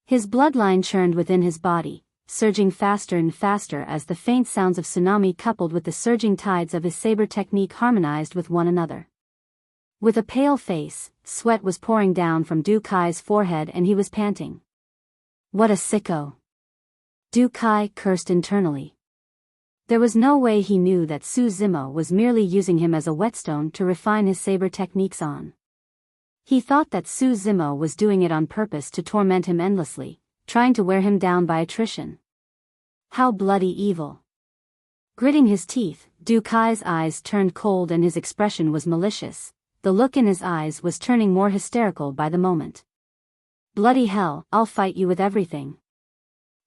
His bloodline churned within his body, surging faster and faster as the faint sounds of tsunami coupled with the surging tides of his saber technique harmonized with one another. With a pale face, sweat was pouring down from Du Kai's forehead and he was panting. What a sicko! Du Kai cursed internally. There was no way he knew that Su Zimo was merely using him as a whetstone to refine his saber techniques on. He thought that Su Zimo was doing it on purpose to torment him endlessly, trying to wear him down by attrition. How bloody evil! Gritting his teeth, Du Kai's eyes turned cold and his expression was malicious. The look in his eyes was turning more hysterical by the moment. Bloody hell, I'll fight you with everything.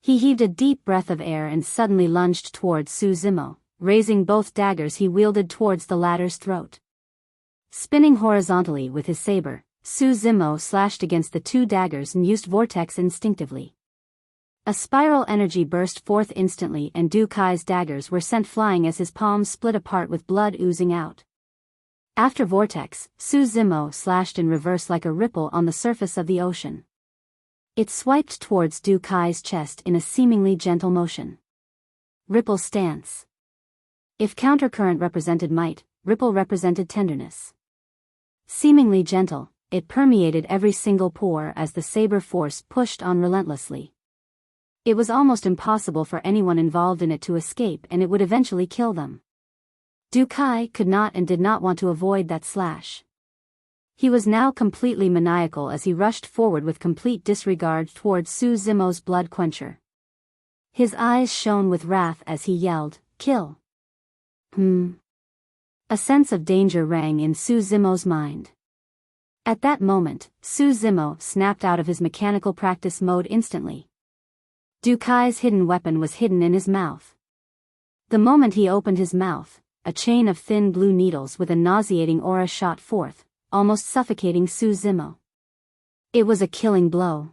He heaved a deep breath of air and suddenly lunged towards Su Zimo, raising both daggers he wielded towards the latter's throat. Spinning horizontally with his saber, Su Zimo slashed against the 2 daggers and used vortex instinctively. A spiral energy burst forth instantly and Du Kai's daggers were sent flying as his palms split apart with blood oozing out. After vortex, Su Zimo slashed in reverse like a ripple on the surface of the ocean. It swiped towards Du Kai's chest in a seemingly gentle motion. Ripple stance. If countercurrent represented might, ripple represented tenderness. Seemingly gentle, it permeated every single pore as the saber force pushed on relentlessly. It was almost impossible for anyone involved in it to escape, and it would eventually kill them. Du Kai could not and did not want to avoid that slash. He was now completely maniacal as he rushed forward with complete disregard towards Su Zimo's blood quencher. His eyes shone with wrath as he yelled, "Kill!" A sense of danger rang in Su Zimo's mind. At that moment, Su Zimo snapped out of his mechanical practice mode instantly. Du Kai's hidden weapon was hidden in his mouth. The moment he opened his mouth, a chain of thin blue needles with a nauseating aura shot forth, almost suffocating Su Zimo. It was a killing blow.